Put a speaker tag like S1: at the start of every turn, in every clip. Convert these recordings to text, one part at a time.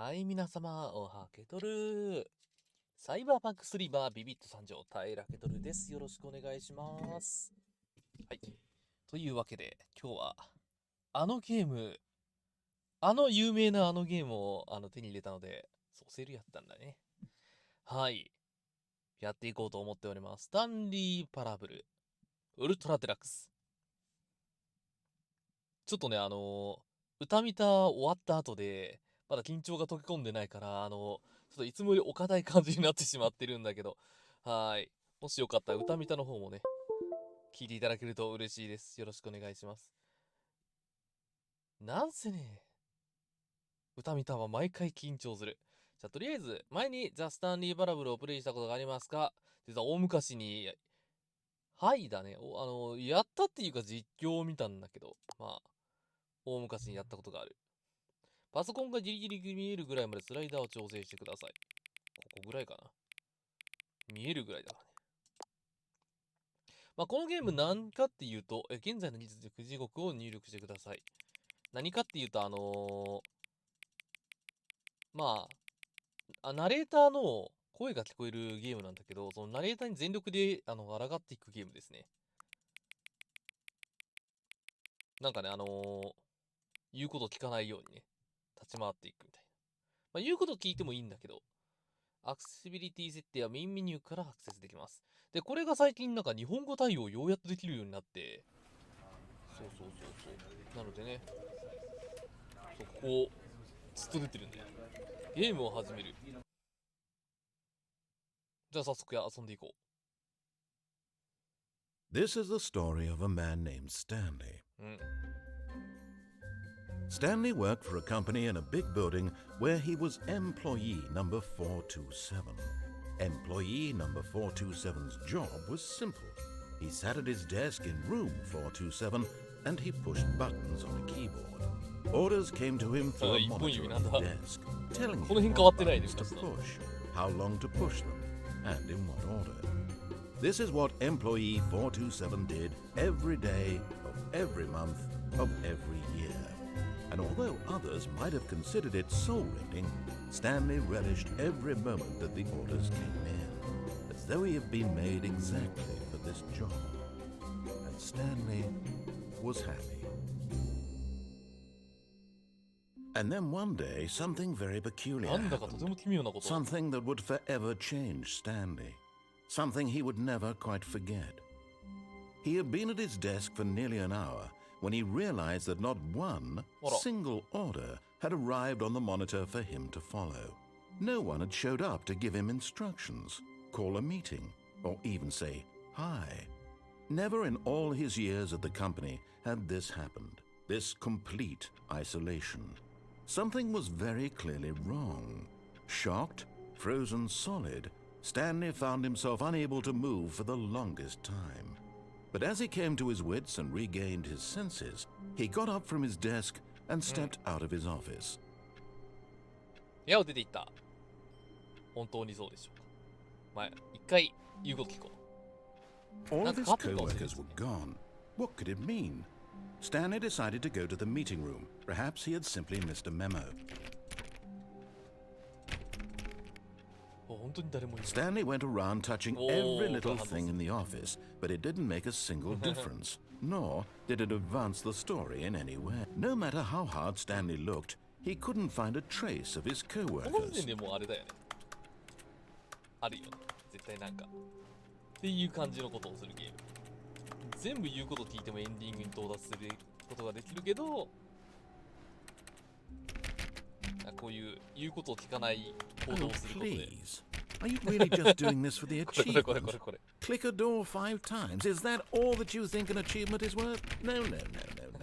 S1: はい、皆様、おはけとる。サイバーパンクスリーバービビット参上、たいらけとるです。よろしくお願いします。はい。というわけで、今日は、あのゲーム、有名なあのゲームを手に入れたので、そうセールやったんだね。はい。やっていこうと思っております。スタンリーパラブル、ウルトラデラックス。ちょっとね、歌見た終わった後で、まだ緊張が溶け込んでないから、ちょっといつもよりお堅い感じになってしまってるんだけど、はい。もしよかったら歌見たの方もね、聞いていただけると嬉しいです。よろしくお願いします。なんせね、歌見たは毎回緊張する。じゃあ、とりあえず、前にザ・スタンリー・パラブルをプレイしたことがありますか？実は大昔に、はいだね。やったっていうか実況を見たんだけど、まあ、大昔にやったことがある。パソコンがギリギリ見えるぐらいまでスライダーを調整してください。ここぐらいかな。見えるぐらいだからね。まあ、このゲーム何かっていうと、現在の時刻を入力してください。何かっていうと、まナレーターの声が聞こえるゲームなんだけど、そのナレーターに全力で、抗っていくゲームですね。なんかね、言うこと聞かないようにね、立ち回っていくみたいな。まあ、言うこと聞いてもいいんだけど、アクセシビリティ設定はメインメニューからアクセスできます。で、これが最近なんか日本語対応ようやっとできるようになって、そう。なのでね、そう、ここ、ずっと出てるんで、ゲームを始める。じゃあ早速遊んでいこ
S2: This is the story of a man named Stanley.
S1: う。うん。
S2: Stanley worked for a company in a big building where he was employee number 427. Employee number 427's job was simple. He sat at his desk in room 427 and he pushed buttons on a keyboard. Orders came to him through a monitor on the desk, telling him what buttons to push, how long to push them, and in what order. This is what employee 427 did every day of every month of every year. And although others might have considered it soul-rending, Stanley relished every moment that the orders came in, as though he had been made exactly for this job. And Stanley was happy. And then one day, something very peculiar
S1: なんだかとても奇妙なこと。
S2: happened. Something that would forever change Stanley. Something he would never quite forget. He had been at his desk for nearly an hour when he realized that not one single order had arrived on the monitor for him to follow. No one had showed up to give him instructions, call a meeting, or even say hi. Never in all his years at the company had this happened, this complete isolation. Something was very clearly wrong. Shocked, frozen solid, Stanley found himself unable to move for the longest time. But as he came to his wits and regained his senses, he got up from his desk and stepped out of his office.
S1: 部屋を出て行った。本当にそうでしょうか。まあ、一回言うこと聞こう。
S2: All of his co-workers were gone. What could it mean? Stanley decided to go to the meeting room. Perhaps he had simply missed a memo. Stanley went around touching every little thing in the office, but it didn't make a single difference, nor did it advance the story in any way. No matter how hard Stanley looked, he couldn't find a trace of his co-workers.
S1: この時点でもうあれだよね。あるよね。絶対なんか。っていう感じのことをするゲーム。全部言うこと聞いてもエンディングに到達することができるけど、こういう言うことを聞かない行動をすることで。
S2: Please. Are you really just doing this for the achievement?
S1: これ。
S2: Click a door 5 times. Is that all that you think an achievement is worth? No.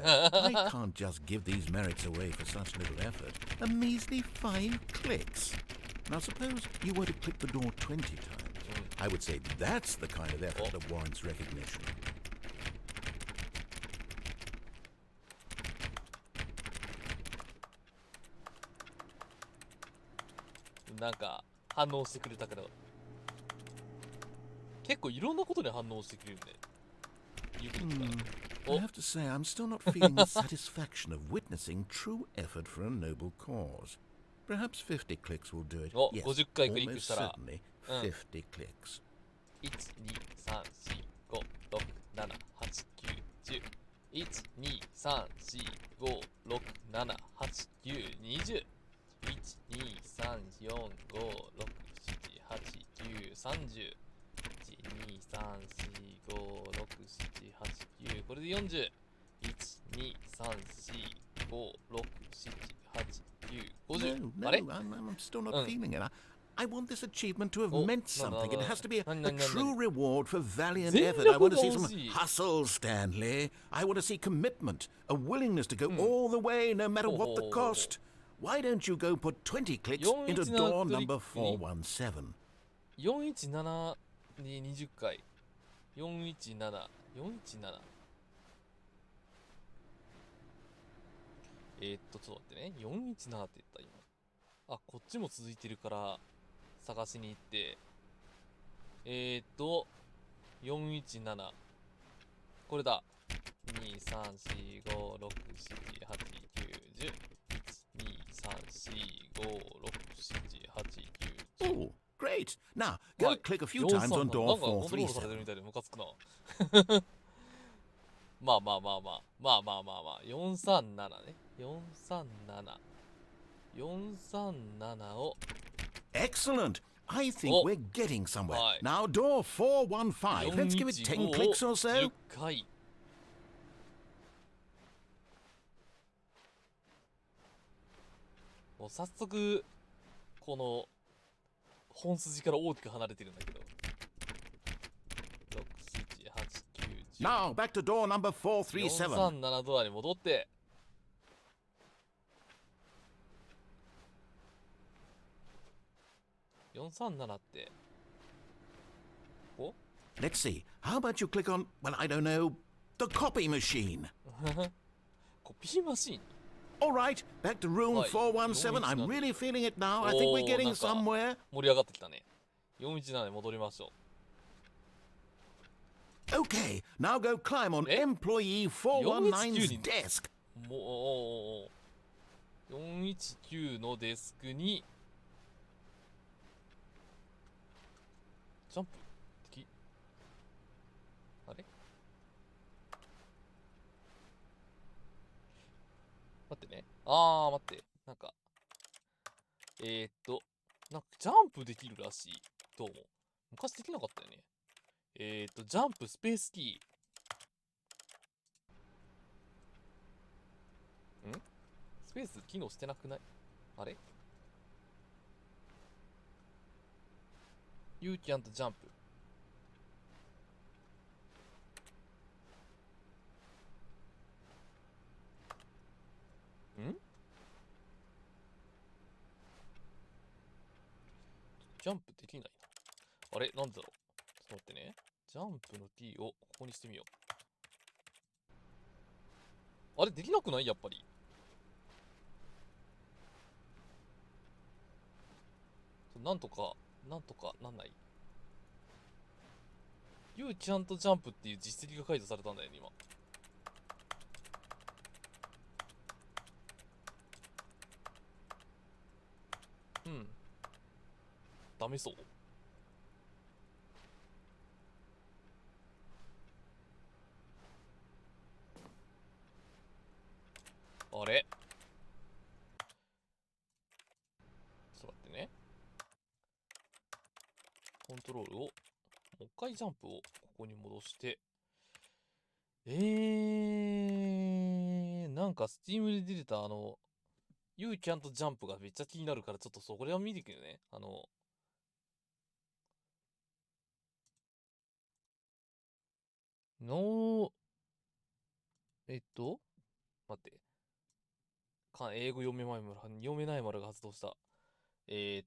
S2: I can't just give these merits away for such little effort. A measly 5 clicks. Now suppose you were to click the door 20 times. I would say that's the kind of effort that warrants recognition.
S1: なんか反応してくれたけど、結構いろんなことに反応してくれるんで。
S2: I have to say, I'm still not feeling the satisfaction of witnessing true effort for a noble cause. Perhaps 50 clicks will do it.
S1: お、
S2: Yes,
S1: 50回クリック
S2: almost
S1: したら、
S2: certainly
S1: うん。
S2: 50 clicks.
S1: 1、2、3、4、5、6、7、8、9、10。1、2、3、4、5、6、7、8、9、20。1、2、3、4、5、6、7、8、9、30。1、2、3、4、5、6、7、8、9。これで40。1、2、3、4、5、6、7、8、9、50。
S2: No,
S1: あれ
S2: no, I'm still not
S1: うん。
S2: feeling it. I want this achievement to have
S1: お、
S2: meant
S1: なんだなん
S2: something.
S1: だ
S2: It
S1: なんだ。
S2: has to be
S1: なに
S2: a
S1: なになになに
S2: true reward for valiant
S1: 全
S2: effort. I want
S1: 力
S2: to
S1: が
S2: see
S1: 欲
S2: some
S1: しい。
S2: hustle, Stanley. I want to see commitment, a willingness to go
S1: うん。
S2: all the way no matter
S1: ほうほ
S2: what
S1: う
S2: the
S1: ほうほうほ
S2: cost. Why don't you go put 20 clicks
S1: う。
S2: into
S1: 417
S2: door
S1: クリッ
S2: number
S1: クに
S2: 417?
S1: 417に20回。417。417。ちょっと待ってね。417って言った今。あ、こっちも続いてるから探しに行って。417。これだ。2、3、4、5、6、7、8、9、10。1、2、3、4、5、6、7、8、9、10。
S2: Oh, great. Now,
S1: は
S2: go
S1: い。
S2: click a few
S1: 437。
S2: times
S1: な
S2: on
S1: んか
S2: door
S1: コントロールされてるみ
S2: 437.
S1: たいでムカつくな。まあまあまあまあ。まあまあまあまあ。437ね。437。437を。
S2: Excellent. I think
S1: お、
S2: we're getting somewhere.
S1: はい。
S2: Now, door 415. Let's give it 10
S1: 415
S2: clicks
S1: を
S2: or so.
S1: 10回。もう早速、この本筋から大きく離れてるんだけど。6、7、8、9、10。
S2: Now, back to door number 437.
S1: 437ドアに戻って。437って、こ
S2: Let's see. How about you click on, well, I don't know, the copy machine?
S1: こコピーマシーン。
S2: All right, back to room
S1: はい。
S2: 417. I'm
S1: 417
S2: really feeling it now. I think
S1: お
S2: we're
S1: ー、
S2: getting
S1: なんか
S2: somewhere.
S1: 盛り上がってきたね。417に戻りましょ
S2: Okay, now go climb on
S1: え
S2: employee
S1: 419
S2: 419's
S1: に
S2: desk.
S1: う。もう、おーおーおー419のデスクに、ジャンプでき、あれ待ってね。待って。なんか、なんかジャンプできるらしい。どうも。昔できなかったよね。ジャンプスペースキー。スペース機能してなくない？あれ？ You can't jump。ジャンプできないな。あれなんでだろう。ちょっと待ってね。ジャンプの T をここにしてみよう。あれできなくない？やっぱり。なんとかなんない。You can't jump っていう実績が解除されたんだよね、今。うん。ダメそう。あれちょっと待ってね。コントロールを、もう一回ジャンプをここに戻して、なんか Steam で出てたYou can't jump がめっちゃ気になるから、ちょっとそこれは見ていくよね。の待って。英語読めない丸が発動した。ね、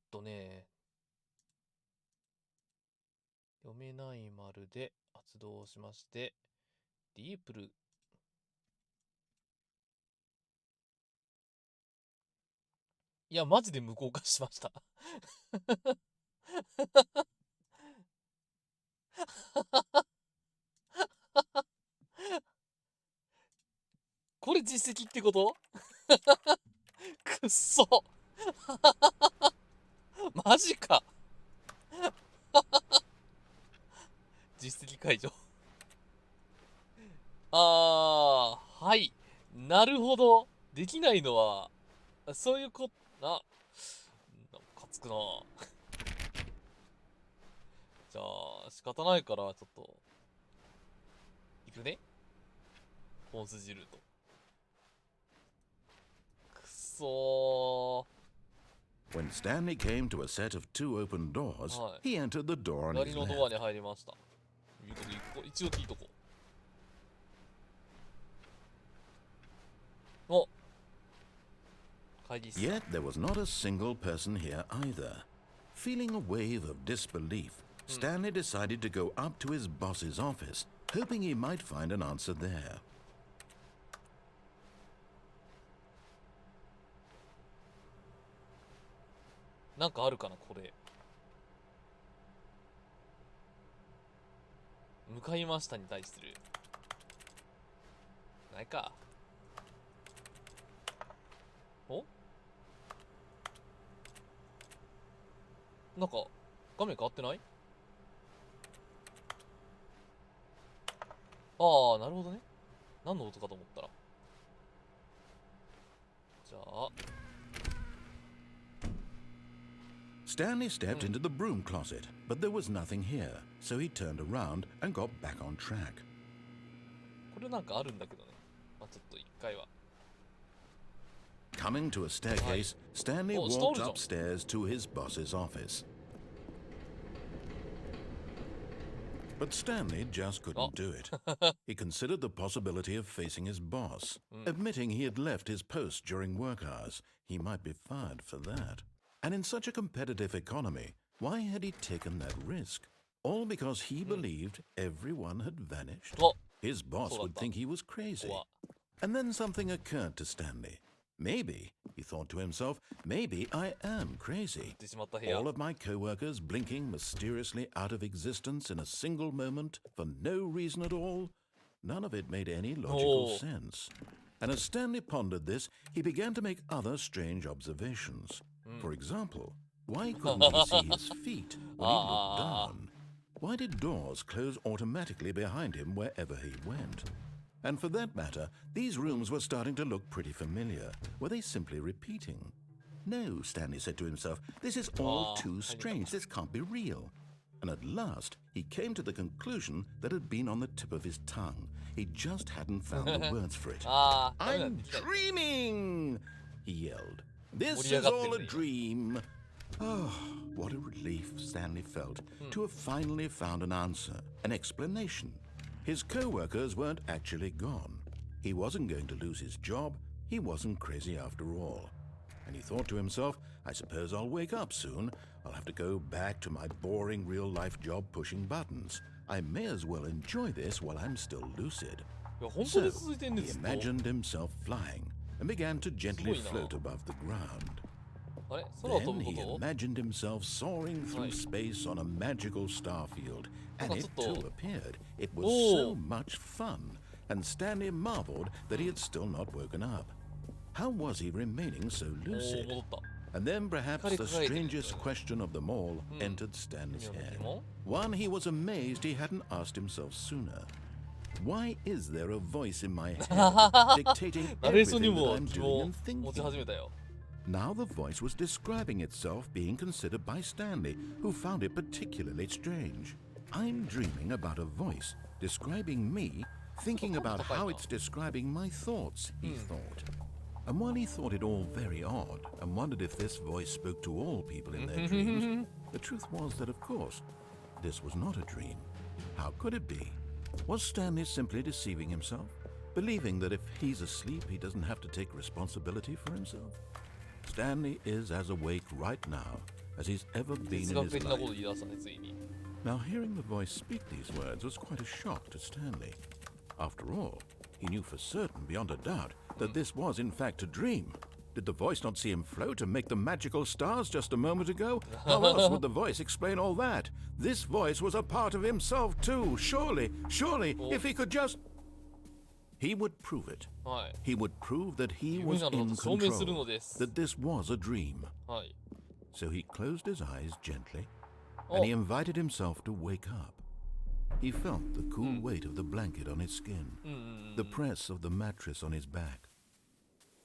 S1: 読めない丸で発動しまして、ディープル。いや、マジで無効化しました。これ実績ってこと？くっそマジか。実績解除。はい。なるほど。できないのは、そういうこと、ムカつくな。じゃあ、仕方ないから、ちょっと、いくね。本筋ルート。くそー。
S2: When Stanley came to a set of 2 open doors,
S1: はい。
S2: he entered the door on
S1: 左
S2: his
S1: のドア
S2: left.
S1: に入りました。いうことで一応聞いとこう。お、会議室。
S2: Yet there was not a single person here either. Feeling a wave of disbelief, Stanley decided to go up to his boss's office, hoping he might find an answer there.
S1: なんかあるかな、これ。向かいましたに対する。ないか。お、なんか、画面変わってない？ああ、なるほどね。何の音かと思ったら。じゃあ。
S2: Stanley stepped into the broom closet, but there was nothing here, so he turned around and got back on track.
S1: これなんかあるんだけどね。まあちょっと一回は。
S2: Coming to a staircase, Stanley
S1: Oh,
S2: walked
S1: storage.
S2: upstairs to his boss's office. But Stanley just couldn't do it. He considered the possibility of facing his boss, admitting he had left his post during work hours. He might be fired for that. And in such a competitive economy, why had he taken that risk? All because he believed everyone had vanished. His boss would think he was crazy. And then something occurred to Stanley. Maybe, he thought to himself, maybe I am crazy. All of my co-workers blinking mysteriously out of existence in a single moment for no reason at all. None of it made any logical sense. And as Stanley pondered this, he began to make other strange observations. For example, why couldn't he see his feet when he looked down? Why did doors close automatically behind him wherever he went? And for that matter, these rooms were starting to look pretty familiar. Were they simply repeating? No, Stanley said to himself, this is all too strange. This can't be real. And at last, he came to the conclusion that had been on the tip of his tongue. He just hadn't found the words for it. I'm dreaming! He yelled. This is all a dream. Oh, what a relief Stanley felt to have finally found an answer, an explanation. His co-workers weren't actually gone. He wasn't going to lose his job. He wasn't crazy after all. And he thought to himself, I suppose I'll wake up soon. I'll have to go back to my boring real-life job pushing buttons. I may as well enjoy this while I'm still lucid. So, he imagined himself flying and began to gently float above the ground. Then he imagined himself soaring through space on a magical starfield, and it too appeared. It was so much fun, and Stanley marveled that he had still not woken up. How was he remaining so lucid? And then perhaps the strangest question of them all entered Stanley's head. One he was amazed he hadn't asked himself sooner. Why is there a voice in my head dictating everything that I'm doing and thinking? Now the voice was describing itself being considered by Stanley, who found it particularly strange. I'm dreaming about a voice describing me, thinking about how it's describing my thoughts, he thought. And while he thought it all very odd and wondered if this voice spoke to all people in their dreams, the truth was that, of course, this was not a dream. How could it be? Was Stanley simply deceiving himself, believing that if he's asleep, he doesn't have to take responsibility for himself? Stanley is as awake right now as he's ever been in his life. Now, hearing the voice speak these words was quite a shock to Stanley. After all, he knew for certain, beyond a doubt, that this was in fact a dream. Did the voice not see him float and make the magical stars just a moment ago? How else would the voice explain all that? This voice was a part of himself too, surely, if he could just... He would prove it.
S1: はい。
S2: He would prove that he
S1: 夢
S2: was
S1: なのだ
S2: in
S1: と証明する
S2: control,
S1: のです。
S2: that this was a dream.
S1: はい。
S2: So he closed his eyes gently,
S1: お
S2: and he invited himself to wake up. He felt the cool weight of the blanket on his skin,
S1: うんうんう
S2: the
S1: ん。
S2: press of the mattress on his back,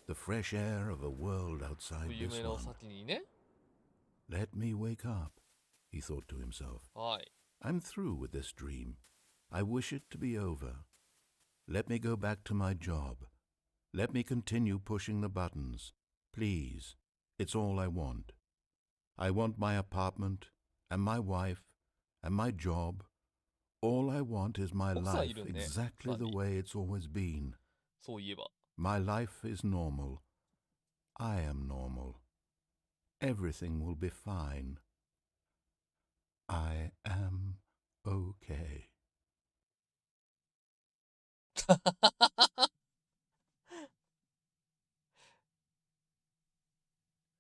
S2: the fresh air of a world outside this
S1: 夢の
S2: one.
S1: 先にね。
S2: Let me wake up, he thought to himself.
S1: はい。
S2: I'm through with this dream. I wish it to be over. Let me go back to my job. Let me continue pushing the buttons. Please, it's all I want. I want my apartment, and my wife, and my job. All I want is my
S1: 奥さん
S2: life
S1: いるんね。
S2: exactly the
S1: さ
S2: way it's always been.
S1: そういえば。
S2: My life is normal. I am normal. Everything will be fine. I am okay.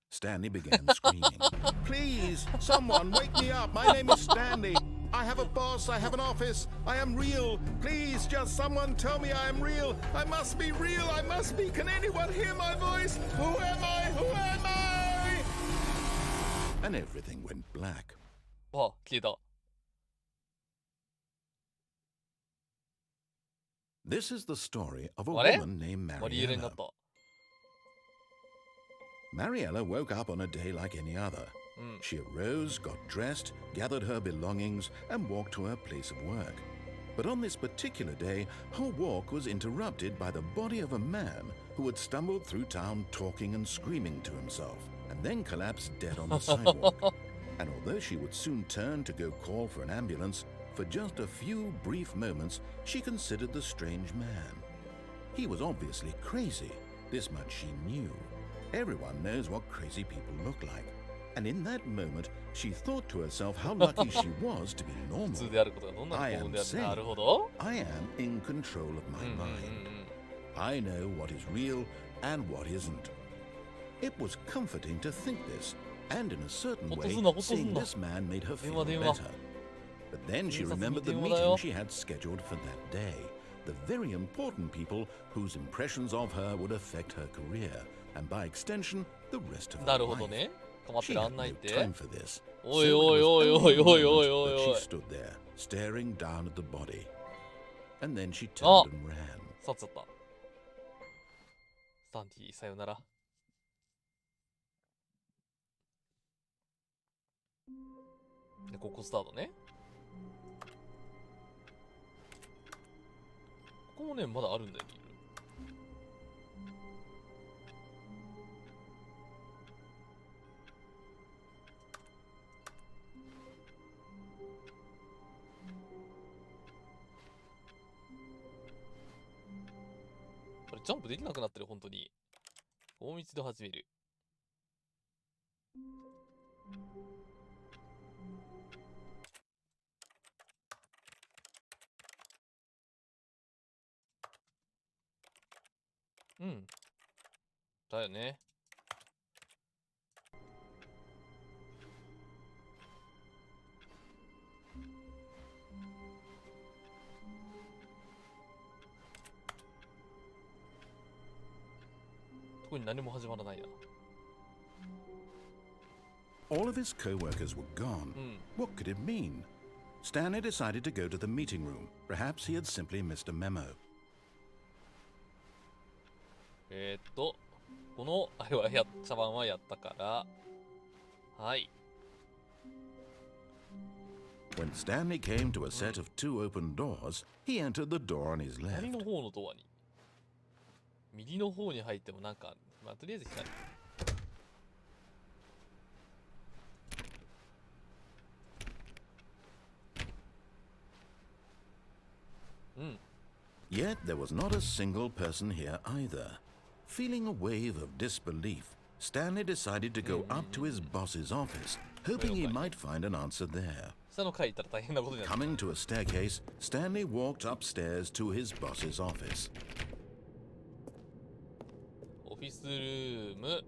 S2: Stanley began screaming. Please, someone wake me up. My name is Stanley. I have a boss. I have an office. I am real. Please, just someone tell me I am real. I must be real. I must be. Can anyone hear my voice? Who am I? Who am I? And everything went black.
S1: あ、消えた。
S2: This is the story of a
S1: あれ
S2: woman named
S1: マリエレになっ
S2: Mariella.
S1: た。
S2: Mariella woke up on a day like any other.
S1: うん。
S2: She arose, got dressed, gathered her belongings, and walked to her place of work. But on this particular day, her walk was interrupted by the body of a man who had stumbled through town talking and screaming to himself, and then collapsed dead on the sidewalk. And although she would soon turn to go call for an ambulance, for just a few brief moments she considered the strange man. He was obviously crazy. This much she knew. Everyone knows what crazy people look like. And in that moment, she thought to herself how lucky she was to be
S1: 普
S2: normal.
S1: 通であることがどんなに
S2: I
S1: 幸運
S2: am
S1: である。
S2: sane.
S1: なるほど。
S2: I am in control of
S1: うん
S2: my
S1: うんうん
S2: mind. I know what is real and what isn't. It was comforting to think this, and in a certain way,
S1: ほっとすんな、ほっとすん
S2: seeing
S1: な。
S2: this man made her
S1: 電
S2: feel
S1: 話電話。
S2: better. But then she
S1: 警察に
S2: remembered the
S1: 電話だ
S2: meeting
S1: よ。
S2: she had scheduled for that day. The very important people whose impressions of her would affect her career, and by extension, the rest of
S1: な
S2: her
S1: るほど
S2: life.
S1: ね。構って
S2: She
S1: ら
S2: had
S1: んないっ
S2: no
S1: て。
S2: time for this.
S1: おい
S2: So
S1: おい
S2: it was
S1: おい
S2: only
S1: おい
S2: a
S1: おいおい
S2: moment
S1: おい
S2: that
S1: お
S2: she
S1: い。
S2: stood there, staring down at the body. And then she
S1: あ、
S2: turned and ran.
S1: 去っちゃった。スタンティ、さよなら。で、ここスタートね。ここもね、まだあるんだよ、これジャンプできなくなってる、本当に。大道で始める。うん。だよね。特に何も始まらないな。
S2: All of his co-workers were gone.
S1: うん。
S2: What could it mean? Stanley decided to go to the meeting room. Perhaps he had simply missed a memo.
S1: この、あれは茶番はやったから、はい。
S2: When Stanley came to a set of two open doors, he entered the door on his
S1: 左
S2: left.
S1: の方のドアに。右の方に入ってもなんか、まあ、とりあえず左。うん。
S2: Yet there was not a single person here either. Feeling a wave of disbelief, Stanley decided to go up to his boss's office, hoping he might find an answer there.
S1: 下の階行ったら大変なことになる。
S2: Coming to a staircase, Stanley walked upstairs to his boss's office.
S1: オフィスルーム。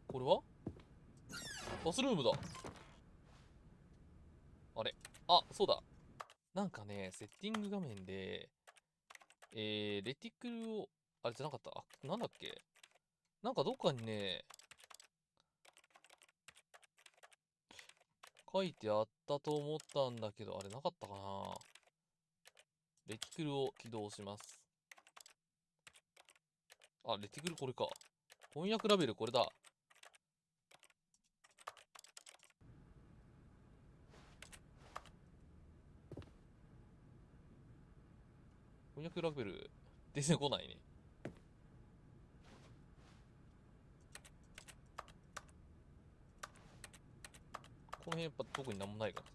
S1: これはバスルームだ。あれ、あ、そうだ。なんかね、セッティング画面で、レティクルを、あれじゃなかった？あ、なんだっけ？なんかどっかにね、書いてあったと思ったんだけど、あれなかったかな？レティクルを起動します。あ、レティクルこれか。翻訳ラベルこれだ。翻訳ラベル出てこないね。この辺やっぱ特になんもないかな。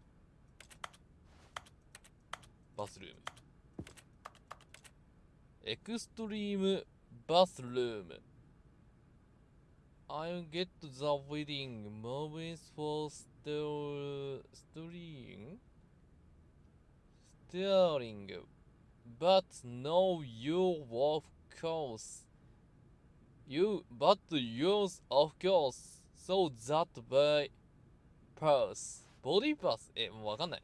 S1: バスルーム。エクストリームバスルーム。I'll get the wedding movies for steering, but no you of course. But yours of course. So that by pass. ボディパスもうわかんない。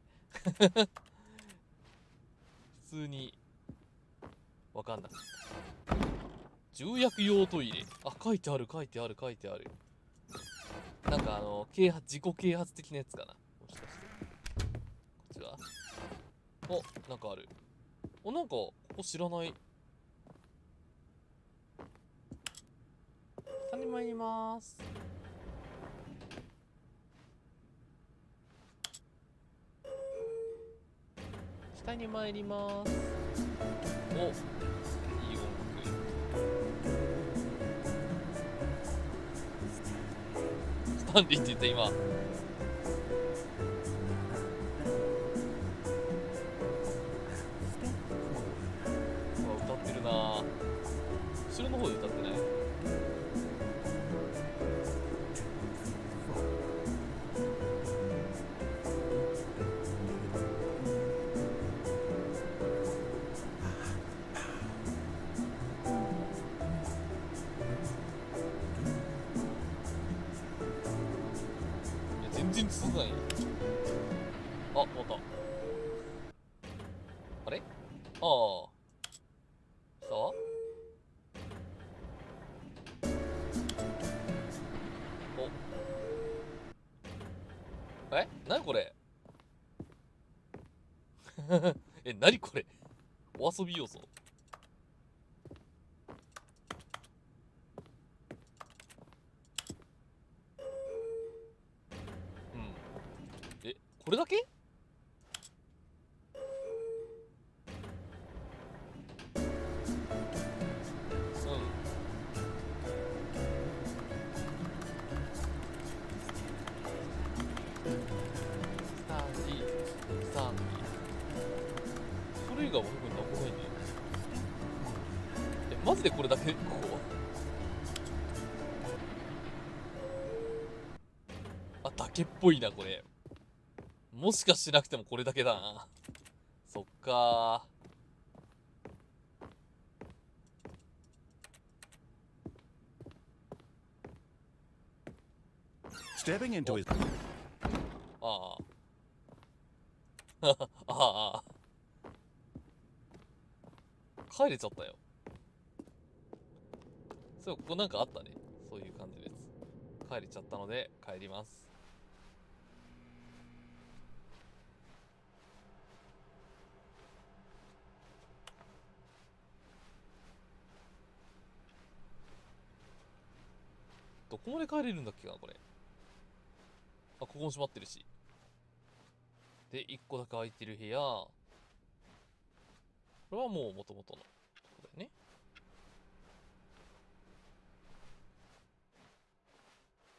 S1: 普通にわかんない。重役用トイレ。あ、書いてある。なんか自己啓発的なやつかな。もしかして。こっちはお、なんかある。お、なんか、ここ知らない。下に参りまーす。下に参りまーす。お、いい音楽。スタンリーって言った今。歌ってるなぁ。後ろの方で歌ってない？全然続かない。あ、終わった。あれ？ああ。さあお。なにこれ？なにこれ？お遊び要素。うん。これだけ？うん。スタンリー。それ以外は特になんもないね。マジでこれだけ？ここ。あ、だけっぽいな、これ。もしかしなくてもこれだけだな。そっか
S2: Stepping into his
S1: ああ。ああ。帰れちゃったよ。そう、ここなんかあったね。そういう感じのやつ。帰れちゃったので、帰ります。どこまで帰れるんだっけな、これ。あ、ここも閉まってるし。で、1個だけ空いてる部屋。これはもう元々のとこだよね。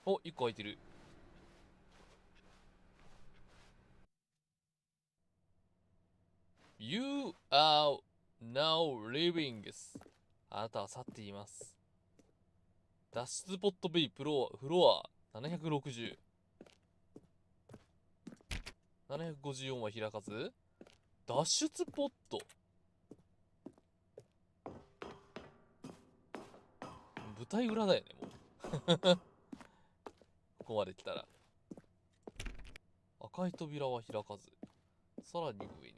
S1: お、1個空いてる。You are now leaving. あなたは去っています。脱出ポット B フロア760。754は開かず。脱出ポット。舞台裏だよね、もう。ここまで来たら。赤い扉は開かず。さらに上に。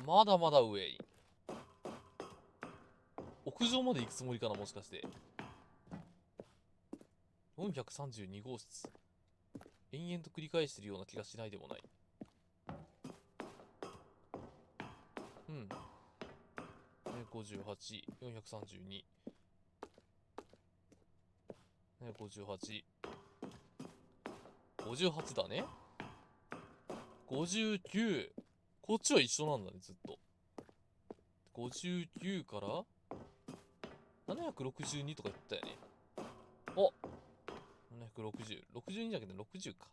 S1: まだまだ上に。屋上まで行くつもりかな、もしかして。432号室。延々と繰り返してるような気がしないでもない。うん。58、432。58。58だね。59。こっちは一緒なんだね、ずっと。59から762とか言ったよね。お、760。62じゃなくて60か。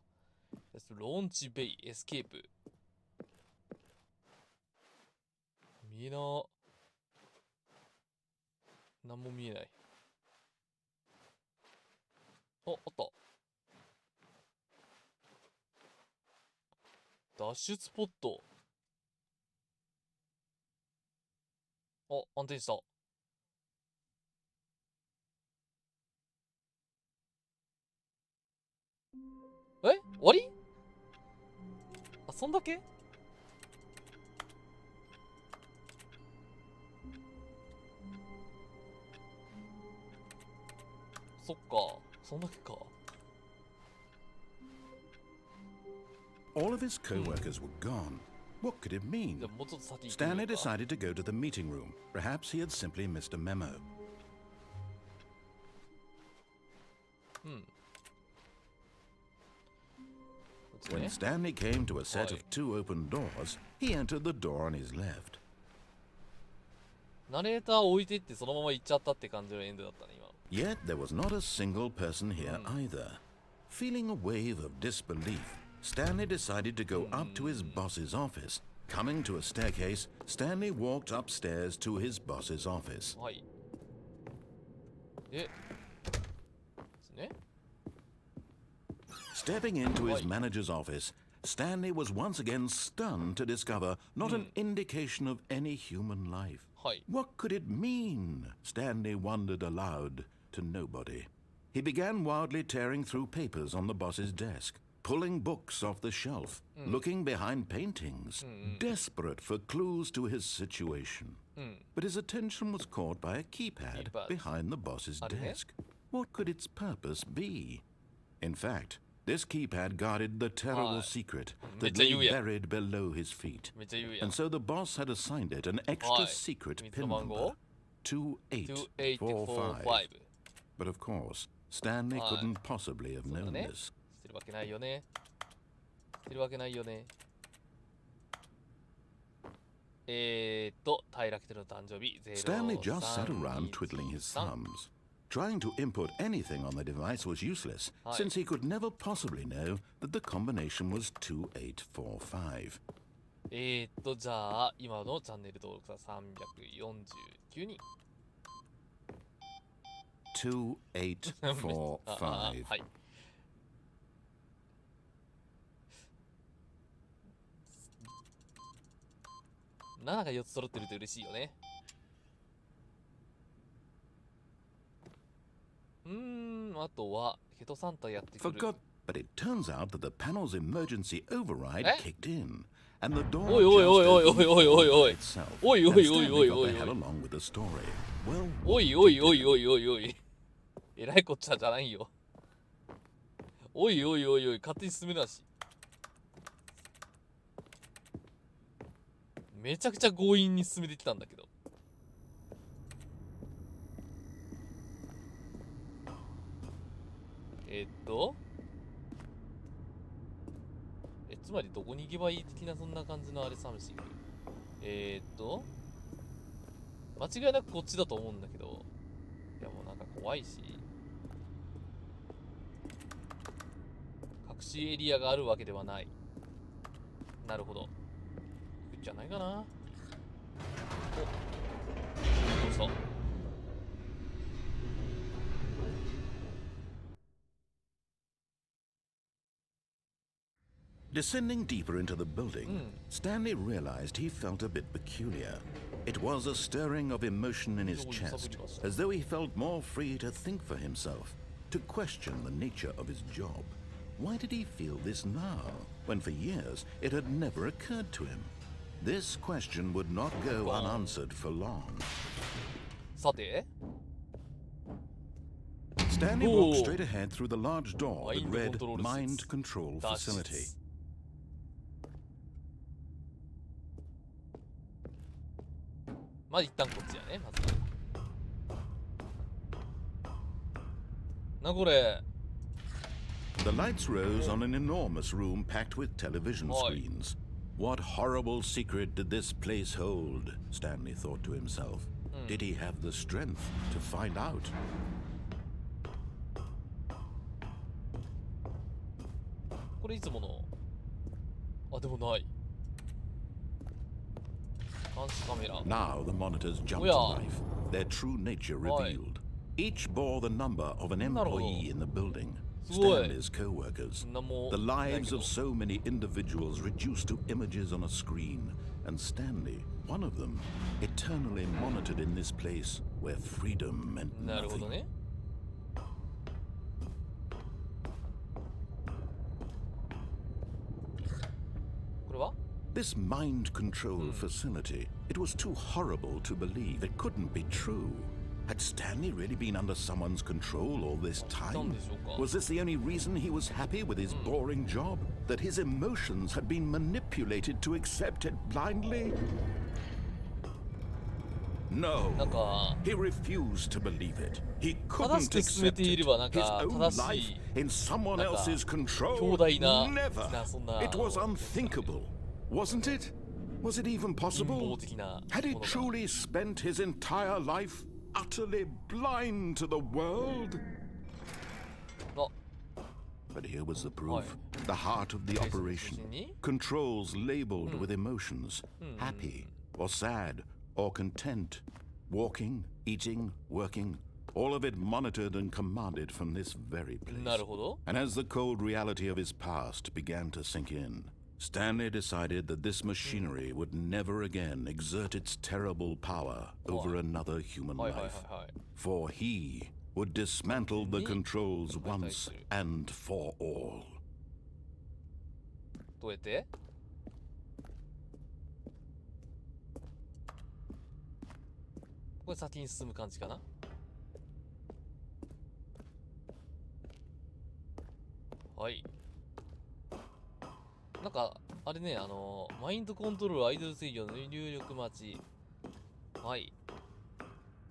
S1: ローンチベイ、エスケープ。見えなー。なんも見えない。あ、あった。脱出スポット。あ、安定した。え、終わり？あ、そんだけ？そっか。そんだけか。
S2: All of his co-workers were gone. What could it mean?
S1: じゃあもうちょっと先行ってみよ
S2: Stanley
S1: うか。
S2: decided to go to the meeting room. Perhaps he had simply missed a memo.
S1: うん。こっち
S2: When
S1: ね。
S2: Stanley came to a set
S1: Right.
S2: of two open doors, he entered the door on his left.
S1: ナレーター置いてってそのまま行っちゃったって感じのエンドだったね、今。
S2: Yet there was not a single person here either. Feeling a wave of disbelief, Stanley decided to go up to his boss's office. Coming to a staircase, Stanley walked upstairs to his boss's office.
S1: はい。ですね。
S2: Stepping into his
S1: Right.
S2: manager's office, Stanley was once again stunned to discover not an indication of any human life.
S1: はい。
S2: What could it mean? Stanley wondered aloud to nobody. He began wildly tearing through papers on the boss's desk, pulling books off the shelf, looking behind paintings, desperate for clues to his situation. But his attention was caught by a keypad behind the boss's desk. What could its purpose be? In fact, this keypad guarded the terrible secret that lay buried below his feet.
S1: めっちゃ言うやん。
S2: And so the boss had assigned it an extra secret pin number, 2845.
S1: 2845。
S2: But of course, Stanley couldn't possibly have known this.
S1: してるわけないよね。してるわけないよね。たいらけとるの誕生日。
S2: Stanley just sat around twiddling his thumbs. Trying to input anything on the device was useless, since he could never possibly know that the combination was 2845.
S1: じゃあ、今のチャンネル登録者349人。
S2: 2845.
S1: はい。7が4つ揃ってると嬉しいよね。あとは、ヘトサンタやってくる。
S2: Forgot, but it turns out that the panel's emergency override kicked in, and the door
S1: Oi, oi, oi, oi, oi, oi, oi, oi.
S2: itself.
S1: Oi, oi,
S2: And
S1: oi,
S2: Stanley
S1: oi,
S2: got
S1: oi,
S2: the hell
S1: oi.
S2: along with the story. Well,
S1: おいおいおいおいおいおい。えらいこっちゃじゃないよ。おいおいおいおい、勝手に進めなし。めちゃくちゃ強引に進めてきたんだけど。つまりどこに行けばいい的なそんな感じのあれサムシング。間違いなくこっちだと思うんだけど。いやもうなんか怖いし。隠しエリアがあるわけではない。なるほど。行くんじゃないかな。お、どうした？
S2: Descending deeper into the building, Stanley realized he felt a bit peculiar. It was a stirring of emotion in his chest, as though he felt more free to think for himself, to question the nature of his job. Why did he feel this now, when for years it had never occurred to him? This question would not go unanswered for long.
S1: さて
S2: Stanley walked straight ahead through the large door that
S1: Mind
S2: read
S1: control
S2: Mind Control
S1: 脱
S2: Facility.
S1: 出まあ一旦こっちやねまずなこれ
S2: The lights rose on an enormous room packed with television screens. What horrible secret did this place hold? Stanley thought to himself. Did he have the strength to find out?
S1: これいつものあでもない監視カメラ
S2: Now the monitors jumped to life, their true nature revealed. Each bore the number of an employee in the building, Stanley's co-workers. The lives of so many individuals reduced to images on a screen, and Stanley, one of them, eternally monitored in this place where freedom meant
S1: なるほど
S2: nothing.
S1: ねこれは
S2: This mind control facility, it was too horrible to believe. It couldn't be true. Had Stanley really been under someone's control all this time? Was this the only reason he was happy with his boring job? That his emotions had been manipulated to accept it blindly? No.
S1: なんか
S2: He refused to believe it. He
S1: 正し
S2: couldn't
S1: く進め
S2: accept
S1: てい
S2: it.
S1: ればなん
S2: His
S1: か
S2: own
S1: 正し
S2: life
S1: い
S2: in someone
S1: なんか
S2: else's control.
S1: 強大な
S2: Never.
S1: そんな
S2: It was unthinkable, wasn't it? Was it even
S1: 陰
S2: possible?
S1: 謀的な
S2: Had he
S1: ものが
S2: truly spent his entire life utterly blind to the world?
S1: あ
S2: But here was the proof. The heart of the operation. Controls labeled with emotions. Happy or sad or content. Walking, eating, working. All of it monitored and commanded from this very place.
S1: なるほど
S2: And as the cold reality of his past began to sink in, Stanley decided that this machinery would never again exert its terrible power over another human
S1: はいはいはい
S2: life.
S1: はい
S2: For he would dismantle the controls once and for all.
S1: どうやってこれ先に進む感じかなはいなんかあれねマインドコントロールアイドル制御の入力待ちはい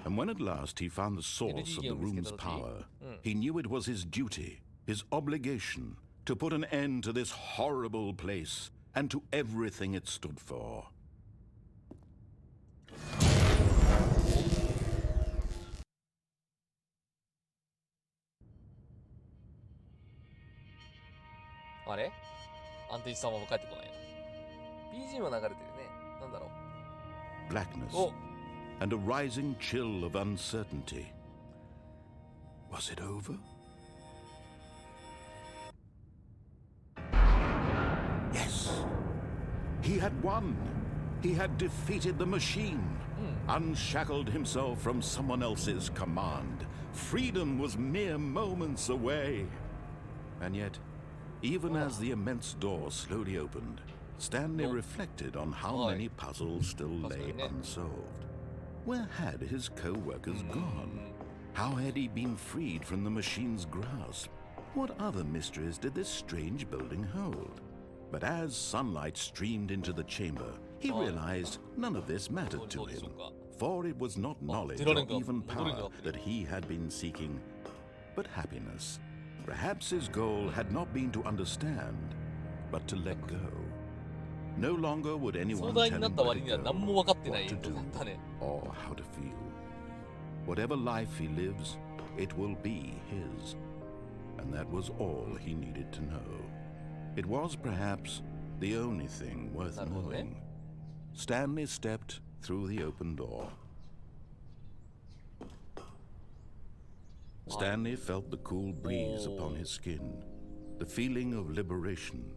S2: And when at last he found the source of the room's power, he knew it was his duty, his obligation, to put an end to this horrible place and to everything it stood for.
S1: あれ安定したまま帰ってこないな BGM は流れてるねなんだろう
S2: Blackness and a rising chill of uncertainty. Was it over? Yes. He had won. He had defeated the machine, unshackled himself from someone else's command. Freedom was mere moments away. And yet, even as the immense door slowly opened, Stanley reflected on how many puzzles still lay unsolved. Where had his co-workers gone? How had he been freed from the machine's grasp? What other mysteries did this strange building hold? But as sunlight streamed into the chamber, he realized none of this mattered to him, for it was not knowledge or even power that he had been seeking, but happiness. Perhaps his goal had not been to understand, but to let go. No longer would anyone tell him where to go, what to do, or how to feel. Whatever life he lives, it will be his. And that was all he needed to know. It was perhaps the only thing worth knowing. Stanley stepped through the open door. Stanley felt the cool breeze upon his skin, the feeling of liberation,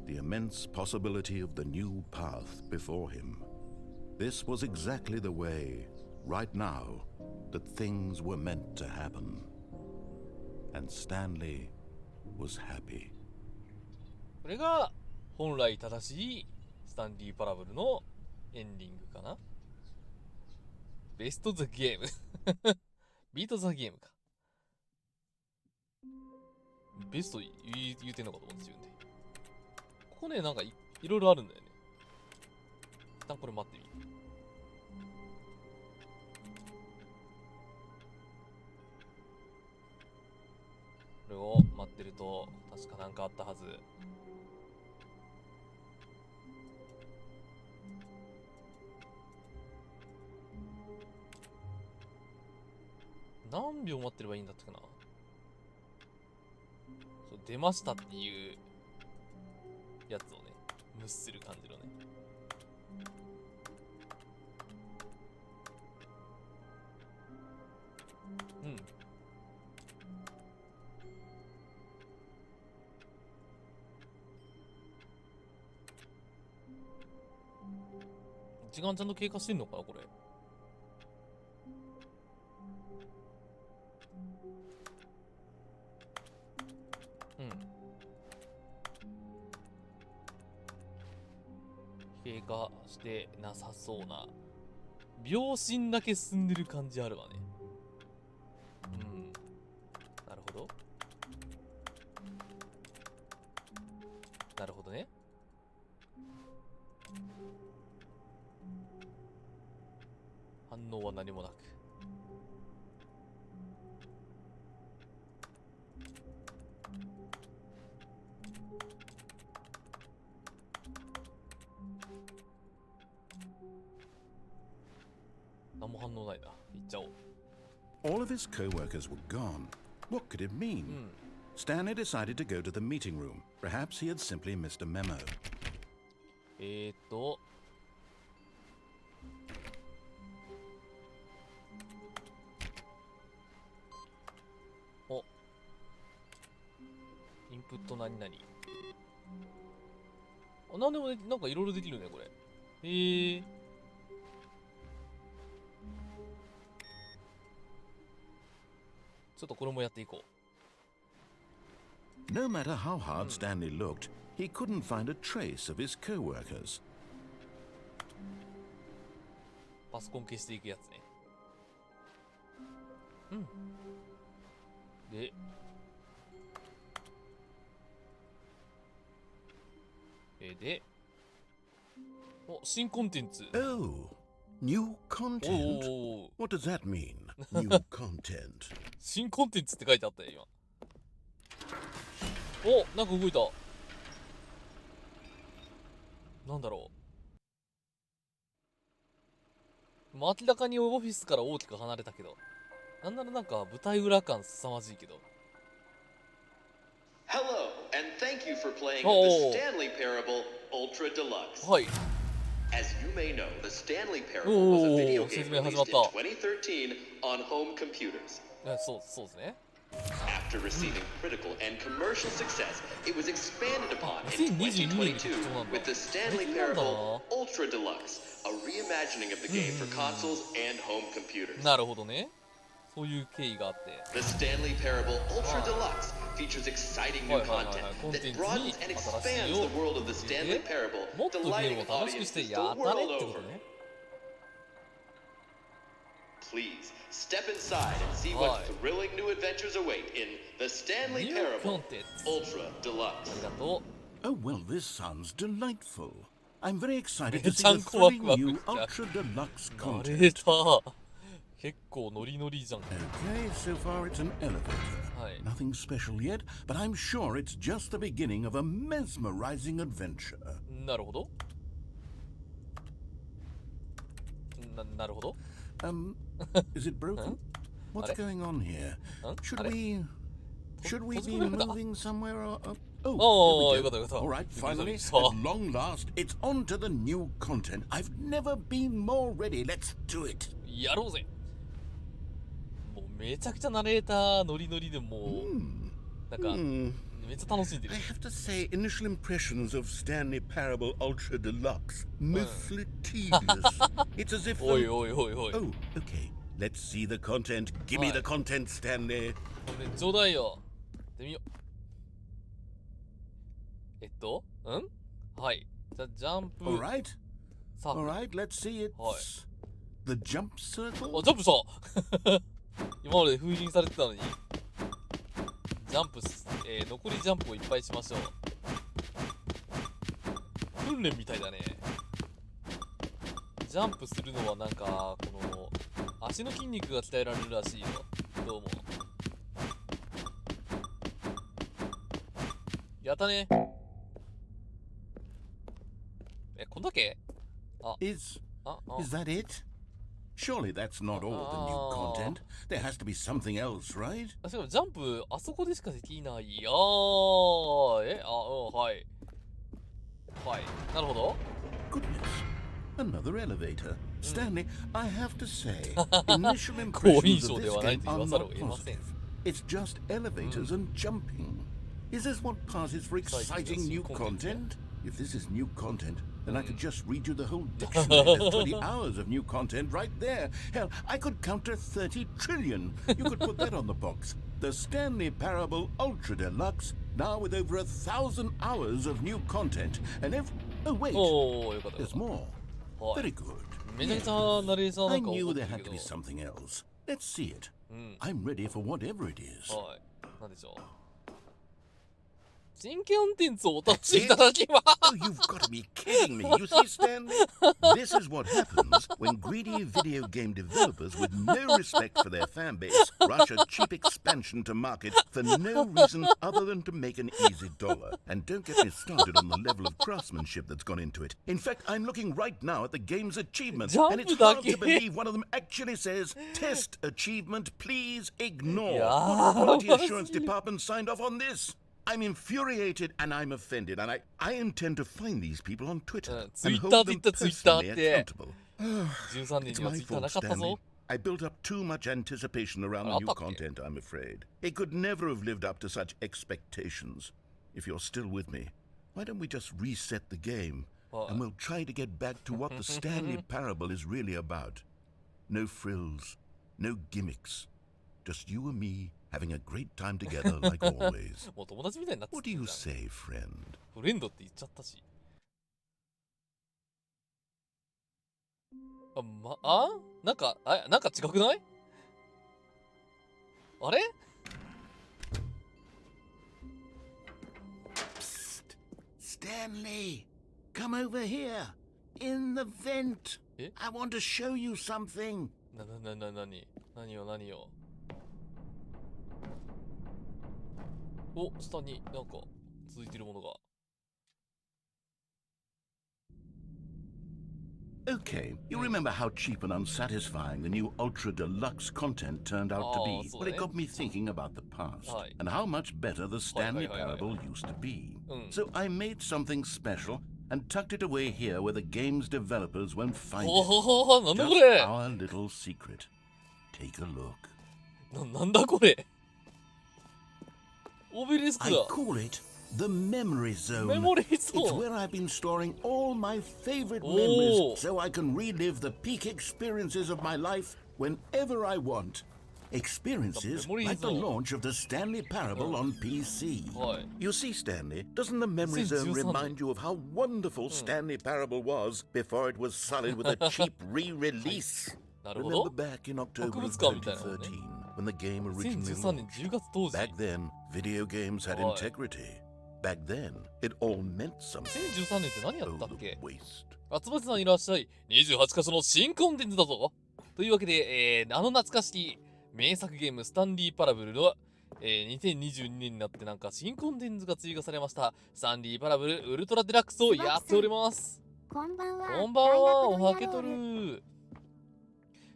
S2: the immense possibility of the new path before him. This was exactly the way, right now, that things were meant to happen. And Stanley was happy.
S1: これが本来正しいスタンリーパラブルのエンディングかな。ベストザゲームビートザゲームか。ベスト言うてんのかと思って自分で。ここね、なんかいろいろあるんだよね。一旦これ待ってみる。これを待ってると、確かなんかあったはず。何秒待ってればいいんだったかな。そう、出ましたっていうやつをね、無視する感じのね。うん。時間ちゃんと経過してんのかなこれ。うん。経過してなさそうな。秒針だけ進んでる感じあるわね。うん。なるほど。なるほどね。反応は何もなく。何も反応ないな。行っちゃおう。
S2: All of his co-workers were gone. What could it mean? Stanley decided to go to the meeting room. Perhaps he had simply missed a memo.
S1: お、インプット何々。あ、なんでもね、なんかいろいろできるね、これ。ちょっとこれもやっていこ
S2: う。No matter how hard Stanley looked, he couldn't find a trace of his co-workers.
S1: パソコン消していくやつね。うん。で、お、新コンテンツ。
S2: Oh, new content? What does that mean? New content.
S1: 新コンテンツって書いてあったよ、今。お、なんか動いた。なんだろう。明らかにオフィスから大きく離れたけど。なんならなんか舞台裏感凄まじいけど。
S3: Hello, and thank you for playing the Stanley Parable Ultra Deluxe.
S1: はい。
S3: As you may know, the Stanley Parable was a video game released in 2013 on home computers.
S1: そうですね。
S3: After receiving critical and commercial success, it was expanded upon in 2022 with the Stanley Parable Ultra Deluxe, a reimagining of the game for consoles and home computers.
S1: なるほどね。そういう経緯があって。
S3: The Stanley Parable Ultra Deluxe features exciting new content that broadens and expands the world of the Stanley Parable, delighting audiences the world over. Please step inside and see what thrilling new adventures await in the Stanley Parable Ultra Deluxe.
S2: Oh, well, this sounds delightful. I'm very excited to see the thrilling new Ultra Deluxe content.
S1: ナレーター。結構ノリノリじゃん。
S2: Okay, so far it's an elevator. Nothing special yet, but I'm sure it's just the beginning of a mesmerizing adventure.
S1: なるほど。なるほど。
S2: Is it broken? What's going on here? Should we be moving somewhere or Oh, all right, finally, at long last, it's on to the new content. I've never been more ready. Let's do it.
S1: やろうぜ。もうめちゃくちゃナレーターノリノリでもうなんかめっちゃ楽しんでる。
S2: I have to say, initial impressions of Stanley Parable Ultra Deluxe, misleading. It's as if.
S1: Oi.
S2: Oh, okay. Let's see the content. Give me the content, Stanley.
S1: ちょうだいよ。やってみよう。はい。じゃあ、ジャンプ。
S2: All right.
S1: さあ、
S2: All right, let's see it.
S1: はい。
S2: The jump circle?
S1: あ、ジャンプした今まで封印されてたのに。ジャンプす、残りジャンプをいっぱいしましょう。訓練みたいだね。ジャンプするのはなんか、この、足の筋肉が鍛えられるらしいよ。どうも。やったね。こんだけ？
S2: Is that it? Surely that's not all the new content. There has to be something else, right?
S1: しかもジャンプ、あそこでしかできない。はい。はい。なるほど。
S2: Goodness. Another elevator. Stanley, I have to say, initial impressions of this game are not positive. It's just elevators and jumping. Is this what passes for exciting new content? If this is new content, then I could just read you the whole dictionary. There's 20 hours of new content right there. Hell, I could count to 30 trillion. You could put that on the box. The Stanley Parable Ultra Deluxe, now with over 1,000 hours of new content. And if... Oh, wait. There's more. Very good. Yes. I knew there had to be something else. Let's see it. I'm ready for whatever it is.
S1: はい。なんでしょう。新コンテンツをお楽しみいただきます。
S2: Oh, you've got to be kidding me. You see, Stanley? This is what happens when greedy video game developers with no respect for their fan base rush a cheap expansion to market for no reason other than to make an easy dollar. And don't get me started on the level of craftsmanship that's gone into it. In fact, I'm looking right now at the game's achievements, and it's hard to believe one of them actually says, "Test achievement, please ignore." What quality assurance department signed off on this? I'm infuriated and I'm offended, and I intend to find these people on Twitter and hold them personally accountable. It's my fault, Stanley. I built up too much anticipation around the new content, I'm afraid. It could never have lived up to such expectations. If you're still with me, why don't we just reset the game, and we'll try to get back to what the Stanley Parable is really about. No frills, no gimmicks, just you and me having a great time together like always.
S1: もう友達みたいになってた
S2: What
S1: じゃ
S2: do
S1: ん。
S2: you say, friend?
S1: フレンドって言っちゃったし。なんか違くない？あれ？
S2: Psst. Stanley, come over here. In the vent. I want to show you something.
S1: 何よ。お、下になんか続いてるものが。
S2: Okay, you remember how cheap and unsatisfying the new Ultra Deluxe content turned out to be? Well, it got me thinking about the past and how much better the Stanley Parable used to be. So I made something special and tucked it away here where the game's developers won't find it. Just our little secret. Take a look.
S1: なんだこれ？ オベリスク
S2: I
S1: だ。
S2: call it the Memory Zone.
S1: メモリー
S2: It's
S1: ゾーン。
S2: where I've been storing all my favorite memories so I can relive the peak experiences of my life whenever I want. Experiences like the launch of the Stanley Parable on PC. You see, Stanley, doesn't the Memory Zone remind you of how wonderful Stanley Parable was before it was sullied with a cheap re-release? Remember back in October of 2013 when the game originally
S1: 2013年
S2: launched?
S1: 10月当時。
S2: Back then, video games had integrity. Back then, it all meant something.
S1: 2013年って何やったっ
S2: Oh,
S1: け？
S2: the waste.
S1: 集まってさんいらっしゃい。28箇所の新コンテンツだぞ。というわけで、懐かしき名作ゲームスタンリーパラブルの、2022年になってなんか新コンテンツが追加されました。スタンリーパラブルウルトラデラックスをやっております。
S4: こんばんは。
S1: こんばんは、おはけとる。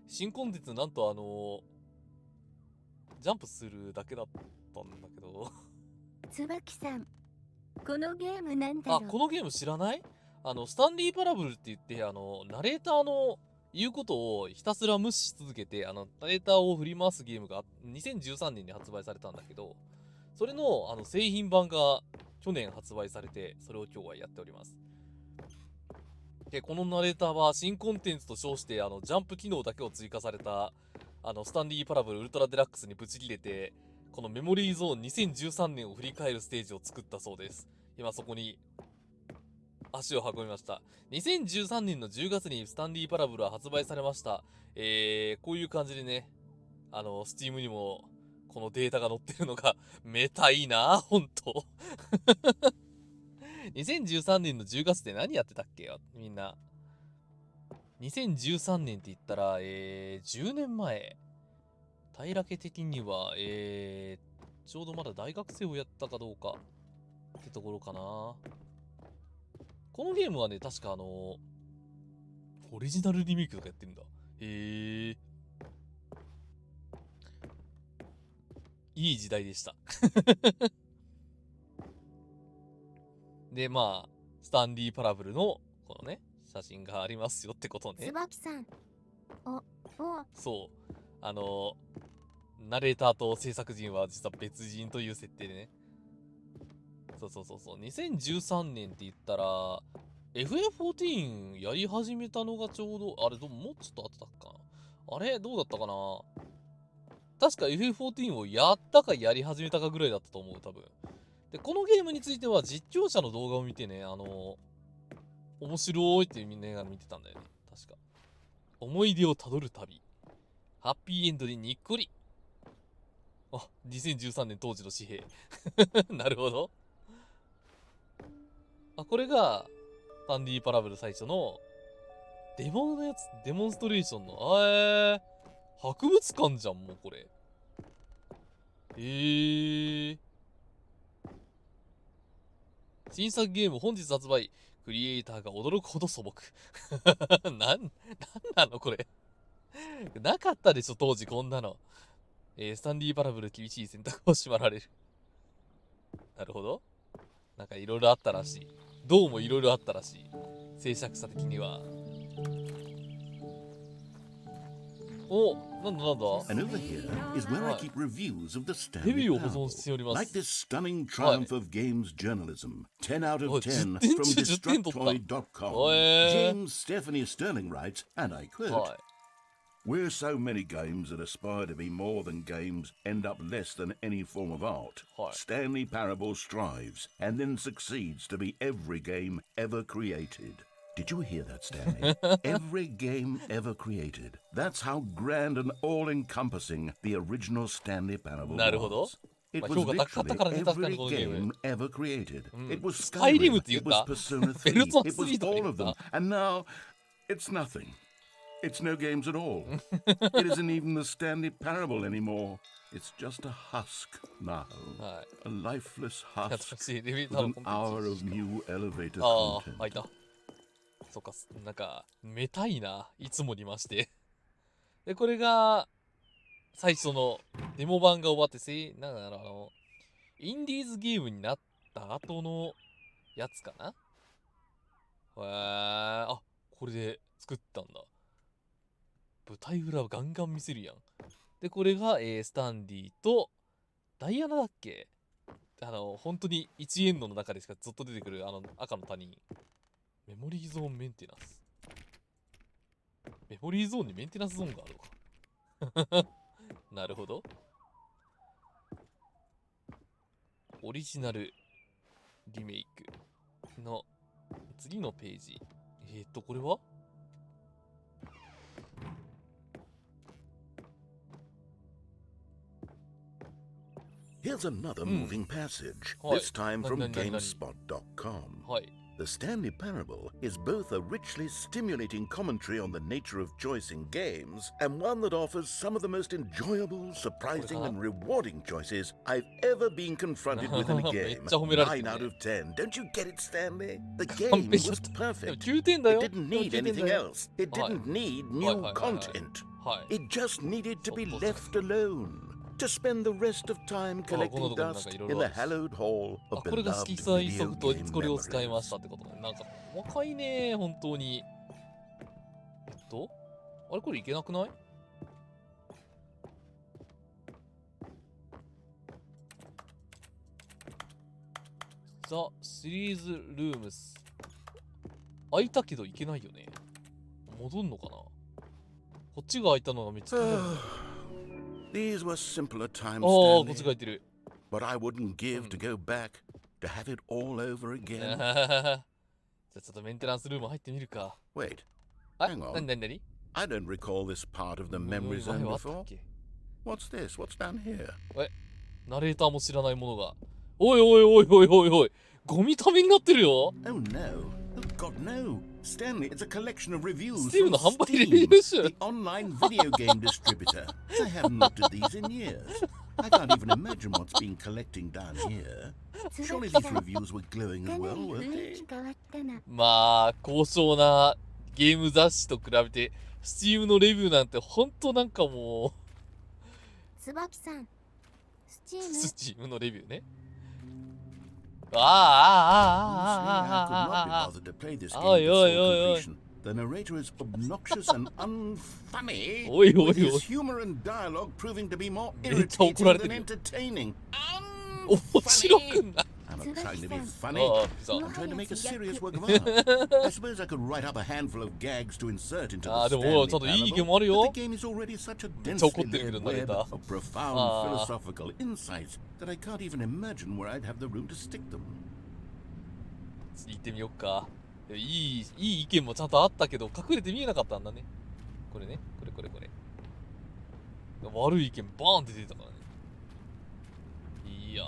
S1: 新コンテンツなんとジャンプするだけだったんだけど。
S4: 椿さん、このゲームなんだろう。
S1: このゲーム知らない？スタンリーパラブルって言って、ナレーターの言うことをひたすら無視し続けて、ナレーターを振り回すゲームが2013年に発売されたんだけど、それの、製品版が去年発売されて、それを今日はやっております。で、このナレーターは新コンテンツと称して、ジャンプ機能だけを追加された、スタンリーパラブルウルトラデラックスにぶち切れて、このメモリーゾーン2013年を振り返るステージを作ったそうです。今そこに足を運びました。2013年の10月にスタンリーパラブルは発売されました。こういう感じでね、Steam にもこのデータが載ってるのがめたいな、ほんと。2013年の10月って何やってたっけよ、みんな。2013年って言ったら、10年前。たいらけ的には、ちょうどまだ大学生をやったかどうかってところかな。このゲームはね、確かオリジナルリメイクとかやってるんだ。へえ。いい時代でした。で、まあ、スタンリーパラブルの、このね、写真がありますよってことね。
S4: 椿さん。
S1: そう。ナレーターと制作陣は実は別人という設定でね。そう。2013年って言ったら、FF14 やり始めたのがちょうど、あれ、もうちょっと後だったかな。あれどうだったかな。確か FF14 をやったかやり始めたかぐらいだったと思う、多分。で、このゲームについては実況者の動画を見てね、面白いってみんなが見てたんだよね。確か。思い出をたどる旅。ハッピーエンドでにっこり。あ、2013年当時の紙幣。なるほど。あ、これが、スタンリーパラブル最初の、デモのやつ、デモンストレーションの、博物館じゃん、もうこれ。新作ゲーム本日発売。クリエイターが驚くほど素朴。なんなのこれ。なかったでしょ、当時こんなの。スタンリーパラブル厳しい選択を迫られる。なるほど。なんかいろいろあったらしい。どうもいろいろあったらしい。制作者的には。お、なんだ
S2: And over here is where I keep reviews of the
S1: レビ
S2: Stanley
S1: ューを保存
S2: Parable.
S1: しております。
S2: Like this stunning triumph of games journalism. 10 out of 10
S1: 10
S2: from
S1: 中10点取った。
S2: Destructoid.com.
S1: おえー。
S2: James Stephanie Sterling writes, and I quote,
S1: はい。
S2: Where so many games that aspire to be more than games end up less than any form of art,
S1: はい。
S2: Stanley Parable strives and then succeeds to be every game ever created. Did you hear that, Stanley? Every game ever created. That's how grand and all-encompassing the original Stanley Parable
S1: なるほど。
S2: was. It
S1: まあ
S2: was
S1: 評価高かったからね、
S2: literally
S1: 確かに
S2: every
S1: このゲーム。
S2: game ever created. It was
S1: スカイリム
S2: Skyrim.
S1: って言っ
S2: It was
S1: た
S2: Persona
S1: ペル
S2: 3.
S1: ソナ
S2: It was
S1: 3とか言
S2: all
S1: っ
S2: of them.
S1: た
S2: And now, it's nothing. It's no games at all. It isn't even the Stanley Parable anymore. It's just a husk now.
S1: は
S2: A lifeless
S1: い。
S2: husk
S1: 新しいレビュー
S2: with
S1: ター
S2: an
S1: のコンテン
S2: hour of
S1: ツ。
S2: new elevator
S1: ああ、
S2: content.
S1: 開いた。そっか、なんか、めたいな。いつもにまして。で、これが、最初のデモ版が終わって、なんだろう、インディーズゲームになった後のやつかな。あ、これで作ったんだ。舞台裏をガンガン見せるやん。で、これが、スタンリーと、ダイアナだっけ。本当に1エンドの中でしかずっと出てくる、赤の他人。メモリーゾーンメンテナンス。メモリーゾーンにメンテナンスゾーンがあるのか。なるほど。オリジナルリメイクの次のページ。これは
S2: Here's another moving passage,
S1: Hi.
S2: this time from
S1: Nani.
S2: GameSpot.com.
S1: はい。
S2: The Stanley Parable is both a richly stimulating commentary on the nature of choice in games and one that offers some of the most enjoyable, surprising, and rewarding choices I've ever been confronted with in a game. 9 out of 10. Don't you get it, Stanley? The game was perfect.
S1: 9点だよ。
S2: It didn't need anything else. It didn't need new
S1: Hi.
S2: content.
S1: はい。
S2: It just needed to be left alone. To spend the rest of time collecting dust in the hallowed hall
S1: あ、
S2: of
S1: これが
S2: beloved
S1: 色彩
S2: video
S1: ソフト、
S2: game
S1: これを使いま
S2: memories.
S1: したってことね。なんか、細かいね、本当に。あれこれいけなくない？ザ・シリーズルームス。開いたけどいけないよね。戻んのかな？こっちが開いたのがめっちゃ気になる。
S2: These were simpler times,
S1: こっちが
S2: Stanley.
S1: 開いてる。
S2: But I wouldn't give to go back to have it all over again.
S1: じゃあちょっとメンテナンスルーム入ってみるか。
S2: Wait,
S1: あ、
S2: hang on.
S1: なに
S2: I don't recall this part of the
S1: 前
S2: memory
S1: は
S2: zone
S1: あったっ
S2: before.
S1: け？
S2: What's this? What's down here?
S1: ナレーターも知らないものが。おいおいおいおいおいおい、ゴミためになってるよ。
S2: Oh no. Oh god, no. Stanley, it's a collection of reviews
S1: Steam
S2: from
S1: の販売レ
S2: Steam,
S1: ビュー集。
S2: the online video game distributor. I haven't looked at these in years. I can't even imagine what's been collecting down here. Surely
S4: 椿
S2: these
S4: さん、
S2: reviews were glowing
S4: か
S2: as
S4: な
S2: well,
S4: り
S2: weren't
S4: 雰囲
S2: they?
S4: 気変わったな。
S1: まあ、高尚なゲーム雑誌と比べて、Steam のレビューなんてほんとなんかも
S4: 椿さん、スチ
S1: う、
S4: ーム、
S1: Steam のレビューね。あ
S2: Honestly,
S1: あ、
S2: I could not be bothered to play this game
S1: Oi,
S2: to
S1: oi,
S2: full
S1: oi, oi.
S2: completion. The narrator is obnoxious and unfunny,
S1: Oi, oi,
S2: with his
S1: oi.
S2: humor and dialogue proving to be more
S1: めっちゃ怒られて
S2: irritating
S1: る
S2: than
S1: よ。
S2: entertaining.
S1: 面白く
S2: Unfunny!
S1: ない。
S2: I'm not trying to be
S1: あ
S2: funny.
S1: あ、さ
S2: I'm trying to make a serious work of art. I suppose I could write up a handful of gags to insert into the
S1: ああ、でも
S2: Stanley
S1: ちょっといい意見
S2: Parable,
S1: もあるよ。
S2: but the game is already such a
S1: めっちゃ怒
S2: densely
S1: ってるけど、
S2: layered
S1: ナレー
S2: web
S1: ター。
S2: of profound
S1: ああ、
S2: philosophical insights that I can't even imagine where I'd have the room to stick them.
S1: 行ってみよっか。いい意見もちゃんとあったけど、隠れて見えなかったんだね。これね、これ。悪い意見バーンって出てたからね。いやー、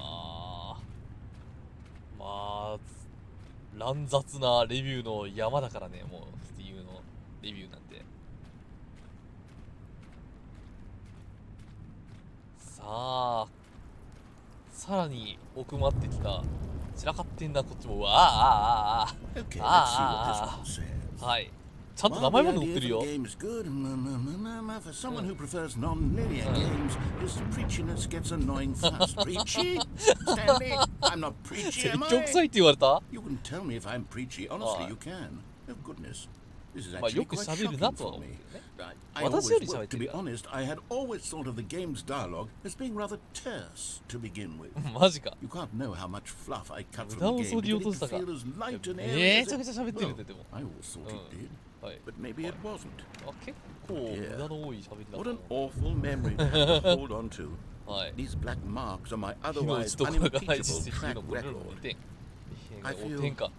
S1: まあ、乱雑なレビューの山だからね、もう、Steam のレビューなんて。さあ、さらに奥まってきた。散らかってんな、こっちも。
S2: Okay, let's see what this
S1: あ
S2: one says.
S1: はい。ちゃんと名
S2: While
S1: 前
S2: the
S1: まで載って
S2: idea
S1: る
S2: for
S1: よ。
S2: the game is good, for someone who prefers non-linear games, this preachiness gets annoying fast. Preachy? Stanley, I'm not preachy,
S1: 説
S2: am
S1: 教
S2: I?
S1: 臭いって言われた？
S2: You can tell me if I'm preachy. Honestly,
S1: Ah.
S2: you can. Oh, goodness. This is
S1: まあ
S2: actually
S1: よく
S2: quite
S1: 喋る
S2: shocking
S1: なとは
S2: for
S1: 思うけ
S2: me.
S1: どね。
S2: I
S1: 私よ
S2: always
S1: り喋
S2: worked,
S1: って
S2: to
S1: る
S2: be
S1: から。
S2: honest, I had always thought of the game's dialogue as being rather terse to begin with.
S1: マジか。
S2: You can't know how much fluff I cut
S1: 無
S2: from
S1: 駄
S2: the
S1: を
S2: game
S1: そ
S2: to
S1: ぎ
S2: get
S1: 落と
S2: it
S1: し
S2: to
S1: たか。
S2: feel as light and airy
S1: め
S2: as
S1: ちゃ
S2: it...
S1: くちゃ喋ってる
S2: Well,
S1: ね、でも。
S2: I always thought it did.
S1: はい。
S2: But maybe it wasn't.
S1: あ、結構無駄の多い喋りだと
S2: What
S1: 思
S2: an
S1: う。
S2: awful memory to have to hold on to.
S1: はい。
S2: These black marks are my
S1: 火の打
S2: otherwise
S1: ちどころがない
S2: unimpeachable
S1: 実績
S2: track
S1: のこれらの
S2: record.
S1: 2点。
S2: I
S1: 5点か。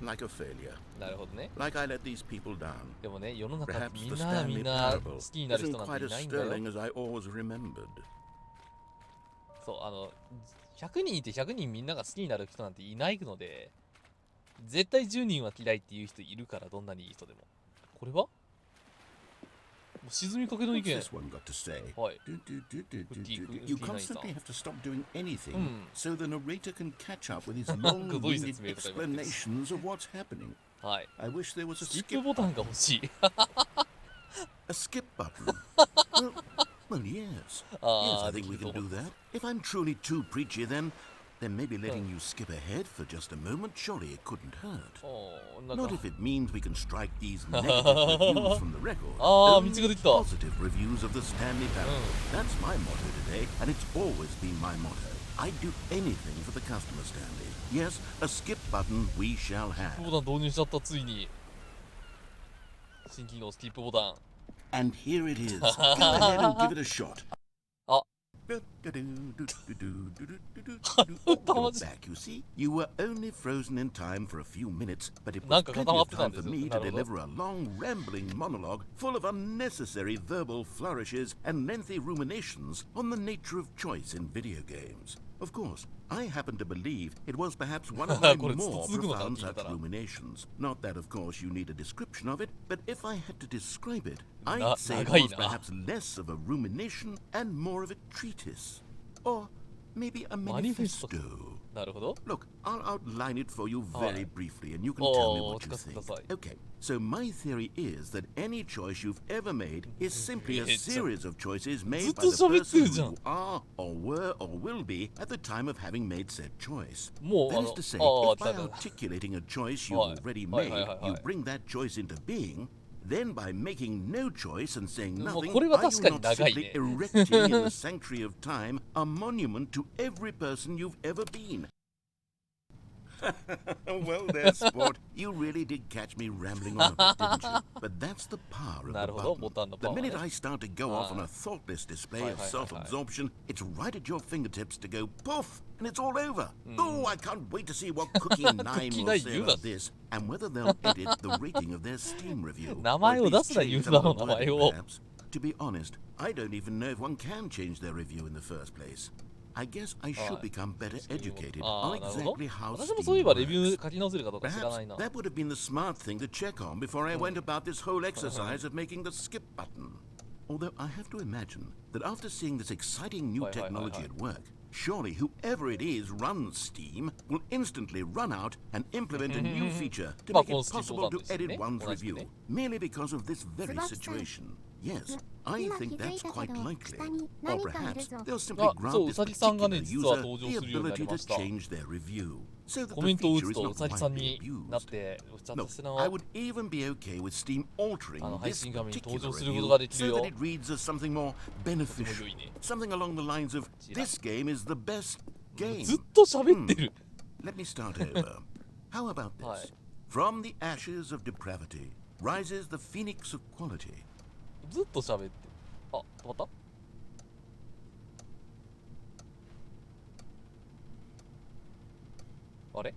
S2: like a failure.
S1: なるほどね。
S2: Like I let these people down.
S1: でもね、世の中
S2: Perhaps
S1: み
S2: the
S1: んな
S2: Stanley
S1: 好
S2: Parable
S1: きになる
S2: isn't
S1: 人なん
S2: quite
S1: てい
S2: as
S1: ないんだよ。
S2: sterling as I always remembered.
S1: そう、100人いて100人みんなが好きになる人なんていないので、絶対10人は嫌いっていう人いるから、どんなにいい人でも。これはもう沈みかけの意
S2: What's
S1: 見。
S2: this one got to say?
S1: はい。
S2: You constantly have to stop doing anything
S1: Hmm.
S2: so the narrator can catch up with his
S1: なんかどういう
S2: long-winded
S1: 説明とか言われてる。
S2: explanations of what's happening.
S1: はい。
S2: I wish there was a
S1: スキップ
S2: skip
S1: ボタンが欲しい。
S2: A skip button? well, yes. Yes,
S1: Ah,
S2: I think we can do that. If I'm truly too preachy, then maybe letting you skip ahead for just a moment, surely it couldn't hurt.
S1: なん
S2: Not
S1: か
S2: if it means we can strike these negative reviews from the record.
S1: ああ、
S2: Only
S1: 道ができた。
S2: positive reviews of the Stanley Parable. That's my motto today, and it's always been my motto. I'd do anything for the customer, Stanley. Yes, a skip button we shall
S1: スキッ
S2: have.
S1: プボタン導入しちゃった、ついに。新機能スキップボタン。
S2: And here it is. Go ahead and give it a shot.
S1: あ、
S2: Go back, you see. You were only frozen in time for a few minutes, but it was plenty of time for me to deliver a long, rambling monologue full of unnecessary verbal flourishes and lengthy ruminations on the nature of choice in video games. Of course, I happen to believe it was perhaps one of my more profound such ruminations. Not that, of course, you need a description of it, but if I had to describe it, I'd say it was perhaps less of a rumination and more of a treatise. Or maybe a manifesto.
S1: なるほど。
S2: Look, I'll outline it for you very
S1: Alright.
S2: briefly and you can tell me
S1: Oh,
S2: what you think.
S1: 聞かせてください。
S2: Okay, so my theory is that any choice you've ever made is simply a series of choices made by the person you are or were or will be at the time of having made said choice.
S1: もう、
S2: That is to say,
S1: ああ、
S2: if by
S1: だから。
S2: articulating a choice you've
S1: Alright.
S2: already
S1: Alright,
S2: made,
S1: alright,
S2: you
S1: alright.
S2: bring that choice into being, then by making no choice and saying
S1: もう
S2: nothing,
S1: これは
S2: are you
S1: 確かに
S2: not
S1: 長い
S2: simply
S1: ね。
S2: erecting in the sanctuary of time a monument to every person you've ever been? Well there, sport. You really did catch me rambling on a bit, didn't you? But that's the power of the button. The minute I start to go off on a thoughtless display of self-absorption, it's right at your fingertips to go poof, and it's all over. Oh, I can't wait to see what Cookie 9 will say about this, and whether they'll edit the rating of their Steam review.
S1: 名前を出すな、ユーザーの名前を。
S2: To be honest, I don't even know if one can change their review in the first place. I guess I should become better educated on exactly how Steam works. Perhaps that would have been the smart thing to check on before I went about this whole exercise of making the skip button. Although I have to imagine that after seeing this exciting new technology at work, surely whoever it is runs Steam will instantly run out and implement a new feature to make it possible to edit one's review, merely because of this very situation. Yes, I think that's quite likely. Or perhaps they'll simply grant this particular user the ability to change their review, so that the feature is not widely abused. No, I would even be okay with Steam altering this particular review so that it reads as something more beneficial, something along the lines of, this game is the best game. Let me start over. How about this? From the ashes of depravity rises the phoenix of quality.
S1: ずっと喋ってる。あ、止まった？あれ？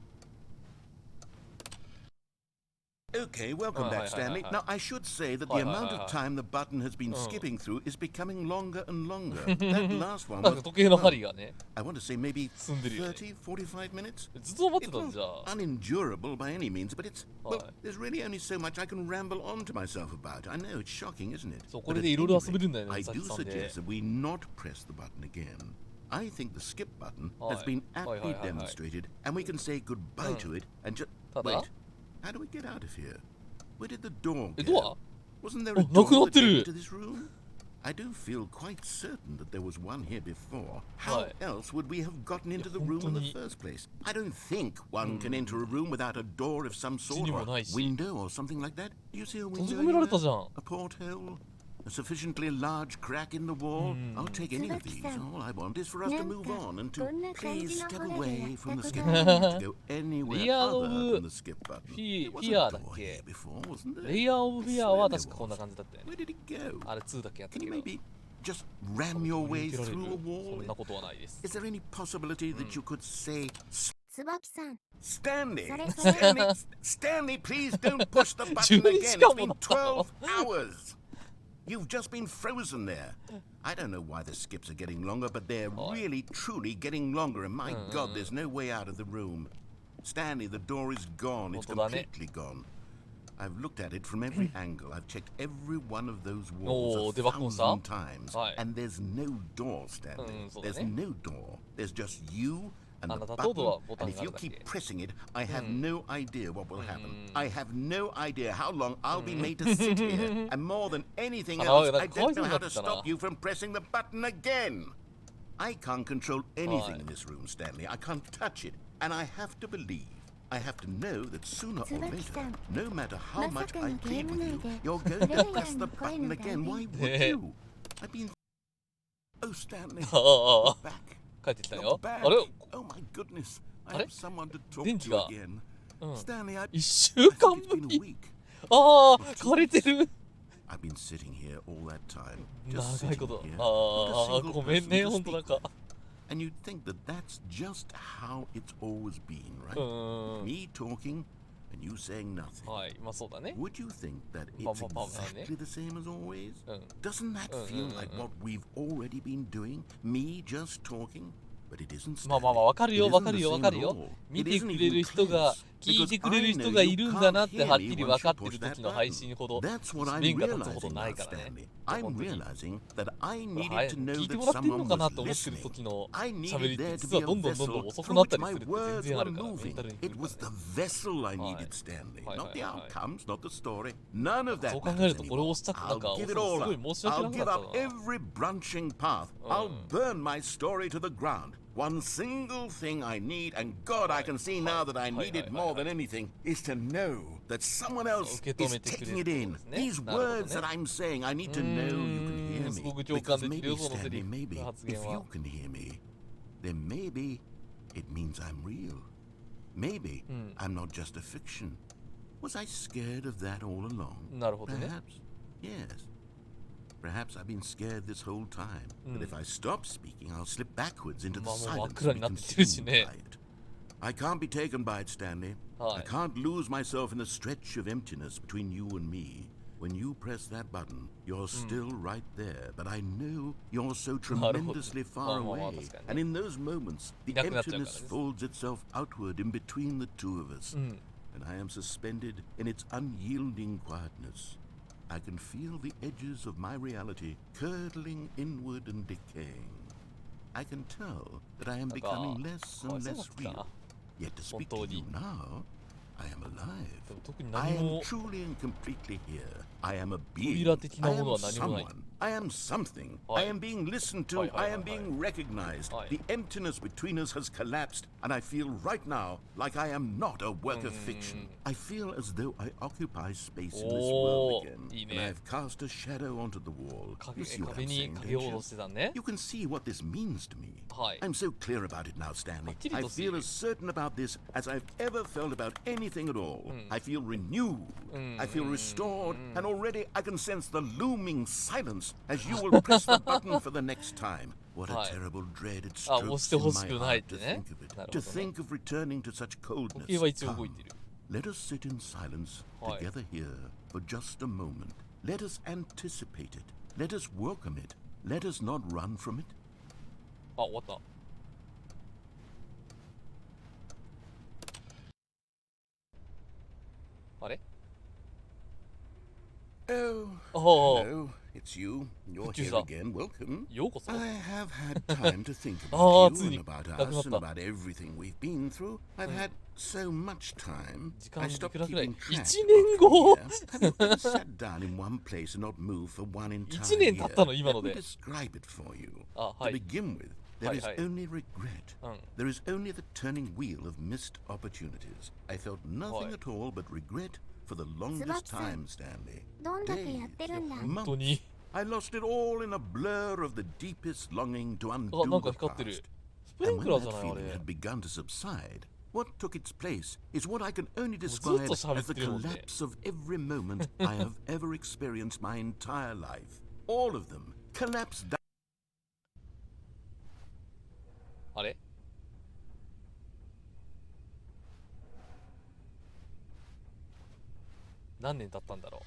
S2: Okay, welcome back, Stanley. Now, I should say that the amount of time the button has been skipping through is becoming longer and longer. That last one was, I want to say maybe 30, 45 minutes. It's not unendurable by any means, but it's, well, there's really only so much I can ramble on to myself about. I know, it's shocking, isn't it? But at any rate, I do suggest that we not press the button again. I think the skip button has been aptly demonstrated, and we can say goodbye to it and just... Wait. How do we get out of here? Where did the door go? Wasn't there a door that led into this room? I do feel quite certain that there was one here before. How else would we have gotten into the room in the first place? I don't think one can enter a room without a door of some sort, or a window or something like that. Do you see a window anywhere? A porthole? A sufficiently large crack in the wall? I'll take any of these. All I want is for us to move on and to please step away from the skip button, to go anywhere other than the skip button. There was a door here before, wasn't there? Where did it go? Can you maybe just ram your way through a wall? Is there any possibility that you could say... Stanley! Stanley, please don't push the button again. It's been 12 hours. You've just been frozen there. I don't know why the skips are getting longer, but they're really, truly getting longer. And my God, there's no way out of the room. Stanley, the door is gone. It's completely gone. I've looked at it from every angle. I've checked every one of those walls 1,000 times. And there's no door, Stanley. There's no door. There's just you and the button, and if you keep pressing it, I have no idea what will happen. I have no idea how long I'll be made to sit here, and more than anything else, I don't know how to stop you from pressing the button again. I can't control anything in this room, Stanley. I can't touch it, and I have to believe, I have to know that sooner or later, no matter how much I plead with you, you're going to press the button again. Why would you? I've been... Oh, Stanley, you're back.
S1: 帰ってきたよ。あれ
S2: Oh my goodness. I have someone to talk to again. Stanley, I've
S1: 1週間ぶり。ああ、枯れてる。
S2: I've been sitting here all that time.
S1: 長いこと。ああ、ごめんね、本当なんか。
S2: And you'd think that that's just how it's always been, right? Me talking and you saying nothing.
S1: はい、まあそうだね。
S2: Would you think that it's exactly the same as always? Doesn't that feel like what we've already been doing? Me just talking? But it isn't.
S1: まあまあまあ、わかるよ、わかるよ、わかるよ。見てくれる人が、聞いてくれる人がいるんだなってはっきり分かってる時の配信ほど、面が立つことないからね。
S2: I'm realizing that I needed to know
S1: 聞いて
S2: that
S1: もらってる
S2: someone
S1: のかな
S2: was
S1: と思ってる
S2: listening.
S1: 時の
S2: I
S1: 喋
S2: needed
S1: りって
S2: there to
S1: 実
S2: be
S1: は
S2: a
S1: どんどん
S2: vessel
S1: 遅く
S2: through
S1: なった
S2: which
S1: り
S2: my
S1: するって全
S2: words
S1: 然あ
S2: were
S1: るから、メン
S2: moving.
S1: タルに来
S2: It
S1: るか
S2: was
S1: ら。
S2: the vessel I needed, Stanley, not the outcomes, not the story. None of that
S1: そう考え
S2: matters
S1: るとこれを
S2: anymore.
S1: したくなん
S2: I'll
S1: か、す
S2: give it
S1: ご
S2: all
S1: い
S2: up.
S1: 申し訳な
S2: I'll
S1: く
S2: give
S1: なっ
S2: up
S1: たな。
S2: every branching path. I'll burn my story to the ground. One single thing I need, and God, I can see now that I need it more than anything, is to know that someone else is taking it in. These words that I'm saying, I need to know you can hear me. Because maybe, Stanley, maybe, if you can hear me, then maybe it means I'm real. Maybe
S1: うん。
S2: I'm not just a fiction. Was I scared of that all along?
S1: なるほどね。
S2: Perhaps. Yes. Perhaps I've been scared this whole time. But if I stop speaking, I'll slip backwards into the
S1: まあもう真っ
S2: silence
S1: 暗
S2: and
S1: に
S2: be
S1: なってきてるし
S2: consumed
S1: ね。
S2: by it. I can't be taken by it, Stanley.
S1: は
S2: I
S1: い。
S2: can't lose myself in the stretch of emptiness between you and me. When you press that button, you're still right there, but I know you're so
S1: なるほど。
S2: tremendously
S1: ま
S2: far
S1: あまあまあ
S2: away.
S1: 確かに
S2: And
S1: ね。
S2: in those moments,
S1: い
S2: the
S1: なくなっちゃうから
S2: emptiness
S1: です。
S2: folds itself outward in between the two of us,
S1: うん。
S2: and I am suspended in its unyielding quietness. I can feel the edges of my reality curdling inward and decaying. I can tell that I am
S1: なんか、
S2: becoming less
S1: かわい
S2: and
S1: そうになっ
S2: less
S1: てきた
S2: real.
S1: な。
S2: Yet to
S1: 本
S2: speak
S1: 当
S2: to
S1: に。
S2: you now, I am alive.
S1: でも特に
S2: I
S1: 何
S2: am
S1: も
S2: truly and completely here. I am a
S1: 扉
S2: being.
S1: 的な
S2: I
S1: もの
S2: am
S1: は何もない。
S2: someone. I am something.
S1: は
S2: I
S1: い。
S2: am being listened
S1: はい
S2: to.
S1: はい
S2: I
S1: はい
S2: am
S1: はい。
S2: being recognized.
S1: はい。
S2: The emptiness between us has collapsed, and I feel right now like I am not a
S1: う
S2: work
S1: ん
S2: of fiction. I feel as though I occupy space in this
S1: お
S2: world
S1: ー、
S2: again,
S1: いい
S2: and
S1: ね。
S2: I've cast a shadow onto the wall.
S1: 影
S2: You see what
S1: 壁
S2: I'm
S1: に
S2: saying,
S1: かけよ
S2: don't
S1: うと
S2: you?
S1: してたね。
S2: You can see what this means to me.
S1: はい。
S2: I'm so clear about it now,
S1: は
S2: Stanley.
S1: っきり
S2: I
S1: としてい
S2: feel
S1: る。
S2: as certain about this as I've ever felt about anything at all.
S1: うん。
S2: I feel renewed.
S1: うん。
S2: I feel
S1: うん。
S2: restored,
S1: うん。
S2: and already I can sense the looming silence as you will press the button for the next time. What a
S1: はい。
S2: terrible dread it
S1: あ、押し
S2: strokes
S1: て
S2: in
S1: ほし
S2: my
S1: くないっ
S2: heart
S1: て
S2: to
S1: ね。
S2: think of it,
S1: なる
S2: to
S1: ほどね。
S2: think of returning to such
S1: 時計
S2: coldness.
S1: は一応動い
S2: Come,
S1: てる。
S2: let us sit in silence
S1: はい。
S2: together here for just a moment. Let us anticipate it. Let us welcome it. Let us not run from it.
S1: あ、終わった。あれ
S2: Oh,
S1: ああ、
S2: hello. It's you. You're
S1: 宇宙
S2: here
S1: さん。
S2: again. Welcome.
S1: ようこそ。
S2: I have had time to think
S1: ああ、
S2: about
S1: つ
S2: you
S1: い
S2: and
S1: に
S2: about
S1: なくなっ
S2: us and
S1: た。
S2: about everything we've been through.
S1: う
S2: I've
S1: ん。
S2: had so much time.
S1: 時
S2: I
S1: 間い
S2: stopped
S1: くらくらい
S2: keeping track
S1: 1年
S2: after a
S1: 後
S2: year. Have you ever sat down in one place and not moved for one
S1: 1
S2: entire
S1: 年経った
S2: year?
S1: の今
S2: Let
S1: の
S2: me
S1: で。
S2: describe it for you.
S1: あ、は
S2: To
S1: い。
S2: begin with,
S1: は
S2: there
S1: い
S2: is
S1: はい。
S2: only regret.
S1: うん。
S2: There is only the turning wheel of missed opportunities. I felt
S1: は
S2: nothing
S1: い。
S2: at all but regret for the
S4: 椿
S2: longest
S4: さん
S2: time, Stanley.
S4: どんだけやっ
S2: Days,
S4: てるんだ。
S1: 本当
S2: months.
S1: に。
S2: I lost it all in a blur of the deepest longing to
S1: あ、な
S2: undo
S1: んか
S2: the
S1: 光ってる。
S2: past.
S1: スプリン
S2: And
S1: ク
S2: when
S1: ラーじ
S2: that
S1: ゃないあ
S2: feeling
S1: れ。
S2: had begun to subside, what took its place is what I can only
S1: もうずっ
S2: describe
S1: と喋っ
S2: as the
S1: てるもんね。
S2: collapse of every moment I have ever experienced my entire life. All of them collapsed down.
S1: あれ何年経ったんだろう。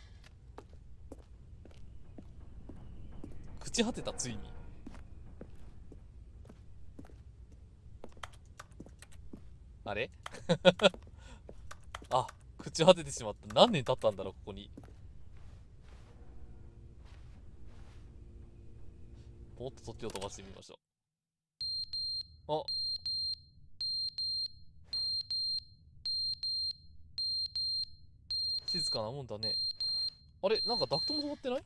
S1: 朽ち果てた、ついに。あれあ、朽ち果ててしまった。何年経ったんだろう、ここに。もっと時を飛ばしてみましょう。あ、静かなもんだね。あれなんかダクトも止まってない？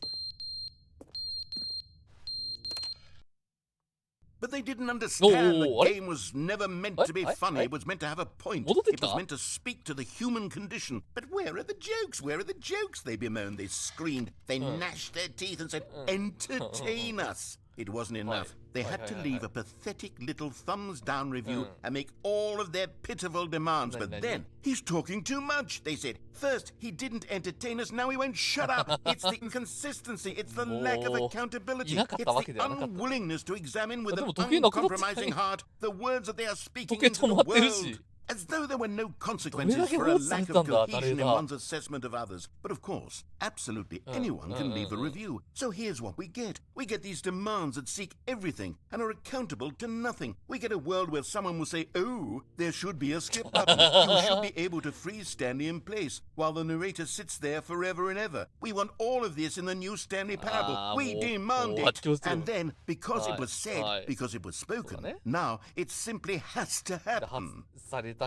S2: But they didn't understand the
S1: what?
S2: game was never meant
S1: What?
S2: to be
S1: What?
S2: funny.
S1: What?
S2: It was meant to have a point.
S1: What did
S2: It was
S1: that?
S2: meant to speak to the human condition. But where are the jokes? Where are the jokes? They bemoaned, they screamed, they gnashed their teeth and said, entertain us. It wasn't enough. They had to leave a pathetic little thumbs down review and make all of their pitiful demands. But then, he's talking too much, they said. First, he didn't entertain us, now he won't shut up. It's the inconsistency, it's the lack of accountability, it's the unwillingness to examine with an uncompromising heart the words that they are speaking into the world. As though there were no consequences for a lack of cohesion in one's assessment of others. But of course, absolutely anyone can leave a review. So here's what we get. We get these demands that seek everything and are accountable to nothing. We get a world where someone will say, oh, there should be a skip button. You should be able to freeze Stanley in place while the narrator sits there forever and ever. We want all of this in the new Stanley Parable. We demand it. And then, because it was said, because it was spoken, now it simply has to happen.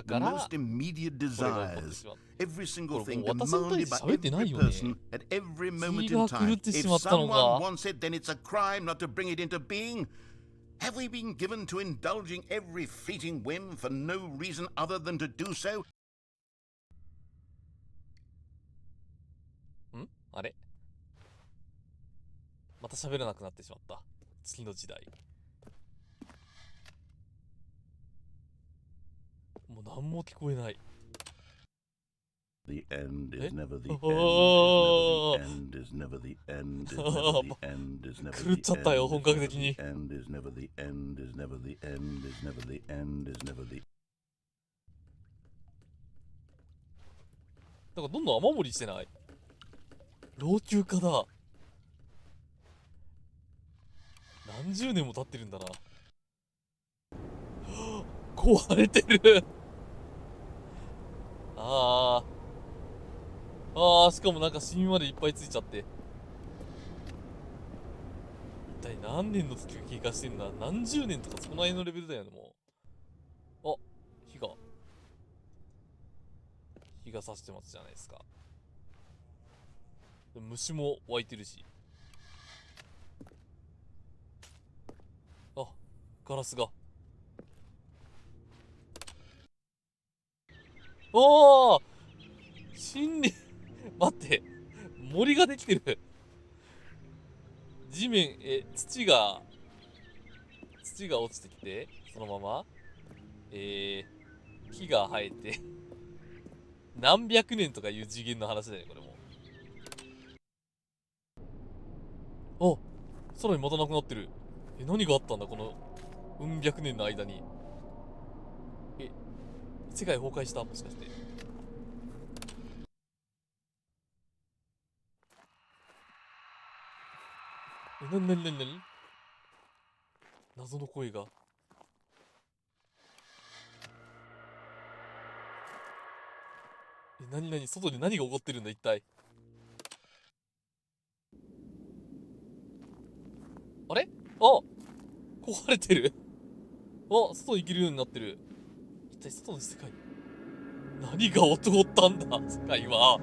S2: The most immediate desires, every single thing demanded by every person at every moment in time. If someone wants it, then it's a crime not to bring it into being. Have we been given to indulging every fleeting whim for no reason other than to do so?
S1: ん？あれ？また喋らなくなってしまった。次の時代。ももう何も聞こえない。
S2: The end is never the end is never the end is never the end is never the end is never the
S1: 狂っちゃったよ、本格的に。
S2: end is never the end is never the end is never the end is never the
S1: なんかどんどん雨漏りしてない？老朽化だ。何十年も経ってるんだな。壊れてる。ああ、しかもなんかシミまでいっぱいついちゃって。一体何年の月が経過してんだ？何十年とかその辺のレベルだよね、もう。あ、火が差してますじゃないですか。虫も湧いてるし。あ、ガラスが。おー、森林待って、森ができてる。地面、土が落ちてきて、そのまま、木が生えて、何百年とかいう次元の話だよね、これも。あ、さらにまたなくなってる。何があったんだ、この、うん百年の間に。世界崩壊した？もしかして。なに謎の声が。外で何が起こってるんだ、一体。あれ？あ、壊れてる。あ、外行けるようになってる。一体外の世界、何が起こったんだ、世界は。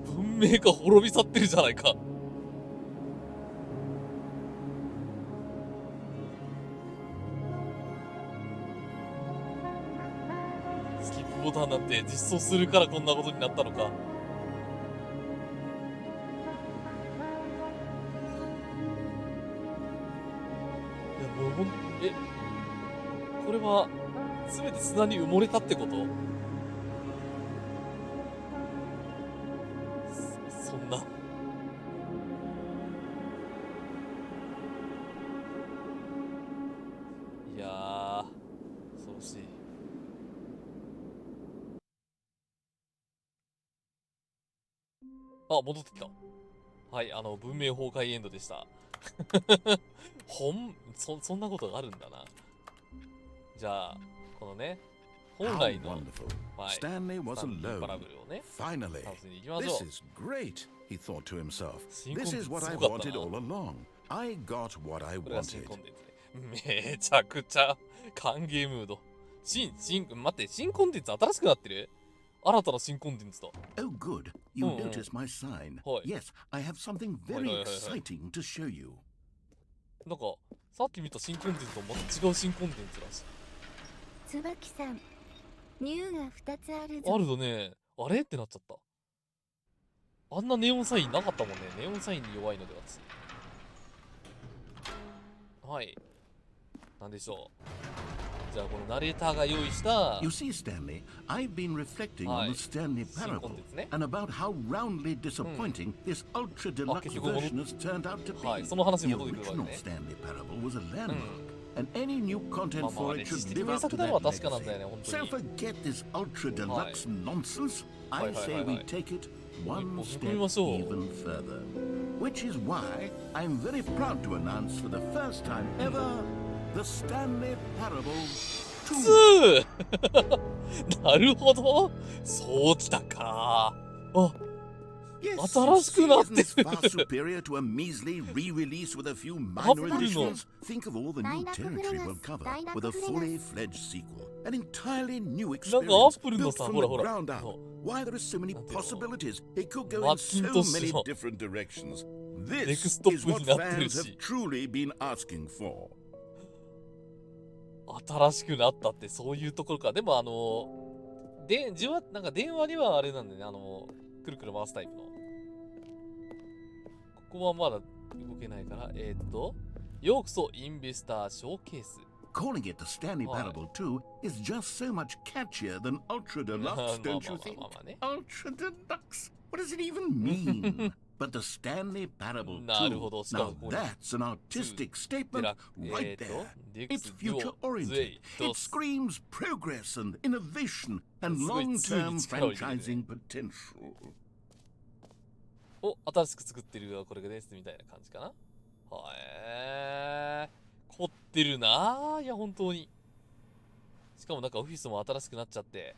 S1: 文明が滅び去ってるじゃないか。スキップボタンなんて実装するからこんなことになったのか。いやもうこれは全て砂に埋もれたってこと？そんな。いやー、恐ろしい。あ、戻ってきた。はい、文明崩壊エンドでした。そんなことがあるんだな。じゃあ、このね、本来の、はい、スタンリーパラブルをね、
S2: Finally,
S1: 楽しんでいきましょ
S2: this
S1: う。
S2: is great, he thought to himself.
S1: 新コン
S2: This
S1: テン
S2: is
S1: ツ
S2: what
S1: す
S2: I
S1: ごかった
S2: wanted
S1: な。
S2: all along. I got what I
S1: これが新
S2: wanted.
S1: コンテンツね。めちゃくちゃ歓迎ムード。待って、新コンテンツ新しくなってる？新たな新コンテンツだ。
S2: Oh, good. You noticed my sign.
S1: Hi.
S2: Yes, I have something very exciting to show you.
S1: なんか、さっき見た新コンテンツとまた違う新コンテンツらしい。
S4: 椿さん、ニューが2つあるぞ。
S1: あるだね。あれってなっちゃった。あんなネオンサインなかったもんね。ネオンサインに弱いので私。はい。なんでしょう。じゃあこのナレーターが用意した
S2: You see, Stanley, I've been reflecting on the Stanley Parable and about how roundly disappointing this ultra deluxe version has turned out to be.
S1: はい、その話に
S2: The
S1: 戻ってくるわけ
S2: original
S1: ね。
S2: Stanley Parable was a landmark, and any new content
S1: まあまあ
S2: for
S1: 歴
S2: it
S1: 史
S2: should
S1: 的
S2: live
S1: 名
S2: up
S1: 作
S2: to
S1: なのは
S2: that
S1: 確かなんだよね、
S2: legacy.
S1: 本当
S2: So
S1: に。
S2: forget this ultra deluxe nonsense. I say we take it one step even further. Which is why I'm very proud to announce for the first time ever the Stanley Parable 2.
S1: なるほど。そうきたか。あ、
S2: Yes,
S1: 新しくなってる。
S2: isn't this far superior to a measly re-release with a few minor additions? Think of all the new territory we'll cover with a fully fledged sequel. An entirely new experience built from the ground up. Why there are so many possibilities. It could go in so many different directions. This is what fans have truly been asking for.
S1: 新しくなったってそういうところか。でもなんか電話にはあれなんでね、くるくる回すタイプの。ここはまだ動けないから、ようこそインベスターショーケース。
S2: calling it the Stanley Parable 2 is just so much catchier than Ultra Deluxe, don't you think? Ultra Deluxe? What does it even mean? But the Stanley Parable 2, now that's an artistic statement right there. It's future-oriented. It screams progress and innovation and long-term franchising potential.
S1: お、新しく作ってるわこれですみたいな感じかな。へえ、凝ってるな。いや本当に。しかもなんかオフィスも新しくなっちゃって、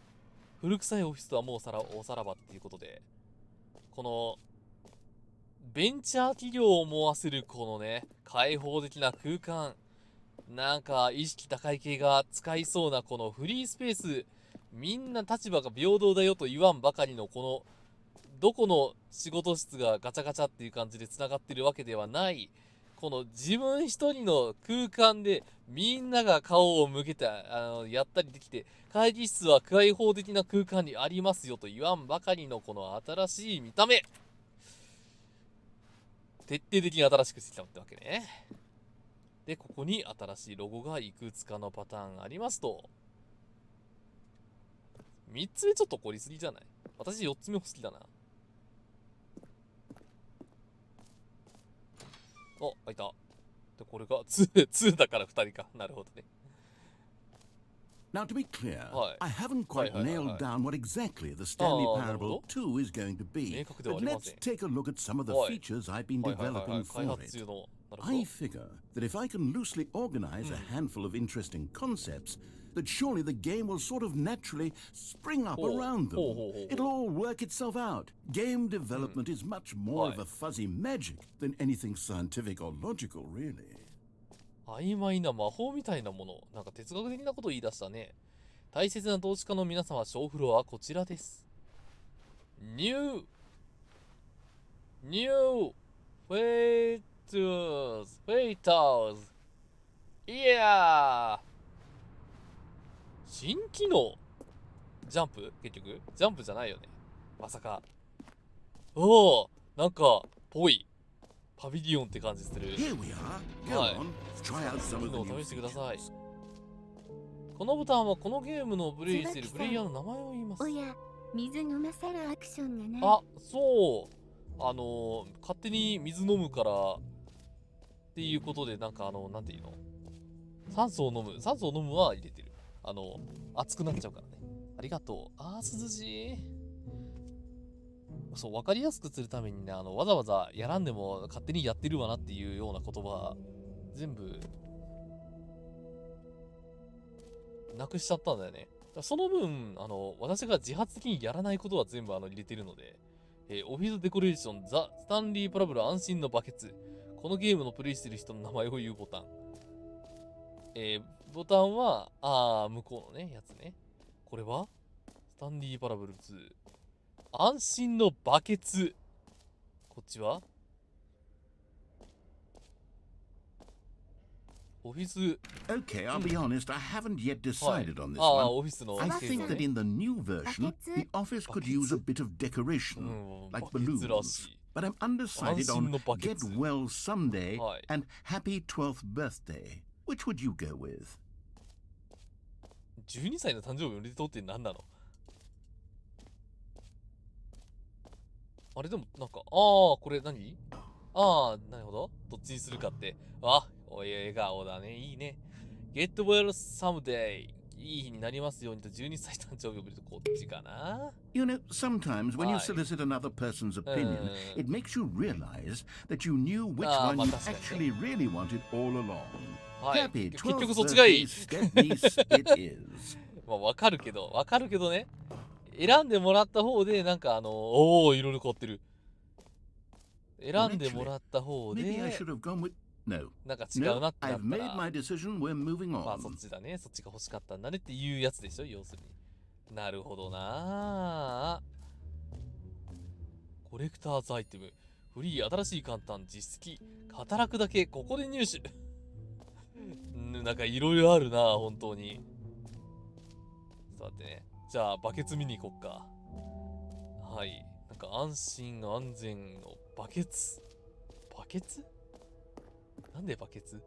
S1: 古臭いオフィスとはもうおさらばっていうことで、このベンチャー企業を思わせるこのね、開放的な空間、なんか意識高い系が使いそうなこのフリースペース、みんな立場が平等だよと言わんばかりのこのどこの仕事室がガチャガチャっていう感じでつながってるわけではない、この自分一人の空間でみんなが顔を向けてやったりできて、会議室は開放的な空間にありますよと言わんばかりのこの新しい見た目、徹底的に新しくしてきたってわけね。でここに新しいロゴがいくつかのパターンありますと、3つ目ちょっと凝りすぎじゃない？私4つ目も好きだな。お、開いた。で、これが2だから2人か。なるほどね。
S2: Now, to be clear, I haven't quite nailed down what exactly the Stanley Parable 2 is going to be. But let's take a look at some of the features I've been developing for it. I figure that if I can loosely organize a handful of interesting concepts, that surely the game will sort of naturally spring up around them. It'll all work itself out. Game development is much more of a fuzzy magic than anything scientific or logical, really.
S1: 曖昧な魔法みたいなもの。なんか哲学的なことを言い出したね。大切な投資家の皆様、ショーフロアはこちらです。ニューフェイターズいやー新機能ジャンプ結局ジャンプじゃないよね。まさか。おお、なんか、ぽい。パビリオンって感じする。はい。機能を試してください。このボタンはこのゲームのプレイしているプレイヤーの名前を言います。
S4: おや、水飲ませるアクションがない。
S1: あ、そう。勝手に水飲むからっていうことで、なんかなんていうの？酸素を飲むは入れてる。熱くなっちゃうからね。ありがとう。涼しい。そう、わかりやすくするためにね、わざわざやらんでも勝手にやってるわなっていうような言葉、全部、なくしちゃったんだよね。その分、私が自発的にやらないことは全部入れてるので、オフィスデコレーション、ザ・スタンリー・パラブル安心のバケツ。このゲームのプレイしてる人の名前を言うボタン。ボタンは、向こうのね、やつね。これはスタンリー・パラブル2。安心のバケツ。こっちはオフィス。
S2: Okay, I'll be honest, I haven't yet decided on this one.
S1: オフィスの
S2: I think that in the new version, the office could use a bit of decoration, like balloons. But I'm undecided on Get Well Someday and Happy 12th Birthday. Which would you go with?
S1: 12歳の誕生日おめでとうって何なの？あれでもなんか、これ何？なるほど。どっちにするかって。おい笑顔だね。いいね。Get well someday. いい日になりますようにと12歳誕生日を見るとこっちかな。
S2: You know, sometimes when you solicit another person's opinion, it makes you realize that you knew which one you actually really wanted all along. Happy 12th birthday, Stepniece, it is.
S1: まあわかるけどね。選んでもらった方で、なんかいろいろ変わってる。選んでもらった方で、なんか違うなってなったら、
S2: I've made my decision, we're moving on.
S1: まあそっちだね。そっちが欲しかったんだねっていうやつでしょ、要するに。なるほどな。コレクターズアイテム。フリー、新しい簡単、実績。働くだけ、ここで入手。なんかいろいろあるな、本当に。さてね。じゃあ、バケツ見に行こっか。はい。なんか安心安全のバケツ。バケツ？なんでバケツ？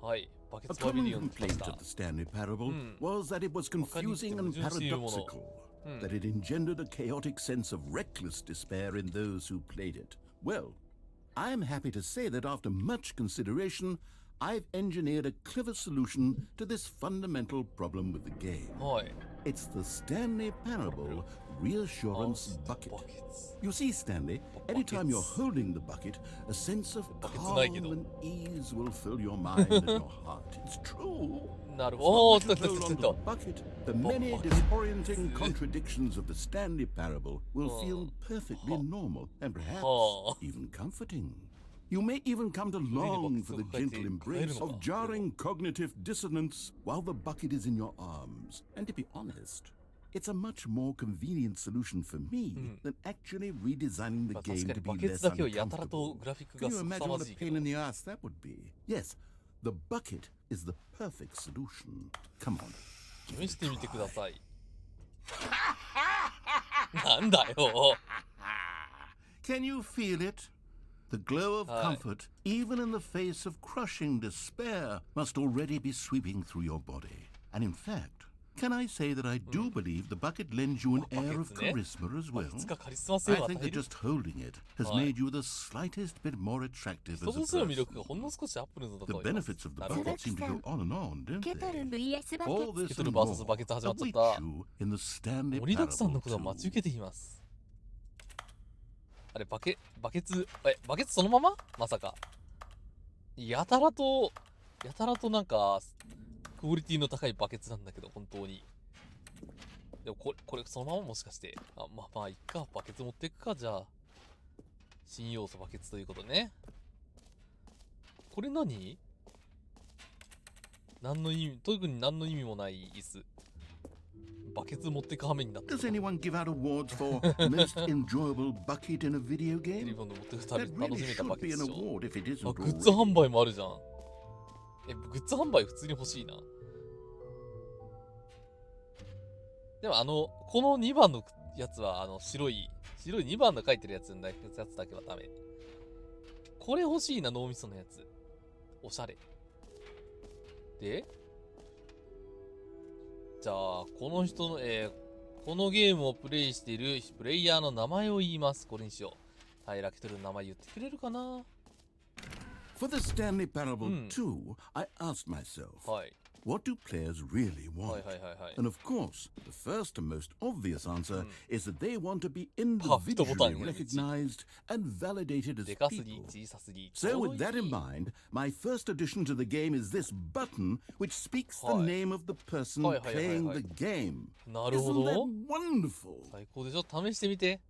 S1: はい。バケ
S2: A
S1: ツを浴びる
S2: common
S1: ようになっ
S2: complaint
S1: た。
S2: of the Stanley Parable was that it was confusing and paradoxical, that it engendered a chaotic sense of reckless despair in those who played it. Well, I'm happy to say that after much consideration, I've engineered a clever solution to this fundamental problem with the game.
S1: はい。
S2: It's the Stanley Parable Reassurance Bucket. You see, Stanley, anytime you're holding the bucket, a sense of calm and ease will fill your mind and your heart. It's true.
S1: なるほど。おー、
S2: Once you hold onto the bucket, the many disorienting contradictions of the Stanley Parable will feel perfectly normal and perhaps even comforting. You may even come to long for the gentle embrace of jarring cognitive dissonance while the bucket is in your arms. And to be honest, it's a much more convenient solution for me than actually redesigning the game to be less uncomfortable. Can you imagine what a pain in the ass that would be? Yes, the bucket is the perfect solution. Come on.
S1: 試してみてください。なんだよ。
S2: Can you feel it? The glow of comfort, even in the face of crushing despair, must already be sweeping through your body. And in fact, can I say that I do believe the bucket lends you an air of charisma as well? I think that just holding it has made you the slightest bit more attractive as a person. The benefits of the bucket seem to go on and on, don't
S4: ケトル
S2: they?
S4: vs バケ
S2: All
S4: ツ
S2: this
S1: ケトル
S2: and more
S1: vs バケツ始まっちゃっ
S2: awaits
S1: た。
S2: you in the Stanley
S1: 盛りだくさんの
S2: Parable
S1: ことが待ち
S2: too.
S1: 受けています。あれ、バケツそのまままさか。やたらとなんか、クオリティの高いバケツなんだけど、本当に。でもこれそのままもしかして。まあ、いっか。バケツ持っていくか、じゃあ。新要素バケツということね。これ何？特に何の意味もない椅子。バケツ持ってく羽目になってる。
S2: Does anyone give out awards for most enjoyable bucket in a video
S1: テレ
S2: game?
S1: ビ本で持ってく
S2: That
S1: 楽
S2: really
S1: しめたバ
S2: should
S1: ケ
S2: be
S1: ツ
S2: an
S1: でしょ。
S2: award if it isn't
S1: グッズ販
S2: already.
S1: 売もあるじゃん。グッズ販売普通に欲しいな。でもこの2番のやつは、白い2番の書いてるやつだけはダメ。これ欲しいな、脳みそのやつ。おしゃれ。で、じゃあ、この人の、このゲームをプレイしているプレイヤーの名前を言います。これにしよう。タイラケトルの名前言ってくれるかな？
S2: For the Stanley Parable 2, I asked myself,
S1: はい。
S2: what do players really
S1: はい
S2: want?
S1: はいはいはい。
S2: And of course, the first and most obvious answer is that they want to be
S1: パフとボタン
S2: individually
S1: が
S2: recognized and validated as
S1: でかすぎ、
S2: people.
S1: 小さすぎ。
S2: So with that in mind, my first addition to the game is this button which speaks the
S1: Hi.
S2: name of the person
S1: Hi, hi, hi,
S2: playing
S1: hi.
S2: the game.
S1: なるほ
S2: Isn't that
S1: ど。
S2: wonderful?
S1: 最高でしょ？試してみて。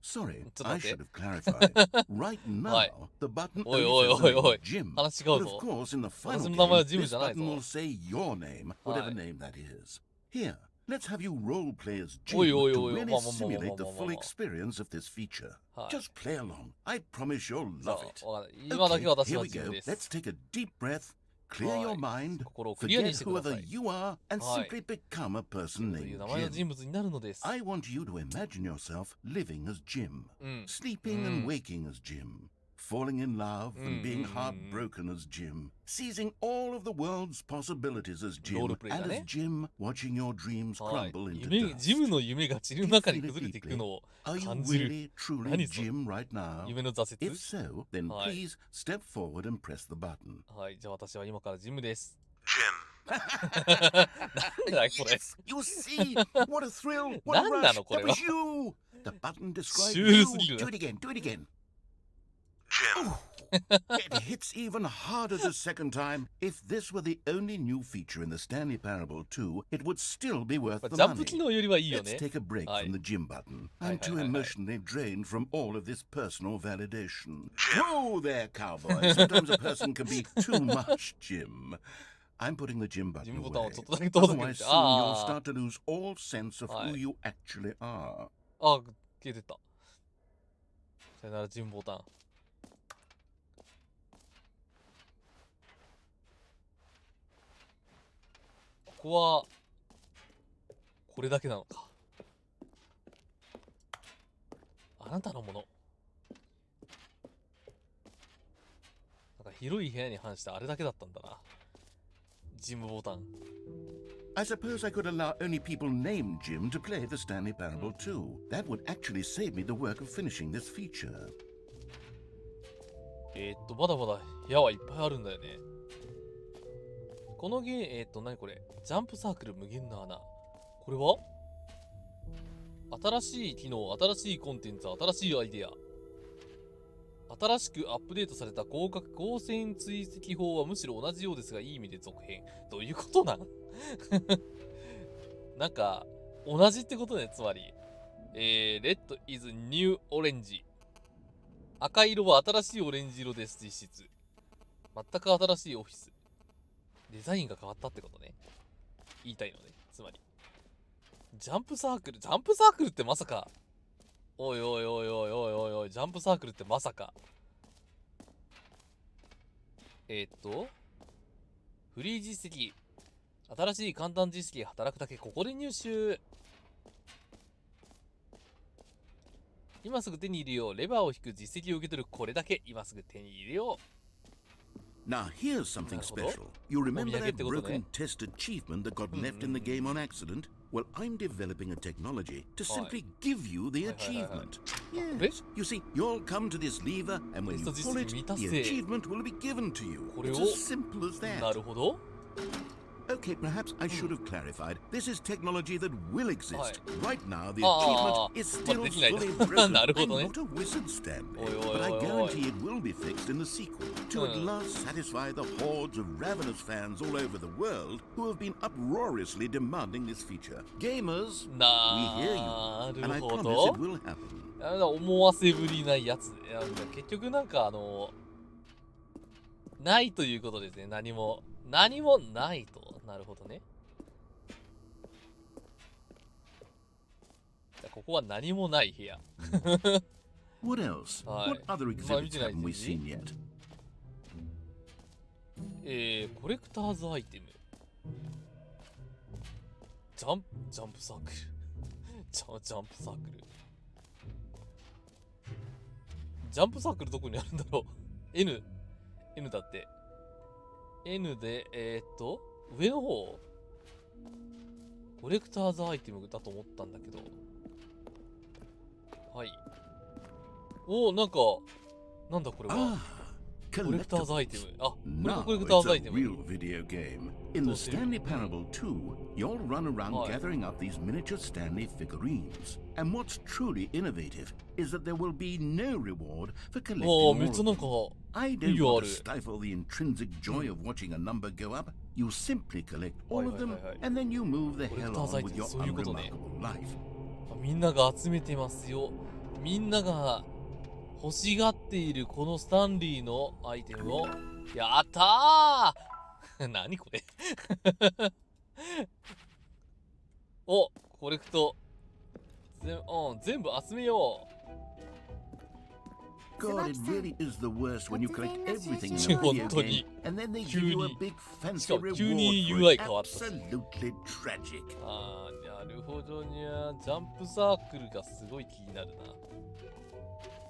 S2: Sorry,
S1: It's
S2: I
S1: okay.
S2: should have clarified. Right now,
S1: Hi.
S2: the button
S1: Oi,
S2: only
S1: oi,
S2: says
S1: oi,
S2: the name
S1: oi.
S2: Jim.
S1: 話違
S2: But
S1: う
S2: of
S1: ぞ。
S2: course, in the final
S1: 私の名前は
S2: game,
S1: ジム
S2: this
S1: じゃないぞ。
S2: button will say your name, whatever
S1: Hi.
S2: name that is. Here, let's have you roleplay as
S1: Oi,
S2: Jim
S1: oi,
S2: to
S1: oi,
S2: really
S1: ma, ma, ma,
S2: simulate the
S1: ma, ma,
S2: full
S1: ma.
S2: experience of this feature.
S1: Hi.
S2: Just play along. I promise you'll
S1: じゃ
S2: love
S1: あ
S2: it.
S1: わかんない。今だけ私
S2: here
S1: は
S2: we
S1: ジム
S2: go.
S1: です。
S2: Let's take a deep breath, clear your
S1: Hi.
S2: mind,
S1: 心をクリアに
S2: forget
S1: してくださ
S2: whoever
S1: い。
S2: you are, and
S1: Hi.
S2: simply become a person
S1: という
S2: named
S1: 名前の
S2: Jim.
S1: 人物になるのです。
S2: I want you to imagine yourself living as Jim, sleeping and waking as Jim, falling in love and being heartbroken as Jim, seizing all of the world's possibilities as Jim,
S1: Roleplay
S2: and
S1: だ
S2: as
S1: ね。
S2: Jim watching your dreams
S1: はい
S2: crumble into
S1: ジ
S2: dust.
S1: ムの夢が塵の中に崩れていくのを
S2: Are you
S1: 感じる。
S2: really, truly
S1: 何それ？
S2: Jim right now?
S1: 夢の挫
S2: If
S1: 折。
S2: so, then
S1: Hi.
S2: please step forward and press the button.
S1: はい。じゃあ私は今からジムです。
S2: Jim.
S1: なんだよこれ。
S2: Yes, you see, what a thrill, what a
S1: 何な
S2: rush,
S1: のこ
S2: that
S1: れは。
S2: was you. The button described
S1: シュール
S2: you.
S1: すぎる。
S2: Do it again, do it again. Jim. It hits even harder the second time. If this were the only new feature in the Stanley Parable 2, it would still be worth
S1: まあ
S2: the
S1: ジャンプ
S2: money.
S1: 機能よりはいいよ
S2: Let's
S1: ね。
S2: take a break
S1: はい
S2: from the gym button.
S1: Hi,
S2: I'm too
S1: hi, hi, hi.
S2: emotionally drained from all of this personal validation. Whoa there, cowboy. Sometimes a person can be too much, Jim. I'm putting the gym
S1: ジ
S2: button
S1: ムボタン
S2: away.
S1: をちょっとだけ遠ざけ
S2: Otherwise,
S1: て。
S2: soon you'll
S1: あ
S2: start to lose all sense of
S1: Hi.
S2: who you actually are.
S1: あ。あ、消えてった。さよならジムボタン。ここは、これだけなのか。あなたのもの。なんか広い部屋に反してあれだけだったんだな。ジムボタン。
S2: I suppose I could allow only people named Jim to play the Stanley Parable 2. That would actually save me the work of finishing this feature.
S1: まだまだ部屋はいっぱいあるんだよね。このゲー、何これ？ジャンプサークル無限の穴。これは新しい機能、新しいコンテンツ、新しいアイデア。新しくアップデートされた光線追跡法はむしろ同じようですが、いい意味で続編。どういうことなんなんか、同じってことね、つまり。Red is new orange。赤色は新しいオレンジ色です、実質。全く新しいオフィス。デザインが変わったってことね。言いたいのね、つまり。ジャンプサークルってまさか。おいおいおいおいおいおいおい、ジャンプサークルってまさか。フリー実績。新しい簡単実績が働くだけ、ここで入手。今すぐ手に入れよう。レバーを引く実績を受け取る。これだけ。今すぐ手に入れよう。
S2: Now here's something special. You remember that broken test achievement that got left in the game on accident? Well, I'm developing a technology to simply give you the achievement. Yes. You see, you'll come to this lever, and when you pull it, the achievement will be given to you. It's as simple as that.
S1: なるほど。
S2: Okay, perhaps I should have clarified. This is technology that will exist. Right now, the achievement is still fully broken. I'm not a wizard, Stanley, but I guarantee it will be fixed in the sequel to at last satisfy the hordes of ravenous fans all over the world who have been uproariously demanding this feature. Gamers, we hear you, and I promise it will happen.
S1: 思わせぶりなやつ。結局なんかないということですね。何もないと。なるほどね。ここは何もない部屋。
S2: What else? What other exhibits haven't we seen yet?
S1: コレクターズアイテム。ジャンプサークル。ジャンプサークル。ジャンプサークルどこにあるんだろう。N だって。N で、上の方コレクターズアイテムだと思ったんだけど。はい。なんだこれは。コレクターズアイテム。これがコレクターズアイテム。
S2: Real video game. In the Stanley Parable 2, you'll run around gathering up these miniature Stanley figurines. And what's truly innovative is that there will be no reward for collecting all of them. I don't want to stifle the intrinsic joy of watching a number go up. You simply collect all of them, and then you move the hell on with your unremarkable life.
S1: みんなが集めてますよ。みんなが欲しがっているこのスタンリーのアイテムをやったー何これお、コレクト全部集めよう。
S2: God, it really is the worst when you collect everything in a video game, and then they give you a big fancy reward for it. Absolutely tragic.
S1: なるほどにゃ。ジャンプサークルがすごい気になるな。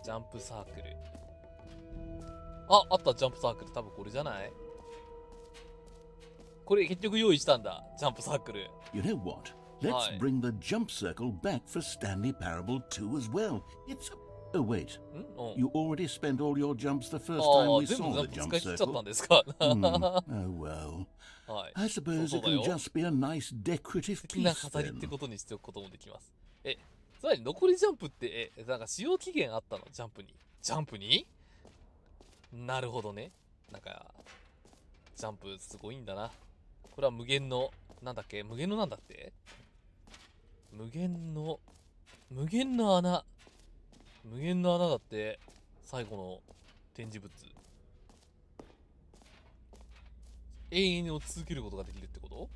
S1: ジャンプサークル。あった、ジャンプサークル。多分これじゃない？これ結局用意したんだ。ジャンプサークル。
S2: You know what? Let's bring the jump circle back for Stanley Parable 2 as well. It's Oh wait, you already spent all your jumps the first time we saw the jump circle. Oh well, I suppose it can just be a nice decorative piece
S1: な飾りってことにしておくこともできます。つまり残りジャンプってなんか使用期限あったの？ジャンプになるほどね。なんかジャンプすごいんだな。これは無限のなんだっけ？無限のなんだって？無限の穴。無限の穴だって。最後の展示物。永遠に落ち続けることができるってこと？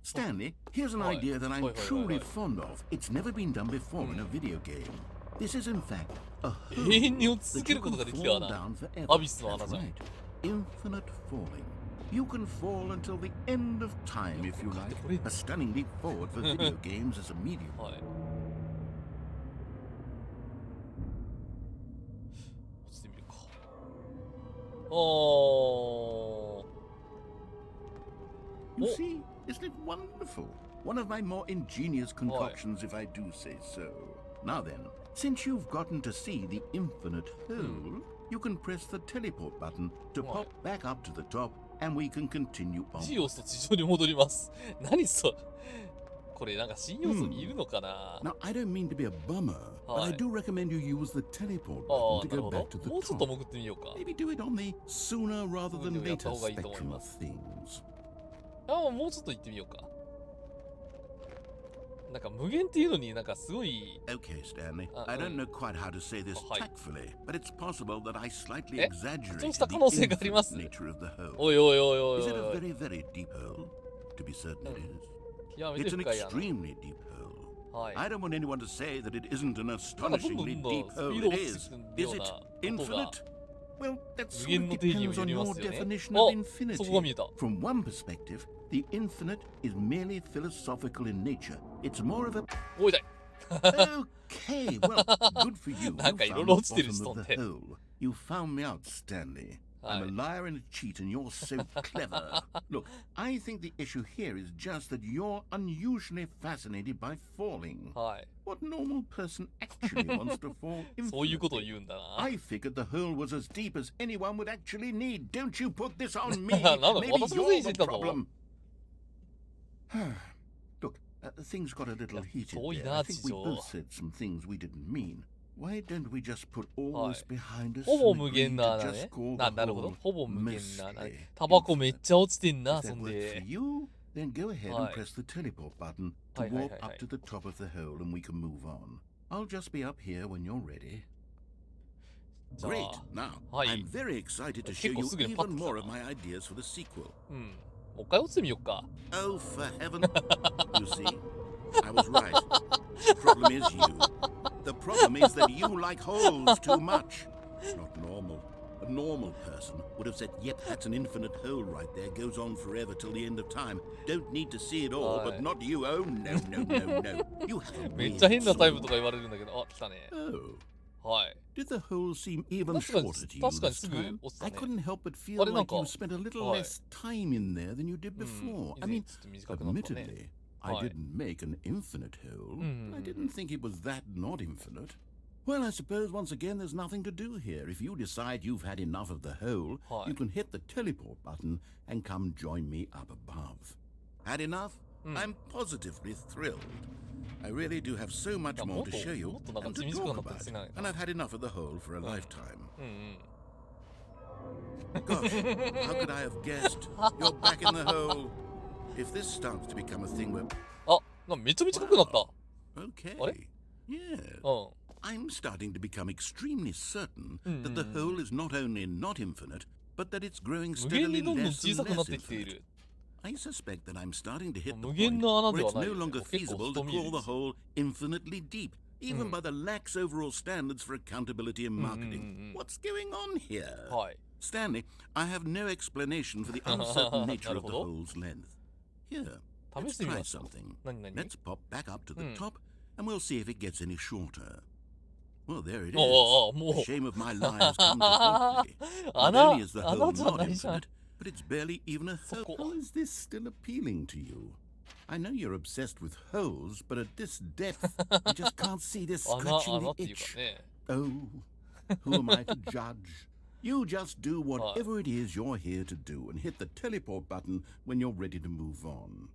S2: Stanley, here's an idea that I'm truly fond of. It's never been done before in a video game. This is in fact a hole that you can fall down forever. That's right. Infinite falling. You can fall until the end of time if you like. A stunning leap forward for video games as a medium.
S1: 落ちてみるか。おー。
S2: You see, isn't it wonderful? One of my more ingenious concoctions, if I do say so. Now then, since you've gotten to see the infinite hole, you can press the teleport button to pop back up to the top, and we can continue on.
S1: 地要素地上に戻ります。何それ。これなんか新要素いるのかな。
S2: Now, I don't mean to be a bummer, but I do recommend you use the teleport
S1: ああ、
S2: button
S1: なる
S2: to
S1: ほ
S2: go back
S1: ど。
S2: to the
S1: もうちょっと
S2: top.
S1: 潜ってみようか。
S2: Maybe do it on the sooner rather than later
S1: やった方がいいと思い
S2: spectrum
S1: ま
S2: of
S1: す。
S2: things.
S1: ああ、もうちょっと行ってみようか。なんか無限っていうのになんかすごい。
S2: Okay, Stanley. I don't know quite how to say this tactfully, but it's possible that I slightly
S1: え、
S2: exaggerated
S1: そうした
S2: the
S1: 可能性がありま
S2: infinite
S1: す。
S2: nature of the hole.
S1: おいおいおいおい
S2: Is
S1: お
S2: it
S1: い
S2: a
S1: おい。
S2: very, very deep hole? To be certain it is.
S1: 極めて
S2: It's an
S1: 深いやな。
S2: extremely deep hole.
S1: はい。
S2: I don't want anyone to say that it isn't an
S1: なんかどんどん
S2: astonishingly
S1: どんどん
S2: deep
S1: スピー
S2: hole.
S1: ド
S2: It
S1: 落ちて
S2: is.
S1: くる よ
S2: Is
S1: う
S2: it
S1: な音が。
S2: infinite? Well, that
S1: 無
S2: sort
S1: 限
S2: of
S1: の定義にも
S2: depends
S1: よ
S2: on
S1: りま
S2: your
S1: すよね。
S2: definition
S1: あ、
S2: of
S1: そこが
S2: infinity.
S1: 見えた。
S2: From one perspective, the infinite is merely philosophical in nature. It's more of a
S1: おいだい。
S2: Okay, well, good for you. You
S1: なんかいろい
S2: found
S1: ろ
S2: the
S1: 落ちてる
S2: bottom
S1: 人
S2: of
S1: っ
S2: the
S1: て。
S2: hole. You found me out, Stanley. I'm a liar and a cheat, and you're so clever. Look, I think the issue here is just that you're unusually fascinated by falling.
S1: はい。
S2: What normal person actually wants to fall
S1: そういうことを
S2: infinitely?
S1: 言うんだな。
S2: I figured the hole was as deep as anyone would actually need. Don't you put this on me.
S1: なんだ、
S2: Maybe
S1: 私のせいに
S2: you're
S1: して
S2: the
S1: たぞ。
S2: problem. Look, things got a little heated
S1: Toy
S2: there. I think we
S1: Nazi,
S2: both said some things we didn't mean. Why don't we just put all
S1: はい
S2: this behind us
S1: ほぼ
S2: and
S1: 無
S2: agree
S1: 限な
S2: to
S1: 穴
S2: just
S1: ね。
S2: call
S1: な
S2: the
S1: るほど。
S2: hole
S1: ほぼ無限な穴ね
S2: mostly。
S1: タバコめっ
S2: infinite?
S1: ちゃ落ちてん
S2: If
S1: な、
S2: that
S1: そん
S2: works for
S1: で。
S2: you, then go ahead and
S1: はい。
S2: press the teleport button to
S1: はいはい
S2: warp
S1: はいは
S2: up
S1: い。
S2: to the top of the hole and we can move on. I'll just be up here when you're ready.
S1: じゃ
S2: Great.
S1: あ、
S2: Now,
S1: はい。
S2: I'm very excited to
S1: 結
S2: show
S1: 構
S2: you
S1: すぐにパッ
S2: even
S1: と
S2: more
S1: 来
S2: of
S1: たな。
S2: my ideas for the sequel.
S1: うん。もう一回落ちてみよっか。
S2: Oh, for heaven. You see, I was right. The problem is you. The problem is that you like holes too much. Not normal. A normal person would have said, yep, that's an infinite hole right there. Goes on forever till the end of time. Don't need to see it all, but not you. Oh, no, no, no, no. You have a
S1: めっちゃ
S2: weird
S1: 変なタイプと
S2: soul.
S1: か言われるんだけど、あ、来たね。
S2: Oh,
S1: はい。
S2: did the hole seem even
S1: 確かに、
S2: shorter to you
S1: 確かに
S2: this
S1: すぐ
S2: time?
S1: 落ちた
S2: I
S1: ね。
S2: couldn't help but
S1: あ
S2: feel
S1: れなん
S2: like
S1: か、
S2: you spent a little
S1: はい。
S2: less time in there than you did
S1: うん。
S2: before.
S1: 以
S2: I
S1: 前
S2: mean,
S1: ちょっと短くなったね。
S2: admittedly, I
S1: はい。
S2: didn't make an infinite hole.
S1: うん
S2: I didn't think it was that not infinite. Well, I suppose once again there's nothing to do here. If you decide you've had enough of the hole,
S1: は
S2: you
S1: い。
S2: can hit the teleport button and come join me up above. Had enough?
S1: うん。
S2: I'm positively thrilled. I really do have so
S1: い
S2: much
S1: や、も
S2: more
S1: っ
S2: to
S1: と、
S2: show you
S1: もっとなんか
S2: and to
S1: 短く
S2: talk
S1: なったく
S2: about.
S1: せない
S2: And
S1: な。
S2: I've had enough of the hole for a
S1: うん。
S2: lifetime.
S1: うん
S2: Gosh, how could I have guessed? You're back in the hole. If this starts to become a thing where...
S1: あ、めちゃめちゃ濃くなった。
S2: Wow.
S1: あれ
S2: Okay. Yeah.
S1: うん。
S2: I'm starting to become extremely certain
S1: うん
S2: that the
S1: うんうん。
S2: hole is not only not infinite, but that it's growing
S1: 無限
S2: steadily
S1: にどんどん
S2: less
S1: 小さ
S2: and
S1: くなっ
S2: less
S1: てきてい
S2: infinite.
S1: る。
S2: I suspect that I'm starting to hit the
S1: 無限
S2: point
S1: の穴
S2: where
S1: では
S2: it's
S1: ない
S2: no
S1: よね。
S2: longer
S1: もう結構
S2: feasible
S1: 太
S2: to
S1: 見え
S2: call
S1: る
S2: the
S1: です。
S2: hole infinitely deep,
S1: う
S2: even
S1: ん。
S2: by the lax overall standards for accountability
S1: う
S2: and
S1: んうん
S2: marketing.
S1: うん
S2: What's going on
S1: う
S2: here?
S1: ん。はい。
S2: Stanley, I have no explanation for the uncertain
S1: な
S2: nature
S1: る
S2: of
S1: 試
S2: the
S1: ど。
S2: hole's length. Here,
S1: 試
S2: let's
S1: してみ
S2: try
S1: ますか。
S2: something.
S1: 何々
S2: Let's pop back up to
S1: う
S2: the
S1: ん。
S2: top, and we'll see if it gets any shorter. Well, there it
S1: あ
S2: is.
S1: あ、ああ、
S2: The
S1: も
S2: shame of my
S1: う。
S2: lie has come to haunt me. Not
S1: 穴、
S2: only is the
S1: 穴
S2: hole
S1: じゃ
S2: not
S1: ないじゃん。
S2: infinite, but it's barely even a
S1: そ
S2: hole.
S1: こ。
S2: How is this still appealing to you? I know you're obsessed with holes, but at this depth, I just can't see this
S1: 穴、
S2: scratching
S1: 穴っ
S2: the
S1: ていうか
S2: itch.
S1: ね。
S2: Oh, who am I to judge? You just do
S1: はい。
S2: whatever it is you're here to do and hit the teleport button when you're ready to move on.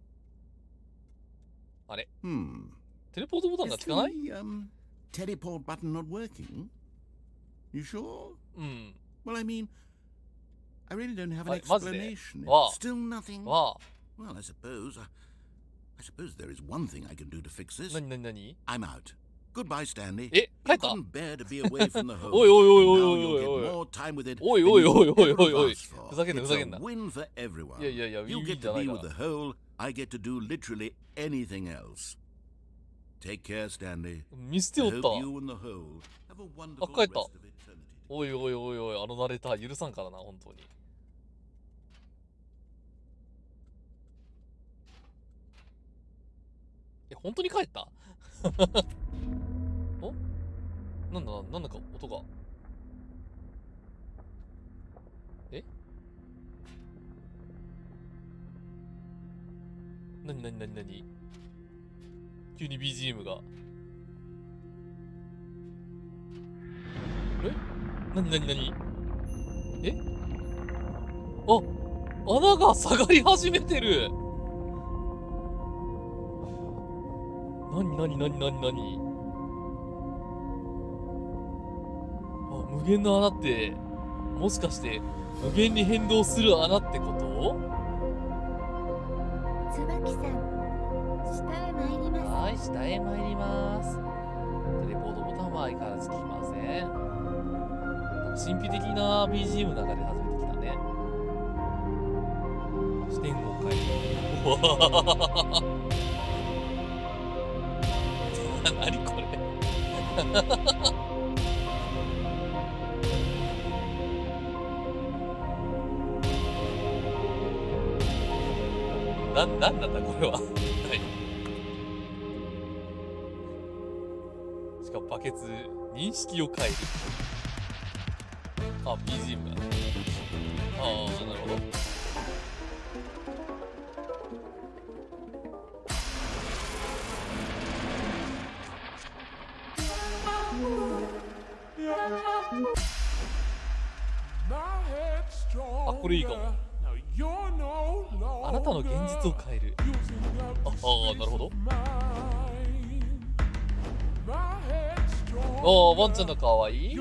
S1: あれ
S2: Hmm.
S1: テレポートボタンが
S2: Is
S1: 効かない
S2: the teleport button not working? You sure?
S1: うん。
S2: Well, I mean, I really don't have an
S1: はい、マジで
S2: explanation.
S1: わ
S2: Still nothing.
S1: あ、わあ、
S2: Well, I suppose there is one thing I can do to fix this.
S1: なになになに
S2: I'm out. Goodbye, Stanley.
S1: え、帰
S2: You
S1: った
S2: couldn't bear to be away from the
S1: おい
S2: hole.
S1: おいおい
S2: And
S1: おい
S2: now
S1: おい
S2: you'll
S1: おい
S2: get
S1: おい。
S2: more time with it
S1: おい
S2: than
S1: おい
S2: you
S1: おい
S2: could
S1: おい
S2: ever
S1: おい
S2: have
S1: おい。
S2: asked for.
S1: ふざけんな、ふ
S2: It's
S1: ざけんな。
S2: a win for
S1: いや
S2: everyone.
S1: いやいや、ウィ
S2: You
S1: ンウィン
S2: get
S1: じゃ
S2: to
S1: ない
S2: be
S1: か
S2: with
S1: ら。
S2: the hole. I get to do literally anything else. Take care, Stanley.
S1: 見捨て
S2: I
S1: おった。
S2: hope you and the hole have a wonderful
S1: 帰った。
S2: rest of eternity.
S1: おいおいおいおい、あのナレーター許さんからな、本当に。え、本当に帰ったおなんだか音が。なに急に BGM が。なにえ、あ、穴が下がり始めてる。なにあ、無限の穴って、もしかして、無限に変動する穴ってこと？
S4: 椿さん、下へ参ります。
S1: はい、下へ参ります。テレポートボタンは相変わらず効きません。神秘的な BGM の中で始めてきたね。視点を変える。うわ何これなんだこれは。はい。しかもバケツ、認識を変える。あ、BGM が。ああ、なるほど。あ、これいいかも。あなたの現実を変える。ああ、なるほど。ああ、ワンちゃんのかわいい。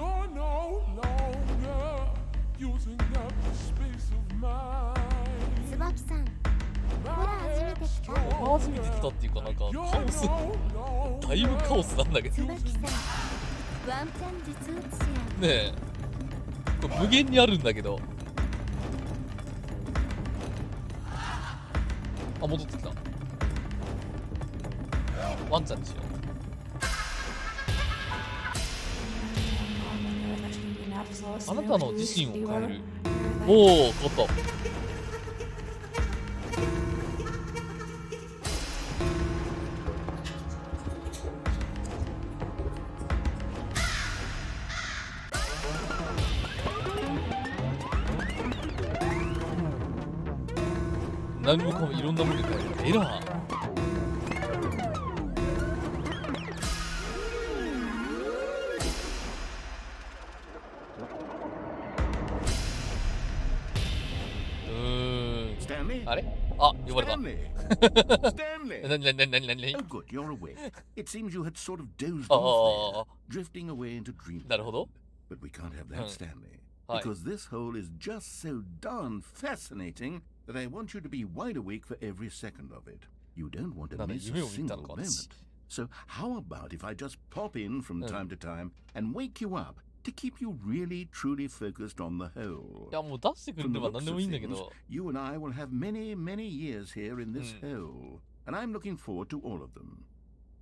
S4: 椿さん、ほら初めて来た。
S1: 初めて来たっていうか、なんかカオス。だいぶカオスなんだけど。ね
S4: 椿さん、ワンちゃん実物や。
S1: え。これ無限にあるんだけど。あ、戻ってきた。ワンちゃんにしよう。あなたの自身を変える。おお、変わった。何もかもいろんなものに変える。エラー。あれ？あ、呼ばれた。
S2: Stanley!
S1: 何
S2: Oh, good, you're awake. It seems you had sort of dozed off there, drifting away into dreamland.
S1: なるほど。
S2: But we can't have that, Stanley.
S1: はい。
S2: Because this hole is just so darn fascinating that I want you to be wide awake for every second of it. You don't want to
S1: なんだ、
S2: miss
S1: 夢
S2: a
S1: を見たの
S2: single
S1: か、私。
S2: moment. So how about if I just pop in from time to time and wake you up to keep you really truly focused on the hole?
S1: いや、もう出してくれ
S2: From the
S1: れば何
S2: looks
S1: で
S2: of
S1: もいいんだけ
S2: things,
S1: ど。
S2: you and I will have many, many years here in this hole. And I'm looking forward to all of them.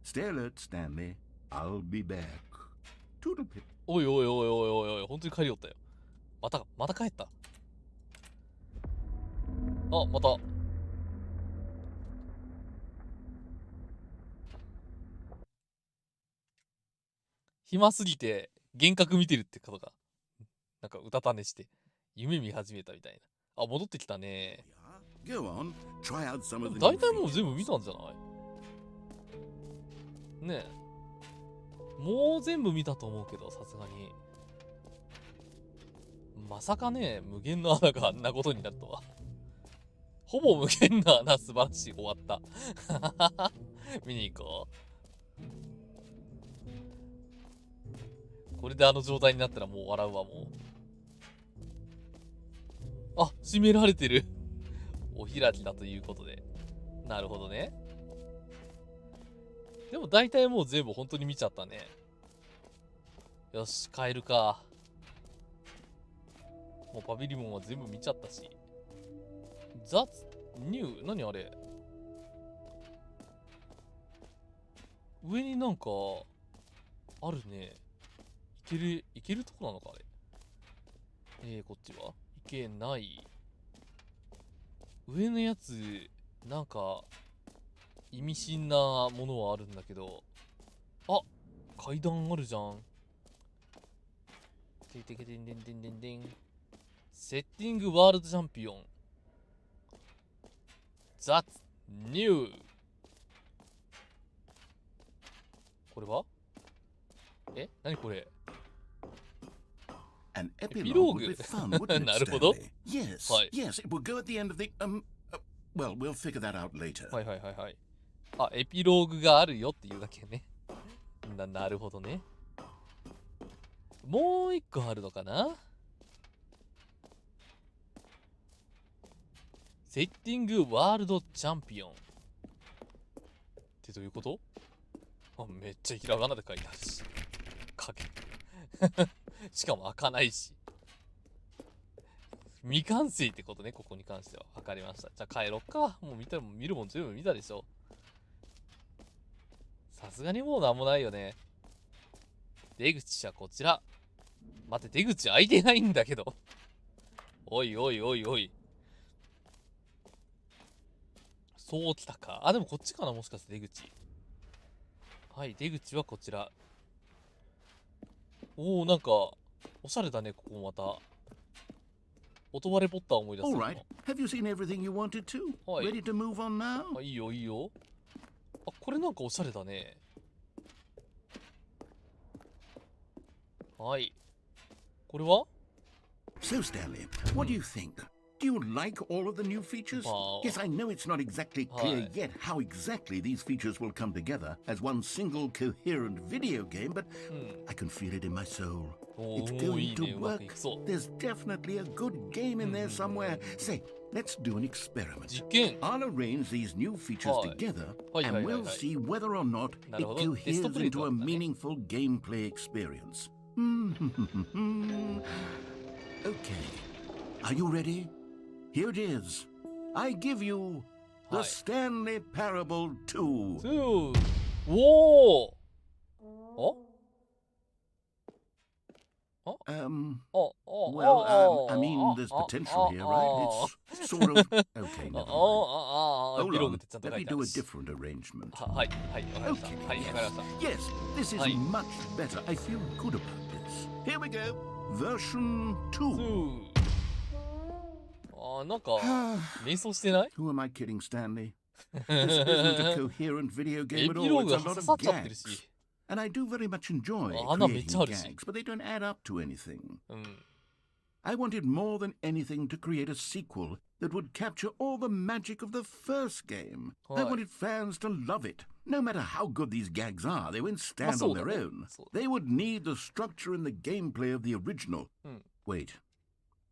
S2: Stay alert, Stanley. I'll be back. Toodle pip.
S1: おいおいおいおいおいおい、本当に帰りよったよ。また帰った。あ、また。暇すぎて幻覚見てるってことか。なんかうたた寝して夢見始めたみたいな。あ、戻ってきたね。
S2: Go on, try out some of the
S1: 大
S2: new
S1: 体もう
S2: features.
S1: 全部見たんじゃないねえ。もう全部見たと思うけど、さすがに。まさかね、無限の穴があんなことになるとは。ほぼ無限の穴、素晴らしい。終わった。見に行こう。これであの状態になったらもう笑うわ、もう。あ、閉められてる。お開きだということで。なるほどね。でも大体もう全部本当に見ちゃったね。よし、帰るか。もうパビリオンは全部見ちゃったし。ザ・ニュー、何あれ。上になんか、あるね。いけるとこなのか、あれ。こっちはいけない。上のやつ、なんか、意味深なものはあるんだけど。あ、階段あるじゃん。ててけてんてんてんてんてん。セッティングワールドチャンピオン。ザ・ニュー。これは何これ
S2: An epilogue would be fun, wouldn't it,
S1: なるほど。
S2: Stanley? Yes,
S1: はい。
S2: yes, it would go at the end of the, well, we'll figure that out later.
S1: はいはいはいはい。あ、エピローグがあるよっていうだけね。なるほどね。もう一個あるのかな。セッティングワールドチャンピオン。ってどういうこと？あ、めっちゃひらがなで書いてあるし。書け。しかも開かないし。未完成ってことね、ここに関しては。わかりました。じゃあ帰ろっか。もう見るもん全部見たでしょ。さすがにもうなんもないよね。出口はこちら。待って、出口開いてないんだけど。おいおいおいおい。そうきたか。あ、でもこっちかな、もしかして出口。はい、出口はこちら。おー、なんか、おしゃれだね、ここまた。音割れポッター思い出す。
S2: All right, have you seen everything you wanted to?
S1: はい。
S2: Ready to move on now?
S1: あ、いいよいいよ。あ、これなんかおしゃれだね。はい。これは
S2: So, Stanley, what do you think? Do you like all of the new features? Yes, I know it's not exactly clear yet how exactly these features will come together as one single coherent video game, but I can feel it in my soul. It's going to work. There's definitely a good game in there somewhere. Say, let's do an experiment. I'll arrange these new features together, and we'll see whether or not it coheres into a meaningful gameplay experience. Okay. Are you ready? Here it is. I give you the Stanley Parable 2.
S1: おー。
S2: Well, I mean, there's potential here, right? It's sort of... Okay, never mind. Hold on. Let me do a different arrangement. Okay, yes, this is much better. I feel good about this. Here we go. Version 2.
S1: あ、なんか、瞑想してない？
S2: Who am I kidding, Stanley? This isn't a coherent video game at all. It's a lot of gags. And I do very much enjoy creating gags, but they don't add up to anything. I wanted more than anything to create a sequel that would capture all the magic of the first game. I wanted fans to love it. No matter how good these gags are, they won't stand on their own. They would need the structure and the gameplay of the original. Wait,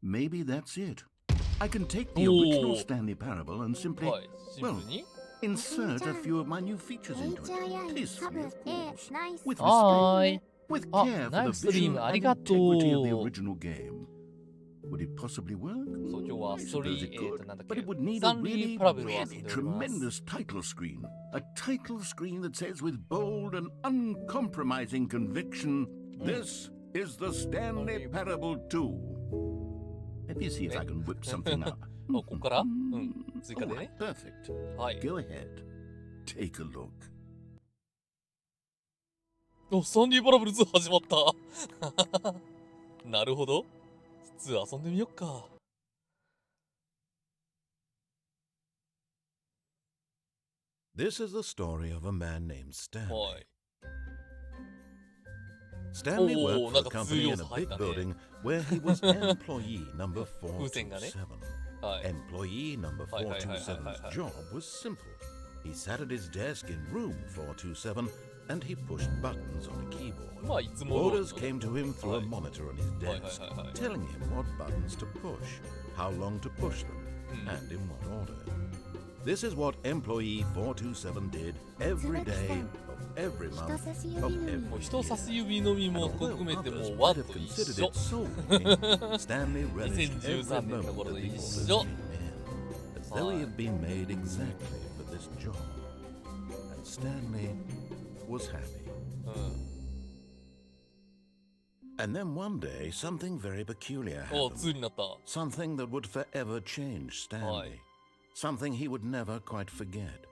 S2: maybe that's it. I can take the original Stanley Parable and simply, well, insert a few of my new features into it. Tastefully, of course. With respect, with care for the vision and integrity of the original game. Would it possibly work? I suppose it could, but it would need a really, really tremendous title screen. A title screen that says with bold and uncompromising conviction, this is the Stanley Parable 2. Let me see if I can whip something up.
S1: ここから追加でね。
S2: Perfect.
S1: はい。
S2: Go ahead. Take a look.
S1: お、スタンリーパラブル2始まった。なるほど。2遊んでみよっか。
S2: This is the story of a man named Stanley.
S1: はい。
S2: Stanley worked for a company in a big building where he was employee number 427. Employee number 427's job was simple. He sat at his desk in room 427 and he pushed buttons on a keyboard. Orders came to him through a monitor on his desk, telling him what buttons to push, how long to push them, and in what order. This is what employee 427 did every day of every month of every
S1: 人差し指のみも含めてもうワンと一緒。2013年の頃と一緒。
S2: As though he had been made exactly for this job. And Stanley was happy. And then one day, something very peculiar happened. Something that would forever change Stanley. Something he would never quite forget.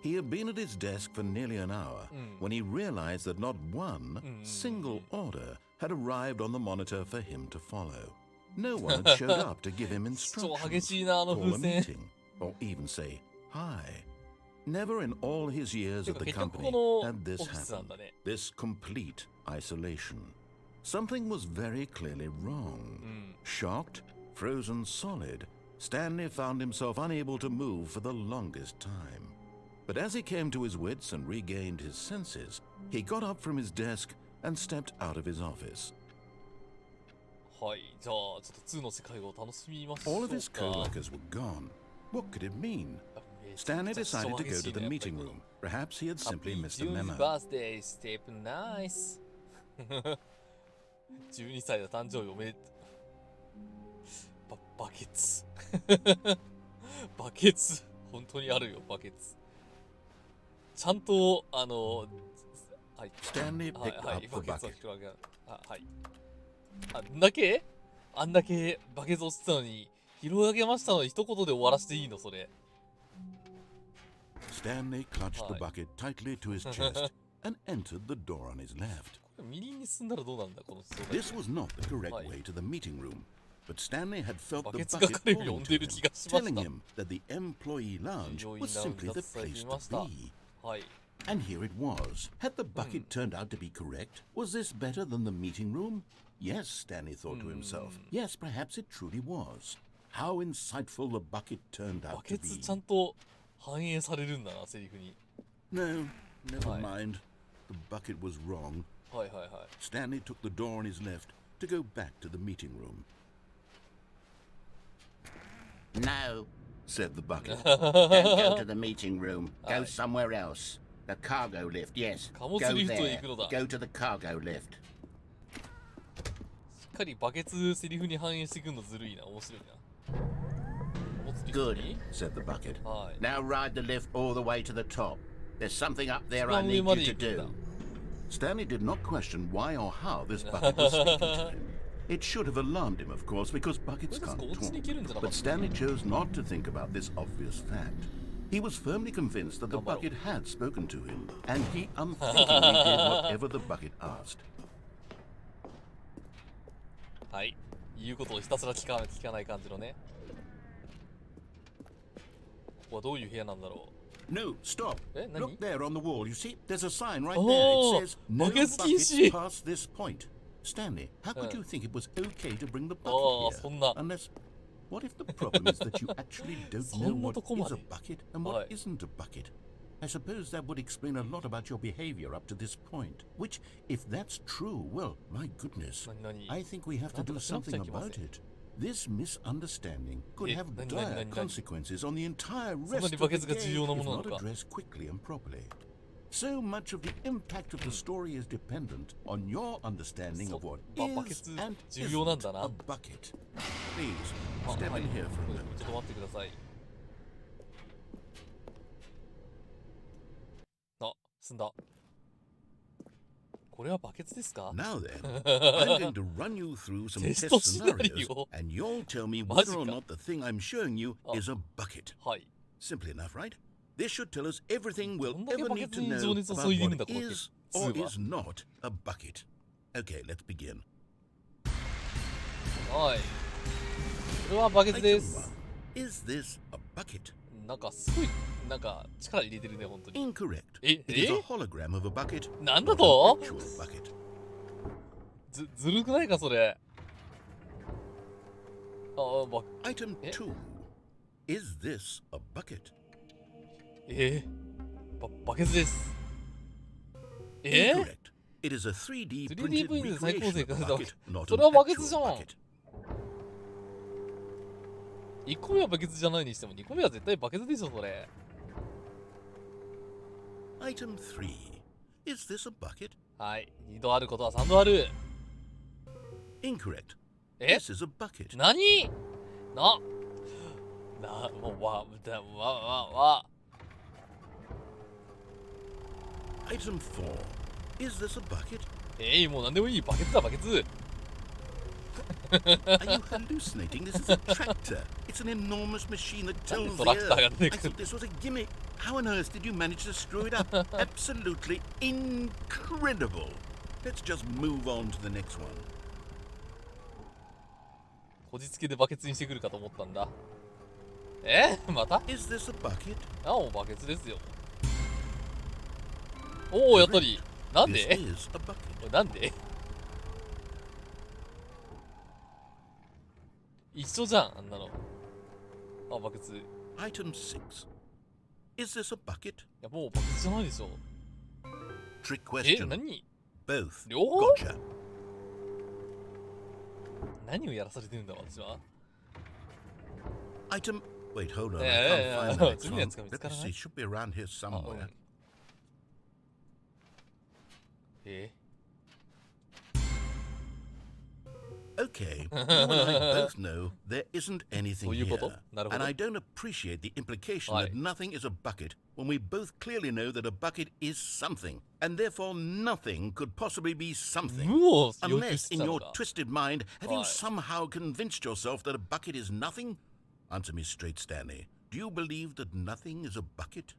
S2: He had been at his desk for nearly an hour when he realized that not one single order had arrived on the monitor for him to follow. No one had showed up to give him instructions, call a meeting, or even say high. Never in all his years
S1: て
S2: at
S1: か
S2: the
S1: 結局
S2: company
S1: この
S2: had
S1: オ
S2: this
S1: フィスなん
S2: happen.
S1: だね。
S2: This complete isolation. Something was very clearly wrong. Shocked, frozen solid, Stanley found himself unable to move for the longest time. But as he came to his wits and regained his senses, he got up from his desk and stepped out of his office.
S1: はい、じゃあちょっと2の世界を楽しみましょ
S2: All
S1: う
S2: of his
S1: か。
S2: co-workers were gone. What could it mean? Stanley decided to go to the meeting room. Perhaps he had simply missed a
S1: Happy
S2: memo.
S1: birthday, Step Nice 12歳の誕生日おめでとう。バケツバケツ本当にあるよ、バケツ。ちゃんとはい、
S2: Stanley
S1: はい
S2: picked
S1: はい、
S2: up the
S1: バケツを
S2: bucket.
S1: 引くわけだ。はい。あんだけバケツ落ちてたのに、拾い上げましたのに一言で終わらせていいのそれ。
S2: Stanley clutched the bucket tightly to his chest and entered the door on his left.
S1: みりんに進んだらどうなんだこの人。
S2: This was not the correct
S1: Hi.
S2: way to the meeting room, but Stanley had felt the
S1: Buckets
S2: bucket
S1: 係を呼ん
S2: calling
S1: で
S2: to
S1: る
S2: him,
S1: 気がしました。
S2: telling him that the employee lounge was simply the place to be.
S1: はい。
S2: And here it was. Had the bucket turned out to be correct? Was this better than the meeting room? Yes, Stanley thought to himself. Yes, perhaps it truly was. How insightful the bucket turned
S1: バ
S2: out
S1: ケ
S2: to
S1: ツ
S2: be.
S1: ちゃんと反映されるんだな、セリフに。
S2: No, never
S1: Hi.
S2: mind. The bucket was wrong.
S1: はいはいはい。
S2: Stanley took the door on his left to go back to the meeting room.
S5: No,
S2: Said the bucket.
S5: don't go to the meeting room. Go
S1: Aye.
S5: somewhere else. The cargo lift, yes. Go
S1: 貨物リフトへ
S5: there.
S1: 行くのだ。
S5: Go to the cargo lift.
S1: しっかりバケツセリフに反映してくるのずるいな、面白いな。貨物リフト
S5: Good,
S1: に
S2: Said the bucket.
S1: はい。
S5: Now ride the lift all the way to the top. There's something up there
S1: 一
S5: I
S1: 番上
S5: need
S1: ま
S5: you
S1: で
S5: to
S1: 行くんだ。
S5: do.
S2: Stanley did not question why or how this bucket was speaking to him. It should have alarmed him, of course, because buckets
S1: これ
S2: can't
S1: ですか、落ちに行けるんじゃな
S2: talk.
S1: かっ
S2: But
S1: た。
S2: Stanley chose not to think about this obvious fact. He was firmly convinced that the
S1: Come on.
S2: bucket had spoken to him, and he unthinkingly did whatever the bucket asked.
S1: はい。言うことをひたすら聞かない感じのね。ここはどういう部屋なんだろ
S2: No, stop.
S1: Eh, nani?
S2: Look there on the wall. You see, there's a sign right
S1: Oh,
S2: there. It says, no
S1: buckets
S2: buckets
S1: kinshi.
S2: past this point. Stanley, how could
S1: Uh.
S2: you think it was okay to bring the bucket
S1: Oh,
S2: here?
S1: sonna.
S2: Unless, what if the problem is that you actually don't know
S1: Sonna
S2: what
S1: toko
S2: is a
S1: made.
S2: bucket and what
S1: Right.
S2: isn't a bucket? I suppose that would explain a lot about your behavior up to this point. Which, if that's true, well, my goodness.
S1: う。何
S2: I think we have to do something about it. This misunderstanding could
S1: Eh,
S2: have
S1: nani,
S2: dire
S1: nani, nani?
S2: consequences on the entire
S1: そんな
S2: rest
S1: に
S2: of
S1: バケ
S2: the
S1: ツが重要
S2: game
S1: な
S2: if
S1: ものな
S2: not
S1: のか。
S2: addressed quickly and properly. So much of the impact of the story is dependent on your understanding of what
S1: buckets
S2: is and
S1: 重要なん
S2: isn't
S1: だな。
S2: a bucket. Please,
S1: あ、
S2: step
S1: はい。
S2: in here for a
S1: ちょ
S2: moment.
S1: っと待ってください。あ、済んだ。これはバケツですか？
S2: Now then, I'm going to run you through some
S1: Test
S2: test scenarios,
S1: scenario?
S2: and you'll tell me
S1: Magica.
S2: whether or not the thing I'm showing you
S1: Oh.
S2: is a bucket.
S1: はい。
S2: Simple enough, right? This should tell us everything we'll
S1: どんだけ
S2: ever
S1: バケ
S2: need
S1: ツ
S2: to
S1: に
S2: know
S1: 情熱を
S2: about
S1: 注いでるん
S2: what
S1: だ、この
S2: is or
S1: 2は。
S2: is not a bucket. Okay, let's begin.
S1: はい。これはバケツで
S2: Item
S1: す。
S2: 1. Is this a bucket?
S1: なんかすごい、なんか力入れてるね、本当に。
S2: Incorrect.
S1: え、
S2: It is a
S1: え
S2: hologram of a bucket.
S1: なんだ
S2: not
S1: と
S2: an actual bucket.
S1: ずるくないか、それ。あ、
S2: Item
S1: Eh?
S2: 2. Is this a bucket?
S1: バケツです。え
S2: Incorrect. It is a 3D
S1: 3D
S2: printed
S1: プリントで再構
S2: recreation
S1: 成
S2: of
S1: さ
S2: a
S1: れた
S2: bucket, not
S1: そ
S2: an
S1: れはバケツ
S2: actual
S1: じゃん。
S2: bucket.
S1: 1個目はバケツじゃないにしても2個目は絶対バケツでしょ、それ。
S2: Item 3. Is this a bucket?
S1: はい。2度あることは3度ある。
S2: Incorrect.
S1: え
S2: This is a bucket.
S1: 何もう、わ。
S2: Item 4. Is this a bucket?
S1: もう何でもいい。バケツだ、バケツ。
S2: Are you hallucinating? This is a tractor. It's an enormous machine that tills the
S1: Tractor
S2: earth.
S1: が出
S2: I
S1: てくる。
S2: thought this was a gimmick. How on earth did you manage to screw it up? Absolutely incredible. Let's just move on to the next one.
S1: こじつけでバケツにしてくるかと思ったんだ。また
S2: Is this a bucket?
S1: もうバケツですよ。おお、やったり。なん
S2: This
S1: で
S2: is a bucket.
S1: なんで一緒じゃん、あんなの。バケツ。い
S2: Item 6. Is this a bucket?
S1: や、もうバケツじゃないでしょ。
S2: Trick question.
S1: 何
S2: Both.
S1: 両方
S2: Gotcha.
S1: 何をやらされてるんだ、私は。
S2: Item. Wait, hold on. I
S1: Yeah,
S2: can't find
S1: yeah,
S2: the
S1: yeah.
S2: next
S1: Didn't
S2: one.
S1: it's gonna be
S2: Let me see. Should be around here somewhere.
S1: うん。
S2: Okay, you and I both know there isn't anything
S1: そういうこ
S2: here.
S1: となるほ
S2: And
S1: ど。
S2: I don't appreciate the implication
S1: Right.
S2: that nothing is a bucket when we both clearly know that a bucket is something, and therefore nothing could possibly be something.
S1: 無を要求
S2: Unless
S1: して
S2: in
S1: たの
S2: your
S1: か。
S2: twisted mind have you
S1: Right.
S2: somehow convinced yourself that a bucket is nothing? Answer me straight, Stanley. Do you believe that nothing is a bucket?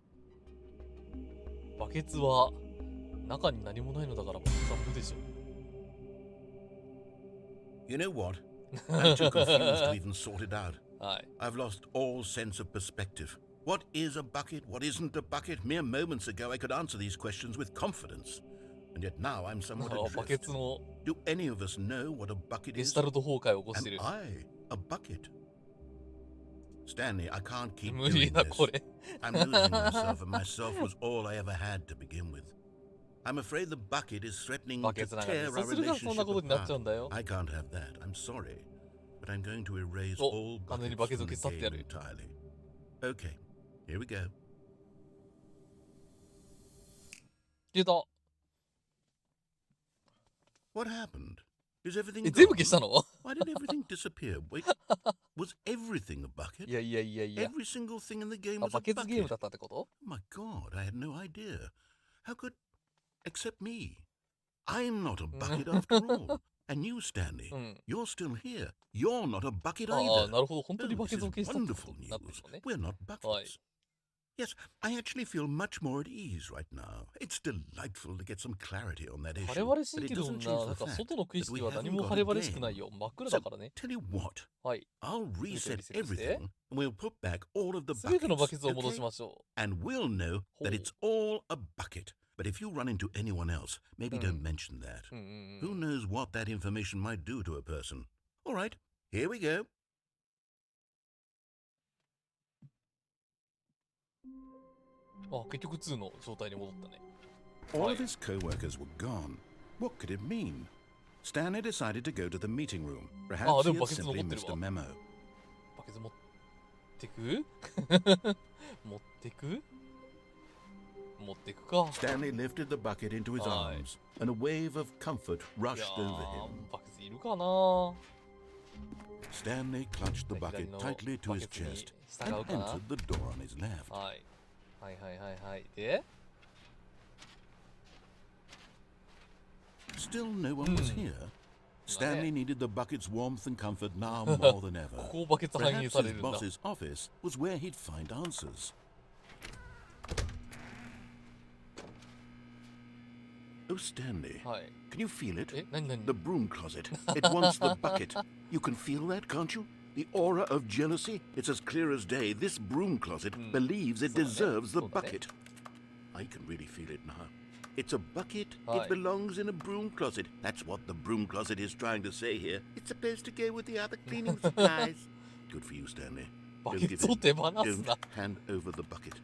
S1: バケツは中に何もないのだからバケツは無でしょ。
S2: You know what? I'm too confused to even sort it out.
S1: はい。
S2: I've lost all sense of perspective. What is a bucket? What isn't a bucket? Mere moments ago, I could answer these questions with confidence. And yet now I'm somewhat
S1: バケ
S2: adrift.
S1: ツの
S2: Do any of us know what a bucket
S1: ゲシ
S2: is?
S1: ュタルト崩壊を起こして
S2: Am
S1: る。
S2: I a bucket? Stanley, I can't keep
S1: 無理
S2: doing
S1: だ、
S2: this.
S1: これ。
S2: I'm losing myself, and myself was all I ever had to begin with. I'm afraid the bucket is threatening
S1: バ
S2: to
S1: ケツなんか
S2: tear
S1: そ
S2: our
S1: うするからそんな
S2: relationship
S1: ことになっちゃう
S2: apart.
S1: んだよ。
S2: I can't have that. I'm sorry. But I'm going to erase
S1: お、
S2: all
S1: 完全に
S2: buckets
S1: バケツ
S2: from
S1: を
S2: the
S1: 消し去ってや
S2: game
S1: る。
S2: entirely. Okay, here we go.
S1: 消えた。
S2: What happened? Is everything
S1: 全部
S2: gone?
S1: 消したの
S2: Why did everything disappear? Wait, was everything a bucket?
S1: いやいやいやいや。
S2: Every single thing in the game
S1: あ、
S2: was
S1: バ
S2: a
S1: ケツゲーム
S2: bucket.
S1: だったってこと
S2: Oh my god, I had no idea. How could... Except me. I'm not a bucket after all. And you, Stanley,
S1: うん。
S2: you're still here. You're not a bucket
S1: ああ、
S2: either.
S1: なるほど。本当
S2: Oh,
S1: にバ
S2: this
S1: ケ
S2: is
S1: ツを消したってこと
S2: wonderful
S1: になってる
S2: news.
S1: のね。
S2: We're not buckets.
S1: はい。
S2: Yes, I actually feel much more at ease right now. It's delightful to get some clarity on that
S1: 晴
S2: issue.
S1: れ晴れし
S2: But
S1: い
S2: it
S1: けど
S2: doesn't
S1: な、
S2: change
S1: なん
S2: the
S1: か
S2: fact
S1: 外の景
S2: that
S1: 色
S2: we
S1: は何
S2: haven't
S1: も
S2: got
S1: 晴
S2: a
S1: れ晴れしく
S2: game.
S1: ないよ。真っ暗
S2: So,
S1: だからね。
S2: tell you what,
S1: はい。
S2: I'll reset everything and we'll put back all of the
S1: すべてのバケ
S2: buckets,
S1: ツを戻し
S2: okay?
S1: ましょ
S2: And we'll know that
S1: Ho.
S2: it's all a bucket. But if you run into anyone else, maybe don't mention that.
S1: う。うんうんう
S2: Who
S1: ん。
S2: knows what that information might do to a person? All right, here we go.
S1: あ、結局2の状態に戻ったね。
S2: All
S1: Right.
S2: of his co-workers were gone. What could it mean? Stanley decided to go to the meeting room. Perhaps
S1: Ah,
S2: he
S1: de
S2: had
S1: もバケツ
S2: simply
S1: 残ってる
S2: missed
S1: わ。
S2: a memo.
S1: バケツ持ってく持ってく持ってくか。
S2: Stanley lifted the bucket into his
S1: Right.
S2: arms, and a wave of comfort
S1: い
S2: rushed
S1: や
S2: over
S1: ー
S2: him.
S1: バケツいるかな
S2: Stanley clutched the bucket
S1: 左の
S2: tightly to
S1: バ
S2: his
S1: ケツに
S2: chest
S1: 従
S2: and
S1: うかな
S2: entered the door on his left.
S1: はい。はいはいはいはい。で
S2: Still no one was here. Stanley needed the bucket's warmth and comfort now more than ever.
S1: ここをバケツ反映
S2: Perhaps
S1: され
S2: his
S1: るんだ。
S2: boss's office was where he'd find answers. Oh, Stanley,
S1: はい。
S2: can you feel it?
S1: え、なになに
S2: The broom closet. It wants the bucket. You can feel that, can't you? The aura of jealousy. It's as clear as day. This broom closet believes it
S1: そうだね。
S2: deserves the
S1: そうだね。
S2: bucket. I can really feel it now. It's a bucket.
S1: Aye.
S2: It belongs in a broom closet. That's what the broom closet is trying to say here. It's supposed to go with the other cleaning supplies. Good for you, Stanley.
S1: バ
S2: Don't
S1: ケ
S2: give
S1: ツを
S2: in.
S1: 手放す
S2: Don't
S1: な。
S2: hand over the bucket.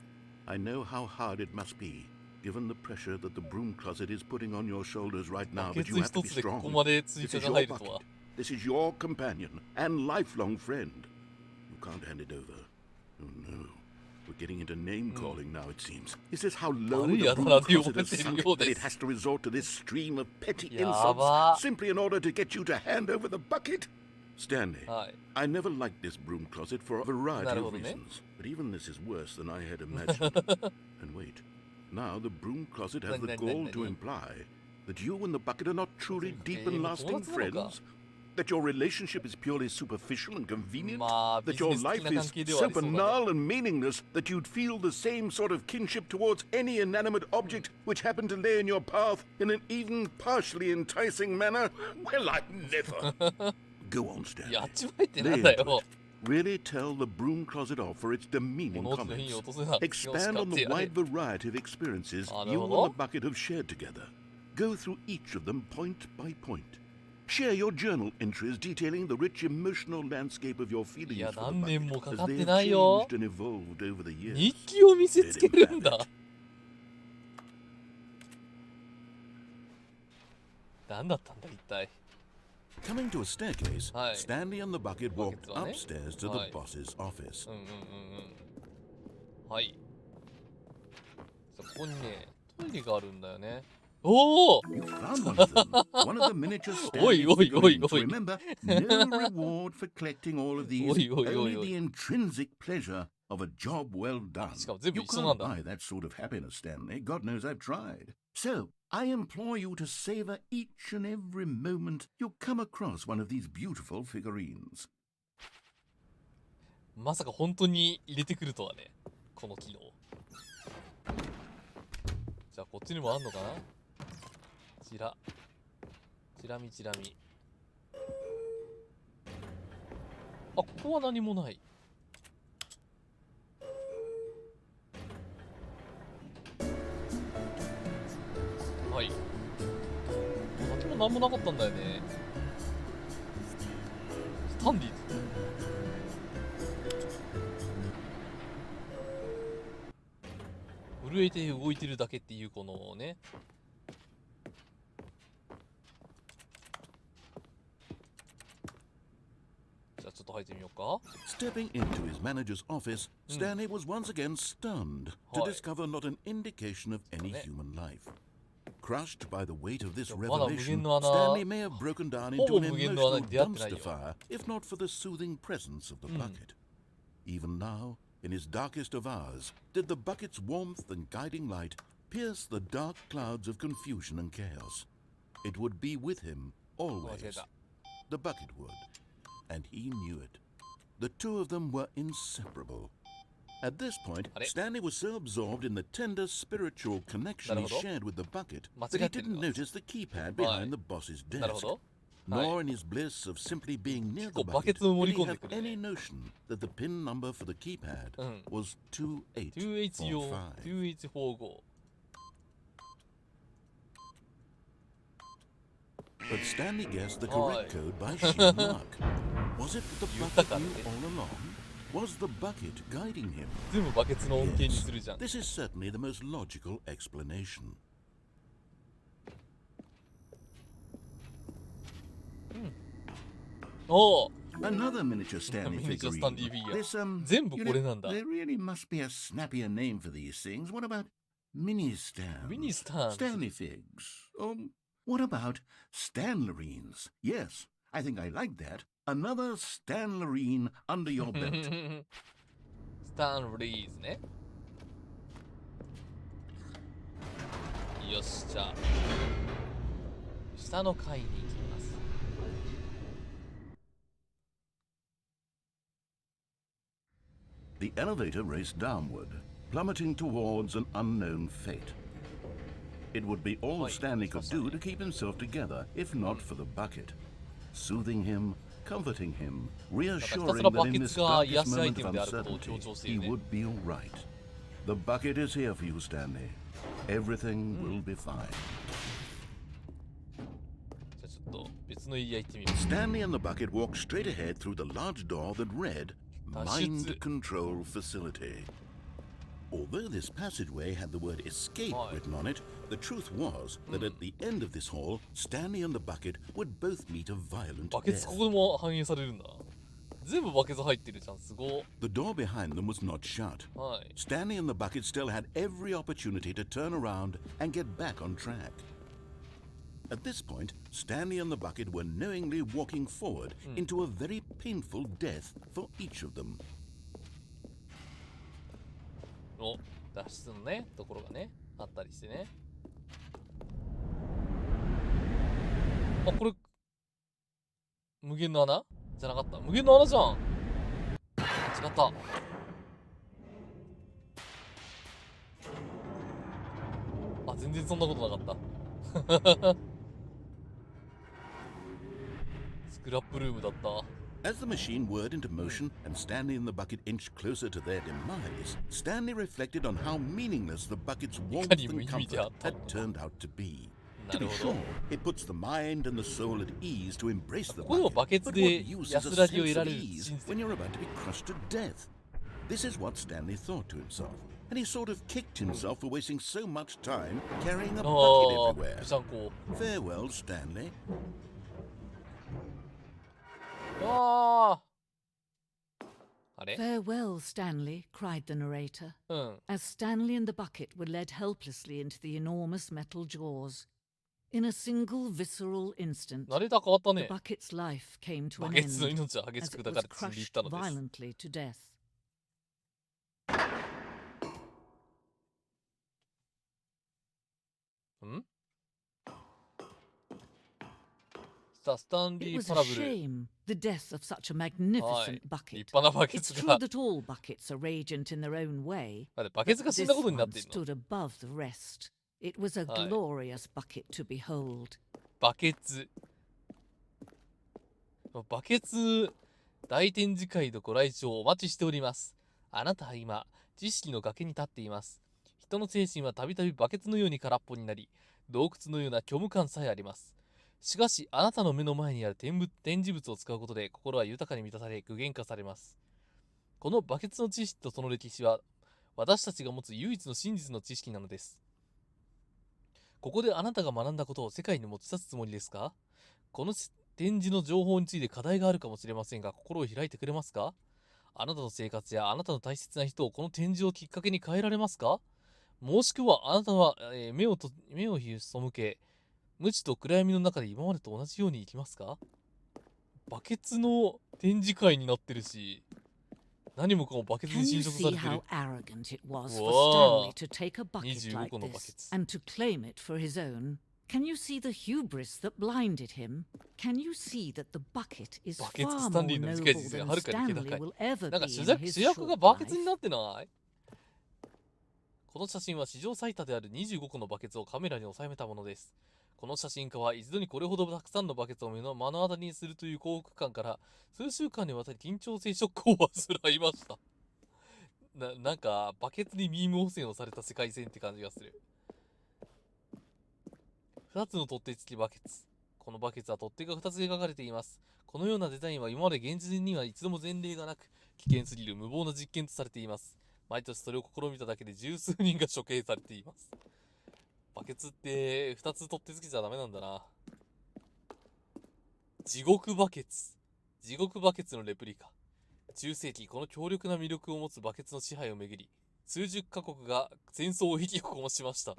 S2: I know how hard it must be, given the pressure that the broom closet is putting on your shoulders right
S1: バ
S2: now,
S1: ケ
S2: but
S1: ツ
S2: you have to
S1: 一
S2: be
S1: つでこ
S2: strong.
S1: こまで追
S2: This
S1: 加
S2: is
S1: が
S2: your
S1: 入るとは。
S2: bucket. This is your companion and lifelong friend. You can't hand it over. Oh no. We're getting into name calling now, it seems. Is this how low
S1: 悪い
S2: the
S1: やだ
S2: broom
S1: なって呼
S2: closet
S1: ばれ
S2: has
S1: ている
S2: sunk
S1: よう
S2: that
S1: で
S2: it
S1: す。
S2: has to resort to this stream of petty
S1: やば。
S2: insults simply in order to get you to hand over the bucket? Stanley,
S1: はい。
S2: I never liked this broom closet for a variety
S1: なる
S2: of
S1: ほどね。
S2: reasons. But even this is worse than I had imagined. And wait, now the broom closet has the gall to imply that you and the bucket are not truly deep and lasting friends? That your relationship is purely superficial and convenient?
S1: まあ、ビ
S2: That
S1: ジ
S2: your
S1: ネス的
S2: life
S1: な関
S2: is
S1: 係ではあ
S2: so
S1: りそうだね。
S2: banal and meaningless that you'd feel the same sort of kinship towards any inanimate object which happened to lay in your path in an even partially enticing manner? Well, I never. Go on,
S1: や
S2: Stanley.
S1: っちまえってなんだよ。
S2: really tell the broom closet off for its demeaning
S1: 物置の日に
S2: comments.
S1: 落とせな。
S2: Expand on the wide variety of experiences you and the bucket have shared together. Go through each of them point by point. Share your journal entries detailing the rich emotional landscape of your
S1: い
S2: feelings
S1: や、
S2: for the
S1: 何年
S2: bucket
S1: もか
S2: as
S1: かっ
S2: they
S1: て
S2: have
S1: ないよ。
S2: changed and evolved over the years.
S1: 日記を見せつけるんだ。何だったんだ、一体。
S2: Coming to a staircase,
S1: はい。
S2: Stanley and the bucket walked
S1: バケツはね。
S2: upstairs to
S1: は
S2: the
S1: い。
S2: boss's office.
S1: はい。そこにね、トイレがあるんだよね。おお
S2: You found one of them. One of the miniature Stanley
S1: Oi, oi, oi,
S2: figurines.
S1: oi.
S2: Remember, no reward for collecting all of these.
S1: Oi, oi, oi,
S2: Only
S1: oi.
S2: the intrinsic pleasure of a job well done.
S1: しかも全部
S2: You
S1: 一緒なん
S2: can't
S1: だ。
S2: buy that sort of happiness, Stanley. God knows I've tried. So, I implore you to savor each and every moment you come across one of these beautiful figurines.
S1: まさか本当に入れてくるとはね、この機能。じゃあこっちにもあんのかな。チラ見チラ見。あ、ここは何もない。はい。先も何もなかったんだよね。スタンディーズ。震えて動いてるだけっていうこのね。じゃあちょっと入ってみようか。
S2: Stepping into his manager's office, Stanley was once again stunned to discover not an indication of any human life. Crushed by the weight of this revelation, Stanley may have broken down into an emotional dumpster fire if not for the soothing presence of the bucket. Even now, in his darkest of hours, did the bucket's warmth and guiding light pierce the dark clouds of confusion and chaos. It would be with him always. The bucket would, and he knew it. The two of them were inseparable. At this point, Stanley was so absorbed in the tender spiritual connection he shared with the bucket that he didn't notice the keypad behind the boss's desk. Nor in his bliss of simply being near the bucket did he have any notion that the pin number for the keypad was 2845.
S1: 2845。But
S2: Stanley guessed the correct code by sheer luck. Was it that the bucket knew all along? Was the bucket guiding him?
S1: 全部バケツの恩恵にするじゃん。
S2: This is certainly the most logical explanation.
S1: Oh,
S2: another miniature Stanley
S1: miniature
S2: figurine.
S1: Stanley figure.
S2: This,
S1: 全部
S2: you
S1: これ
S2: know,
S1: なんだ。
S2: there really must be a snappier name for these things. What about mini stands?
S1: Mini stands.
S2: Stanley figs. What about Stanlerines? Yes, I think I like that. Another Stanlerine under your belt.
S1: スタンリーズね。よし、じゃあ下の階に行きます。
S2: The elevator raced downward, plummeting towards an unknown fate. It would be all Stanley could do to keep himself together, if not for the bucket. Soothing him, comforting him, reassuring that in this darkest moment of uncertainty, he would be all right. The bucket is here for you, Stanley. Everything will be fine.
S1: じゃあちょっと別のエリア行ってみよう。
S2: Stanley and the bucket walked straight ahead through the large door that read, Mind Control Facility. Although this passageway had the word escape written on it, the truth was that at the end of this hall, Stanley and the bucket would both meet a violent
S1: バケツ
S2: death.
S1: ここでも反映されるんだ。全部バケツ入ってるじゃん、すご。
S2: The door behind them was not shut.
S1: はい。
S2: Stanley and the bucket still had every opportunity to turn around and get back on track. At this point, Stanley and the bucket were knowingly walking forward into a very painful death for each of them.
S1: の脱出のね、ところがね、あったりしてね。あ、これ、無限の穴じゃなかった。無限の穴じゃん。違った。あ、全然そんなことなかった。スクラップルームだった。
S2: As the machine whirred into motion and Stanley and the bucket inched closer to their demise, Stanley reflected on how meaningless the bucket's warmth and comfort had turned out to be. To be sure, it puts the mind and the soul at ease to embrace the bucket, but what use is a sense of ease when you're about to be crushed to death? This is what Stanley thought to himself, and he sort of kicked himself for wasting so much time carrying a bucket everywhere. Farewell, Stanley.
S1: あれ
S6: Farewell, Stanley, cried the narrator,
S1: うん。
S6: as Stanley and the bucket were led helplessly into the enormous metal jaws. In a single visceral instant,
S1: ナレーター変わった
S6: the
S1: ね。
S6: bucket's life came to
S1: バ
S6: an
S1: ケツの
S6: end
S1: 命は激し
S6: as
S1: く
S6: it
S1: 砕か
S6: was
S1: れて死んでいっ
S6: crushed
S1: たのです。
S6: violently to death.
S1: んスタン
S6: It
S1: リー
S6: was
S1: パ
S6: a
S1: ラブル。
S6: shame, the death of such a magnificent
S1: 立
S6: bucket.
S1: 派なバケ
S6: It's
S1: ツ
S6: true
S1: が。
S6: that all buckets are radiant in their own way,
S1: だってバケ
S6: but
S1: ツが死ん
S6: this
S1: だことになっ
S6: one
S1: ているの。
S6: stood above the rest. It was a
S1: はい。
S6: glorious bucket to behold.
S1: バケツ。バケツ大展示会のご来場お待ちしております。あなたは今、知識の崖に立っています。人の精神はたびたびバケツのように空っぽになり、洞窟のような虚無感さえあります。しかし、あなたの目の前にある展示物を使うことで心は豊かに満たされ、具現化されます。このバケツの知識とその歴史は、私たちが持つ唯一の真実の知識なのです。ここであなたが学んだことを世界に持ち出すつもりですか？この展示の情報について課題があるかもしれませんが、心を開いてくれますか？あなたの生活やあなたの大切な人をこの展示をきっかけに変えられますか？もしくはあなたは、目を背け、無知と暗闇の中で今までと同じように生きますか？バケツの展示会になってるし、何もかもバケツ
S6: Can
S1: に
S6: you
S1: 侵食さ
S6: see
S1: れてる
S6: how。arrogant it was for
S1: わあ、
S6: Stanley to take a bucket
S1: 25
S6: like
S1: 個のバケ
S6: this
S1: ツ。
S6: and to claim it for his own? Can you see the hubris that blinded him? Can you see that the bucket is
S1: バケツ
S6: far
S1: スタン
S6: more
S1: リーの短い
S6: noble
S1: 人生
S6: than
S1: はるかに気
S6: Stanley
S1: 高い。
S6: will ever
S1: なんか
S6: be
S1: 主
S6: in
S1: 役
S6: his
S1: が
S6: short
S1: バケツ
S6: life?
S1: になってない？この写真は史上最多である25個のバケツをカメラに収めたものです。この写真家は一度にこれほどたくさんのバケツを目の当たりにするという幸福感から数週間にわたり緊張性ショックを患いました。なんかバケツにミーム汚染をされた世界線って感じがする。2つの取っ手付きバケツ。このバケツは取っ手が2つ描かれています。このようなデザインは今まで現実には一度も前例がなく、危険すぎる無謀な実験とされています。毎年それを試みただけで十数人が処刑されています。バケツって2つ取って付けちゃダメなんだな。地獄バケツ。地獄バケツのレプリカ。中世紀、この強力な魅力を持つバケツの支配をめぐり、数十カ国が戦争を引き起こしました。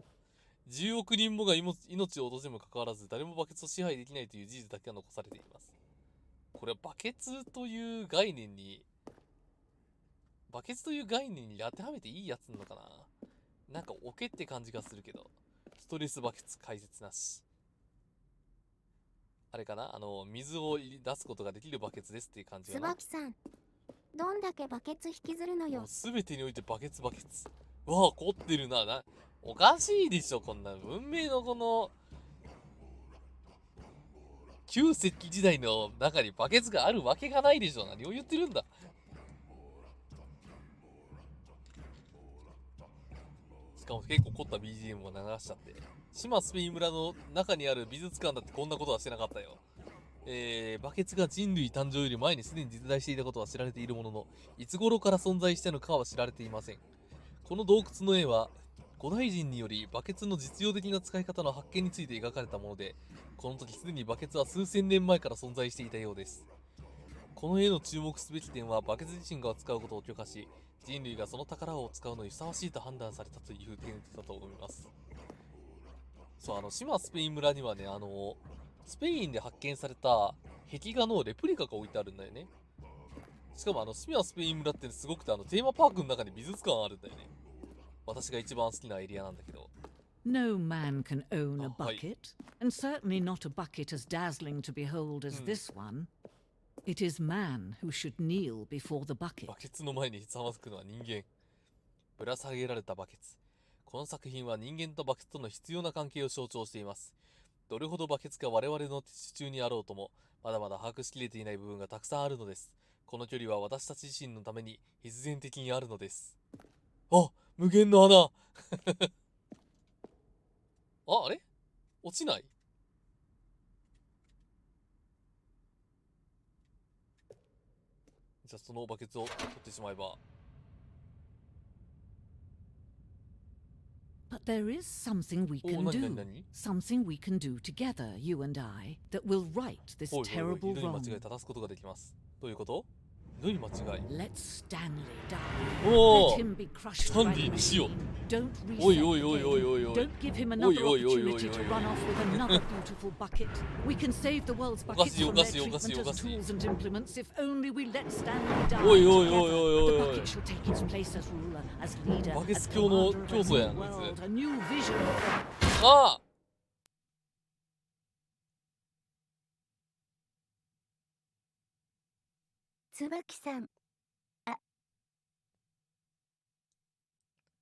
S1: 10億人もが命を落としてもかかわらず、誰もバケツを支配できないという事実だけが残されています。これはバケツという概念に当てはめていいやつなのかな。なんかオケって感じがするけど、ストレスバケツ解説なし。あれかな、水を出すことができるバケツですっていう感じかな。
S4: 椿さん、どんだけバケツ引きずるのよ。
S1: すべてにおいてバケツ。うわあ、凝ってるな。おかしいでしょ、こんな文明のこの旧石器時代の中にバケツがあるわけがないでしょ。何を言ってるんだ。しかも結構凝った BGM を流しちゃって。島スペイン村の中にある美術館だってこんなことはしてなかったよ。バケツが人類誕生より前にすでに実在していたことは知られているものの、いつ頃から存在したのかは知られていません。この洞窟の絵は古代人によりバケツの実用的な使い方の発見について描かれたもので、この時すでにバケツは数千年前から存在していたようです。この絵の注目すべき点はバケツ自身が使うことを許可し、人類がその宝を使うのにふさわしいと判断されたという点だと思います。そう、島スペイン村にはね、スペインで発見された壁画のレプリカが置いてあるんだよね。しかも島スペイン村ってすごくて、テーマパークの中に美術館あるんだよね。私が一番好きなエリアなんだけど。
S6: No man can own a
S1: はい。
S6: bucket, and certainly not a bucket as dazzling to behold as this one. It is man who should kneel before the bucket.
S1: バケツの前にひざまずくのは人間。ぶら下げられたバケツ。この作品は人間とバケツとの必要な関係を象徴しています。どれほどバケツが我々の手中にあろうとも、まだまだ把握しきれていない部分がたくさんあるのです。この距離は私たち自身のために必然的にあるのです。あ、無限の穴あれ落ちない？じゃあそのバケツを取ってしまえば。
S6: But there is something we can do. Something we can do together, you and I, that will right this terrible
S1: ひどい間
S6: wrong.
S1: 違い正すことができます。どういうこと？ひどい間違い。
S6: Let Stanley die.
S1: お
S6: Let
S1: お、
S6: him be
S1: ス
S6: crushed
S1: タン
S6: by
S1: リ
S6: the
S1: ーにしよう。
S6: Don't
S1: おい
S6: reset
S1: おい
S6: the
S1: おいおいおい
S6: game.
S1: おい。
S6: Don't give him
S1: お
S6: another
S1: いおいおいおいおい
S6: opportunity
S1: おい
S6: to run off with another beautiful bucket. We can save the world's
S1: おか
S6: buckets
S1: しいお
S6: from
S1: か
S6: their
S1: しいおかしい
S6: treatment
S1: おか
S6: as
S1: しい。
S6: tools and implements if only we let Stanley die.
S1: おいおいおい
S6: Together,
S1: おいおい
S6: the
S1: おい。
S6: bucket shall take its place as ruler, as leader,
S1: バケ
S6: as
S1: ツ教の
S6: commander of
S1: 教
S6: a
S1: 祖
S6: new
S1: やんこい
S6: world,
S1: つ。
S6: a new vision of the
S1: ああ、
S4: 椿さん、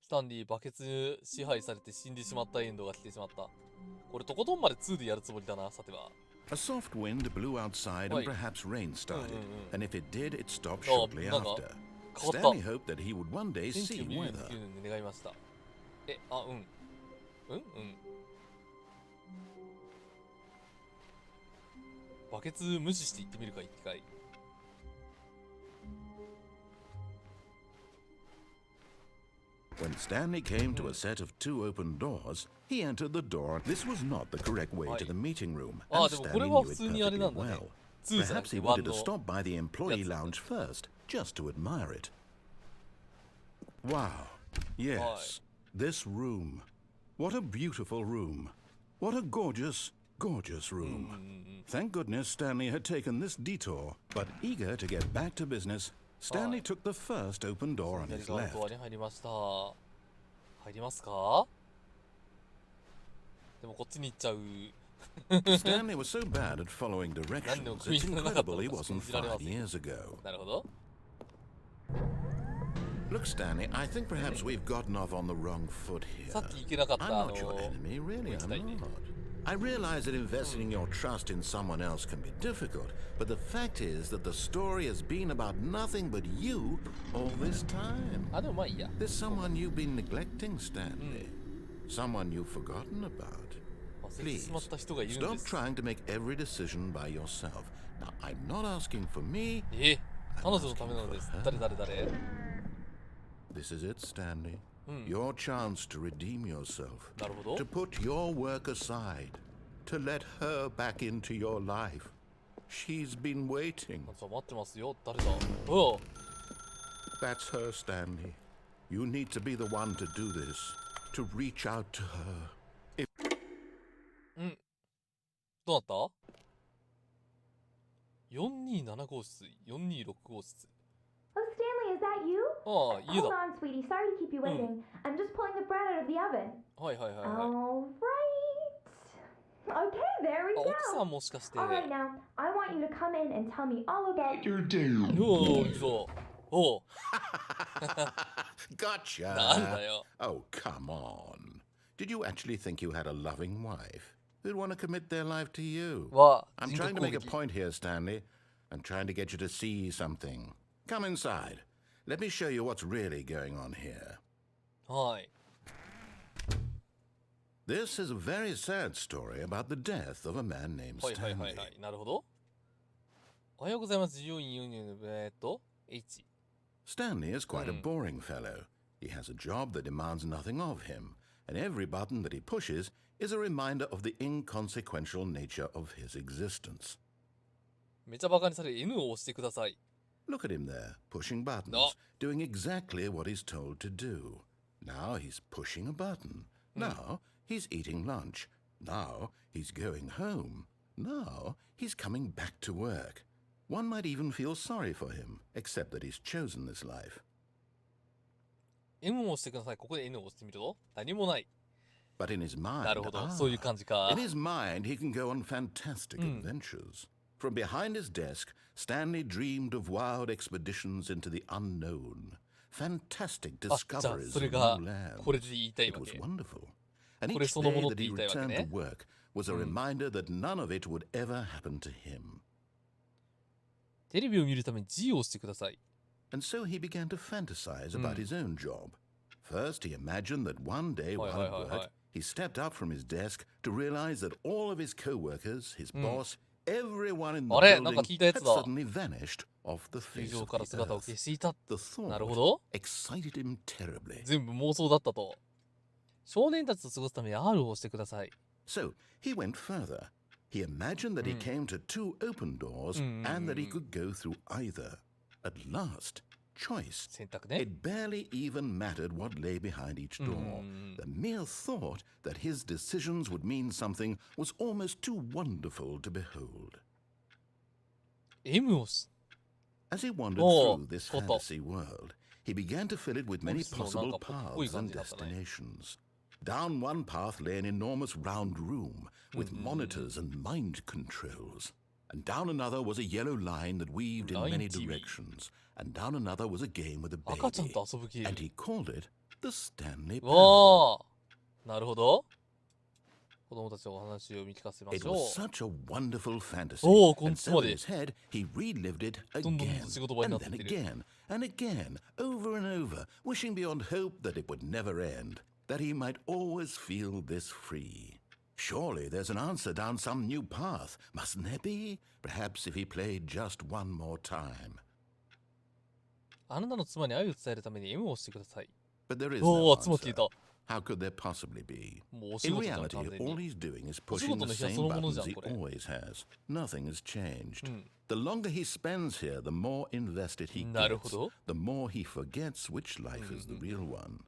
S1: スタンリーバケツ支配されて死んでしまったエンドが来てしまった。これとことんまで2でやるつもりだな、さては。
S2: A soft wind blew outside and
S1: Oi.
S2: perhaps rain started, and if it did, it stopped
S1: Oh,
S2: shortly
S1: naga,
S2: after.
S1: 変わった
S2: Stanley hoped that he would one day
S1: 天気
S2: see
S1: を見る
S2: weather.
S1: に願いました。あ、うん。バケツ無視して行ってみるか、一回。
S2: When Stanley came to a set of 2 open doors, he entered the door. This was not the correct way to the meeting room,
S1: Ah,
S2: and
S1: でもこ
S2: Stanley
S1: れは
S2: knew
S1: 普
S2: it
S1: 通にあれ
S2: perfectly
S1: なんだね。
S2: well.
S1: 2じゃなく
S2: Perhaps
S1: て
S2: he
S1: 1
S2: wanted to
S1: の
S2: stop by the
S1: や
S2: employee
S1: つ。
S2: lounge first, just to admire it. Wow. Yes. This room. What a beautiful room. What a gorgeous, gorgeous room. Thank goodness Stanley had taken this detour, but eager to get back to business, Stanley took the first open door on
S1: 左
S2: his
S1: 側の
S2: left.
S1: ドアに入りました。入りますか？でもこっちに行っちゃう。
S2: Stanley was so bad at following directions, it's incredible he wasn't 5 years ago.
S1: なるほど。
S2: Look, Stanley, I think perhaps we've gotten off on the wrong foot here.
S1: さっき行けなかった
S2: I'm not your enemy, really,
S1: 行き
S2: I'm
S1: たいね。
S2: not. I realize that investing your trust in someone else can be difficult, but the fact is that the story has been about nothing but you all this time.
S1: あ、でもまあいいや。
S2: There's someone you've been neglecting, Stanley. Someone you've forgotten about.
S1: 忘れてしまった人がいるん
S2: Stop
S1: です。
S2: trying to make every decision by yourself. Now, I'm not asking for me.
S1: 彼女のためなのです。誰
S2: This is it, Stanley. Your chance to redeem yourself.
S1: なるほど。
S2: To put your work aside. To let her back into your life. She's been waiting.
S1: 待ってますよ。誰だ？おう。
S2: That's her, Stanley. You need to be the one to do this. To reach out to her.
S1: どうなった？ 427号室、426号室。
S7: Oh, Stanley, is that you?
S1: ああ、家
S7: Hold
S1: だ。
S7: on, sweetie. Sorry to keep you waiting. I'm just pulling the bread out of the oven.
S1: はいはいはいはい。
S7: All right. Okay, there we
S1: あ、
S7: go.
S1: 奥さんもしかして。
S7: All right, now, I want you to come in and tell me all about
S5: Your day.
S1: おお、そう。おう。
S2: Gotcha.
S1: なんだよ。
S2: Oh, come on. Did you actually think you had a loving wife who'd want to commit their life to you?
S1: は、
S2: I'm
S1: 人格
S2: trying to
S1: 攻
S2: make a
S1: 撃。
S2: point here, Stanley. I'm trying to get you to see something. Come inside. Let me show you what's really going on here.
S1: はい。
S2: This is a very sad story about the death of a man named
S1: はいはいは
S2: Stanley.
S1: いはい。なるほど。おはようございます。従業員4人H。
S2: Stanley is quite a boring fellow. He has a job that demands nothing of him, and every button that he pushes is a reminder of the inconsequential nature of his existence.
S1: めちゃバカにされ N を押してください。
S2: Look at him there, pushing buttons,
S1: No.
S2: doing exactly what he's told to do. Now he's pushing a button. Now he's eating lunch. Now he's going home. Now he's coming back to work. One might even feel sorry for him, except that he's chosen this life.
S1: M を押してください。ここで N を押してみると何もない。
S2: But in his mind,
S1: なるほど。そういう感じか。
S2: in his mind, he can go on fantastic adventures. From behind his desk, Stanley dreamed of wild expeditions into the unknown, fantastic
S1: あ、じゃあ
S2: discoveries
S1: それ
S2: of
S1: が
S2: new lands.
S1: これで言いたい
S2: It
S1: わ
S2: was
S1: け。
S2: wonderful. And
S1: これ
S2: each
S1: そのも
S2: day
S1: のっ
S2: that
S1: て
S2: he
S1: 言いたいわけ
S2: returned
S1: ね。
S2: to work was a reminder that none of it would ever happen to him.
S1: テレビを見るために G を押してください。
S2: And so he began to fantasize about his own job. First, he imagined that one day while at work, he stepped up from his desk to realize that all of his co-workers, his boss, everyone in the building had suddenly vanished off the
S1: 球
S2: face
S1: 場
S2: of
S1: から
S2: the
S1: 姿を
S2: earth.
S1: 消していた。
S2: The
S1: なるほ
S2: thought
S1: ど。
S2: excited him terribly.
S1: 全部妄想だったと。少年たちと過ごすために R を押してください。
S2: So he went further. He imagined that he came to two open doors and that he could go through either. At last, choice.
S1: 選択ね。
S2: It barely even mattered what lay behind each door. The mere thought that his decisions would mean something was almost too wonderful to behold.
S1: M をし、
S2: As he wandered
S1: Oh,
S2: through this
S1: got
S2: fantasy world, he began to fill it with many
S1: Police no
S2: possible
S1: nanka popcorn
S2: paths and
S1: 感じだったね。
S2: destinations. Down one path lay an enormous round room with monitors and mind controls. And down another was a yellow line that weaved in
S1: Line
S2: many
S1: TV.
S2: directions. And down another was a game with a
S1: 赤ちゃん
S2: baby.
S1: と遊ぶゲー
S2: And
S1: ム。
S2: he called it the Stanley Parable.
S1: わあ、なるほど。子供たちのお話を見聞かせま
S2: It
S1: しょう。
S2: was such a wonderful fantasy.
S1: Oh,
S2: and so in
S1: こっちまで。
S2: his head, he relived it
S1: どんどん
S2: again
S1: 仕事場にな
S2: and
S1: って
S2: then
S1: ってる。
S2: again and again, over and over, wishing beyond hope that it would never end, that he might always feel this free. Surely there's an answer down some new path, mustn't there be? Perhaps if he played just one more time.
S1: あなたの妻に愛を伝えるために M を押してください。
S2: But there is
S1: お
S2: no
S1: お、妻消え
S2: answer.
S1: た。
S2: How could there possibly be?
S1: もうお仕
S2: In
S1: 事じゃん、
S2: reality,
S1: 完全
S2: all
S1: に。
S2: he's doing is
S1: お仕
S2: pushing
S1: 事
S2: the
S1: の部屋
S2: same
S1: そのもの
S2: buttons
S1: じゃん、
S2: he
S1: これ。
S2: always has. Nothing has changed.
S1: うん。
S2: The longer he spends here, the more invested he
S1: なるほ
S2: gets,
S1: ど。
S2: the more he forgets which life is the real one.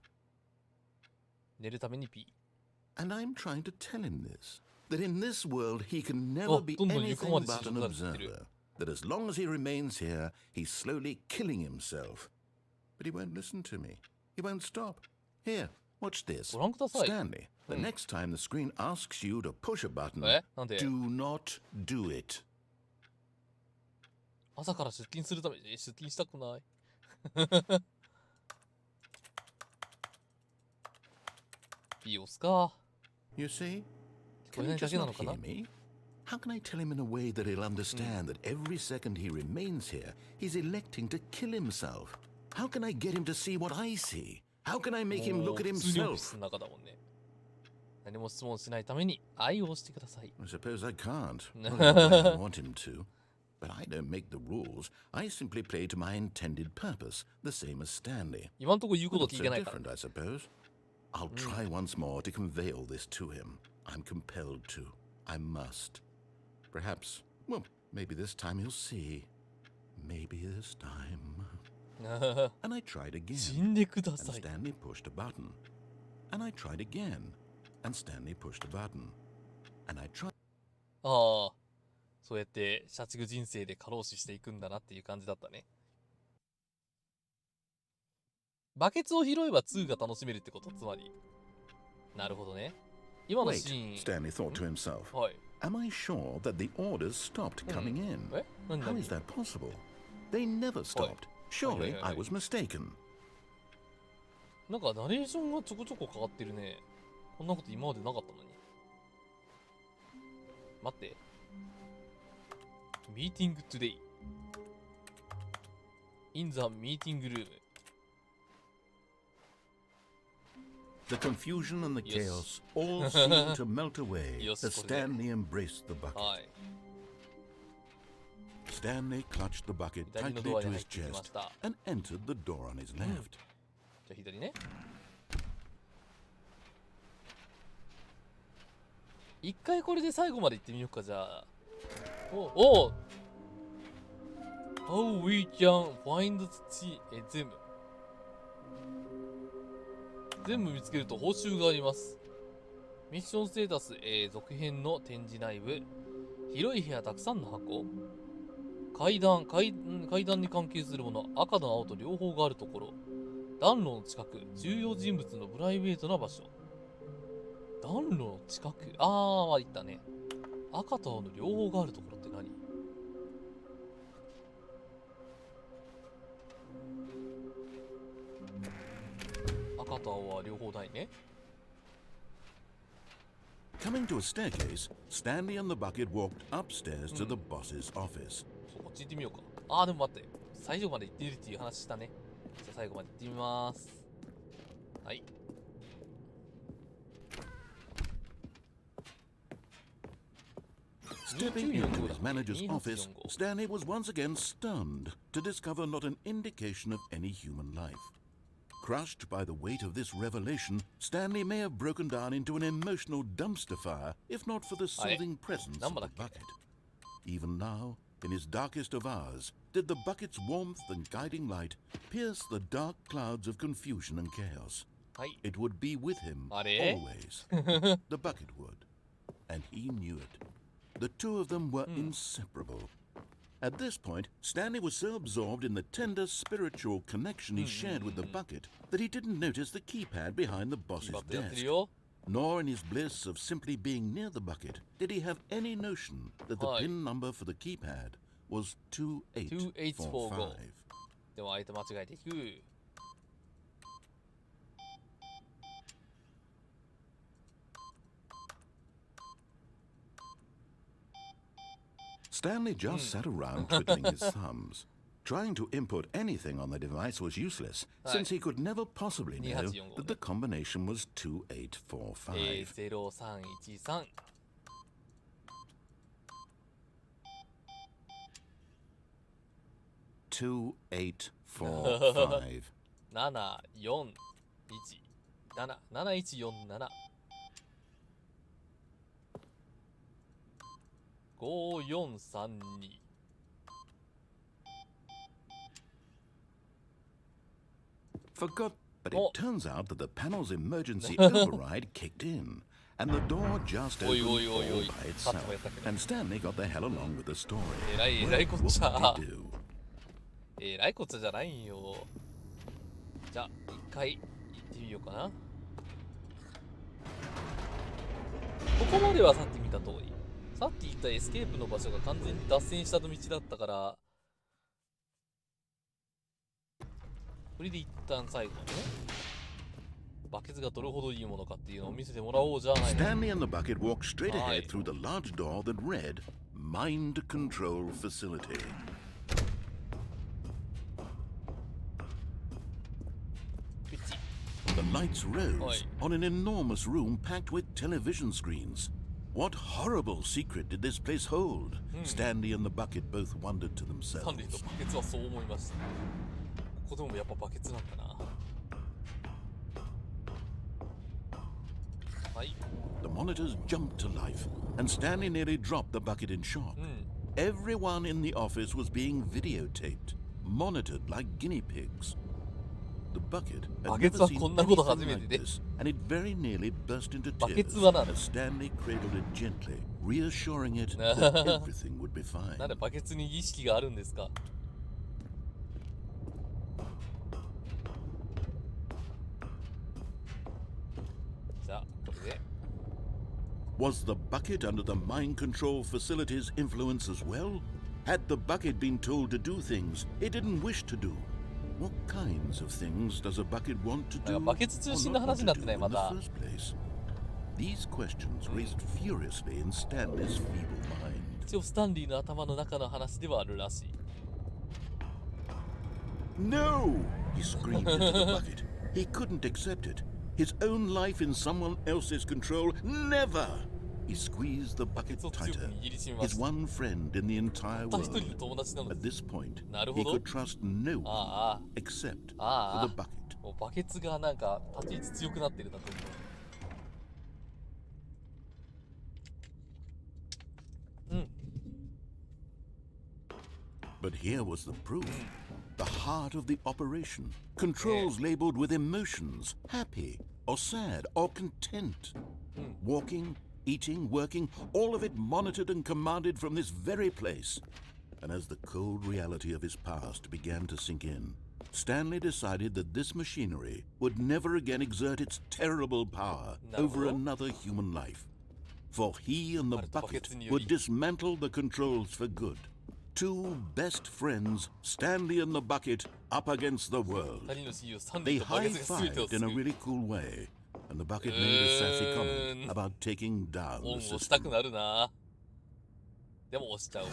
S1: 寝るために P。
S2: And I'm trying to tell him this, that in this world he can never be
S1: どんどん床
S2: anything
S1: まで
S2: but
S1: 侵
S2: an
S1: 食されてる。
S2: observer, that as long as he remains here, he's slowly killing himself. But he won't listen to me. He won't stop. Here, watch this.
S1: ご覧ください。
S2: Stanley, the next time the screen asks you to push a button,
S1: なんで
S2: do not do it.
S1: 朝から出勤するために出勤したくない。P 押すか。
S2: You see?
S1: 聞こえ
S2: Can
S1: な
S2: he
S1: いだ
S2: just
S1: けな
S2: not
S1: のかな
S2: hear me? How can I tell him in a way that he'll understand that every second he remains here, he's electing to kill himself? How can I get him to see what I see? How can I make him
S1: もう
S2: look at
S1: 普通にオフィ
S2: himself?
S1: スの中だもんね。何も質問しないために愛を押してください。
S2: I suppose I can't. Well, not that I want him to. But I don't make the rules. I simply play to my intended purpose, the same as Stanley.
S1: 今んとこ言うこと
S2: Not
S1: 聞い
S2: so
S1: てないから。
S2: different, I suppose. I'll try once more to convey all this to him. I'm compelled to. I must. Perhaps, well, maybe this time he'll see. Maybe this time. And I tried
S1: 死
S2: again.
S1: んでくだ
S2: And
S1: さい。
S2: Stanley pushed a button. And I tried again. And Stanley pushed a button. And I tried.
S1: ああ、そうやって社畜人生で過労死していくんだなっていう感じだったね。バケツを拾えば2が楽しめるってこと、つまり。なるほどね。今の
S2: Wait,
S1: シーン。
S2: Stanley thought to himself.
S1: はい。
S2: Am I sure that the orders stopped coming in?
S1: え何
S2: How
S1: 何
S2: is that possible? They never stopped. Surely I was mistaken.
S1: なんかナレーションがちょこちょこ変わってるね。こんなこと今までなかったのに。待って。Meeting today. In the meeting room.
S2: The confusion and the
S1: Yes.
S2: chaos all seemed to melt away
S1: Yes,
S2: as Stanley embraced the bucket.
S1: はい。
S2: Stanley clutched the bucket
S1: 左の
S2: tightly
S1: ドアに
S2: to
S1: 入
S2: his
S1: ってきま
S2: chest
S1: した。
S2: and entered the door on his left.
S1: じゃあ左ね。一回これで最後まで行ってみようか、じゃあ。おお How we can find the 全部。全部見つけると報酬があります。ミッションステータス、続編の展示内部。広い部屋たくさんの箱。階段に関係するもの、赤と青と両方があるところ。暖炉の近く、重要人物のプライベートな場所。暖炉の近く、あ言ったね。赤と青の両方があるところって何？赤と青は両方ないね。
S2: Come Coming to a staircase, Stanley and the bucket walked upstairs to the boss's office.
S1: こっち行ってみようか。あー、でも待って。最後まで行ってみるっていう話したね。じゃあ最後まで行ってみます。はい。
S2: Stepping into his manager's office, Stanley was once again stunned to discover not an indication of any human life. Crushed by the weight of this revelation, Stanley may have broken down into an emotional dumpster fire if not for the soothing presence of the bucket. Even now, in his darkest of hours, did the bucket's warmth and guiding light pierce the dark clouds of confusion and chaos. It would be with him always. The bucket would. And he knew it. The two of them were inseparable. At this point, Stanley was so absorbed in the tender spiritual connection he shared with the bucket that he didn't notice the keypad behind the boss's desk. Nor in his bliss of simply being near the bucket did he have any notion that the pin number for the keypad was 2845.
S1: でも相手間違えていく。
S2: Stanley just sat around twiddling his thumbs. Trying to input anything on the device was useless, since he could never possibly know that the combination was 2845.
S1: 0313
S2: 2845.
S1: 7417 5432
S2: Forgot, but it turns out that the panel's emergency override kicked in, and the door just opened all by itself, and Stanley got the hell along with the story. Well, what would he do?
S1: えらいこっちゃじゃないんよ。じゃあ一回行ってみようかな。ここまではさっき見た通り、さっき言ったエスケープの場所が完全に脱線した道だったから、それで一旦最後までね、バケツがどれほどいいものかっていうのを見せてもらおうじゃないか。
S2: Stanley and the bucket walked straight ahead through the large door that read Mind Control Facility. The lights rose on an enormous room packed with television screens. What horrible secret did this place hold? Stanley and the bucket both wondered to
S1: スタンリーと
S2: themselves.
S1: バケツはそう思いました。ここでもやっぱバケツなんだな。はい。
S2: The monitors jumped to life, and Stanley nearly dropped the bucket in shock. Everyone in the office was being videotaped, monitored like guinea pigs. The bucket had never seen anything like this, and it very nearly burst into tears as Stanley cradled it gently, reassuring it that everything would be fine.
S1: なんでバケツに意識があるんですか。 じゃあこれで
S2: Was the bucket under the mind control facility's influence as well? Had the bucket been told to do things it didn't wish to do? What kinds of things does a bucket want to do or not want to do in the first place? These questions raised furiously in Stanley's feeble mind.
S1: 一応スタンリーの頭の中の話ではあるらしい。
S2: No! He screamed into the bucket. He couldn't accept it. His own life in someone else's control, never! He squeezed the bucket tighter, his one friend in the entire world. At this point, he could trust no one except for the bucket.
S1: もうバケツがなんか立ち位置強くなってるなと思う。うん。
S2: But here was the proof. The heart of the operation. Controls labeled with emotions, happy or sad or content. Walking, eating, working, all of it monitored and commanded from this very place. And as the cold reality of his past began to sink in, Stanley decided that this machinery would never again exert its terrible power over another human life. For he and the bucket would dismantle the controls for good. Two best friends, Stanley and the bucket, up against the world. They high-fived in a really cool way, and the bucket made a sassy comment about taking down
S1: オン
S2: the
S1: 押したく
S2: system.
S1: なるな。でも押しちゃおう。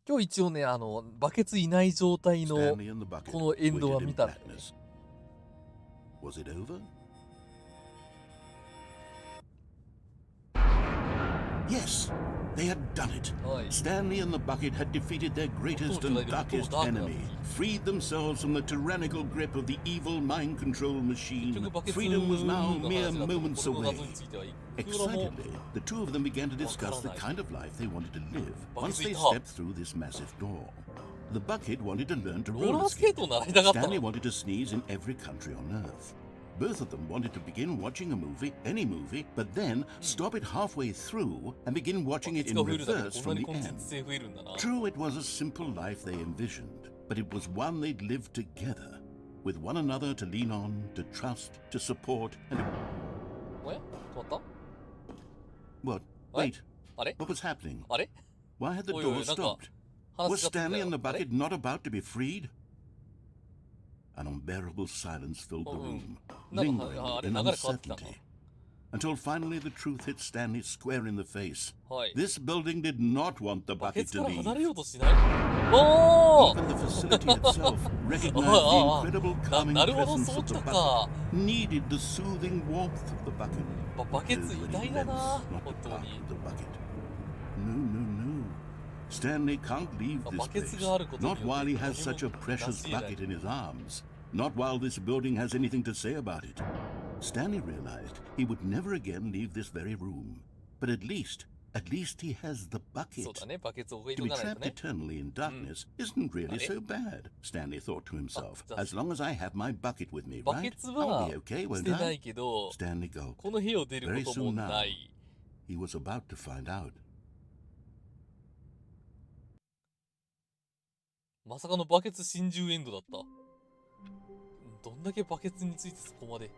S1: 今日一応ね、バケツいない状態の
S2: Stanley and the bucket
S1: このエンドは
S2: waited
S1: 見
S2: in
S1: たんだよね。
S2: blackness. Was it over? Yes, they had done it.
S1: はい。
S2: Stanley and the bucket had defeated their greatest and darkest enemy, freed themselves from the tyrannical grip of the evil mind control
S1: 結
S2: machine.
S1: 局バケツ
S2: Freedom was now
S1: の
S2: mere
S1: 話だと、こ
S2: moments
S1: の
S2: away.
S1: 謎についてはいくらも
S2: Excitedly, the two of them began to discuss the kind of life they wanted to live once they stepped through this massive door. The bucket wanted to learn to
S1: ローラ
S2: roller
S1: ースケー
S2: skate.
S1: トを習いたかった
S2: Stanley
S1: の。
S2: wanted to sneeze in every country on earth. Both of them wanted to begin watching a movie, any movie, but then stop it halfway through and begin
S1: バ
S2: watching
S1: ケ
S2: it
S1: ツ
S2: in
S1: が増えるだけで
S2: reverse
S1: こんな
S2: from
S1: に
S2: the
S1: コンテン
S2: end.
S1: ツ性増えるんだな。
S2: True, it was a simple life they envisioned, but it was one they'd lived together, with one another to lean on, to trust, to support, and...
S1: おや止まった
S2: What?
S1: あれ
S2: Wait,
S1: あれ
S2: what was happening?
S1: あれ
S2: Why had the
S1: おいおい
S2: door
S1: なんか
S2: stopped?
S1: 話
S2: Was
S1: がついた
S2: Stanley
S1: よ
S2: and the
S1: あれ
S2: bucket not about to be freed? An unbearable silence filled the room,
S1: なんか
S2: lingering
S1: あれ
S2: in
S1: 流れ変わってきた
S2: uncertainty, until finally the truth hit Stanley square in the face.
S1: はい。
S2: This building did not want the
S1: バケ
S2: bucket
S1: ツ
S2: to
S1: から離れ
S2: leave.
S1: ようとしないおー
S2: Even the facility itself recognized the incredible calming
S1: なるほど、
S2: presence
S1: そう
S2: of
S1: き
S2: the
S1: た
S2: bucket,
S1: か。
S2: needed the soothing warmth of the bucket.
S1: バケツ偉
S2: Nobody
S1: 大だ
S2: limps,
S1: な、
S2: not
S1: 本
S2: the
S1: 当
S2: part
S1: に。
S2: of the bucket. No, no, no. Stanley can't leave this
S1: バケツ
S2: place.
S1: があることによっ
S2: Not
S1: て
S2: while he
S1: 何
S2: has such a
S1: も
S2: precious
S1: 成し得ない
S2: bucket in his arms. Not while this building has anything to say about it. Stanley realized he would never again leave this very room. But at least he has the
S1: そう
S2: bucket.
S1: だね、バケツを置い
S2: To
S1: と
S2: be
S1: かない
S2: trapped
S1: とね。
S2: eternally in darkness isn't really so bad, Stanley thought to himself. As long as I have my bucket with me,
S1: バケ
S2: right?
S1: ツ
S2: I'll
S1: は
S2: be okay,
S1: し
S2: won't
S1: てな
S2: I?
S1: いけど、
S2: Stanley gulped.
S1: この部屋を出ることもない。
S2: He was about to find out.
S1: まさかのバケツ心中エンドだった。どんだけバケツについてそこまで。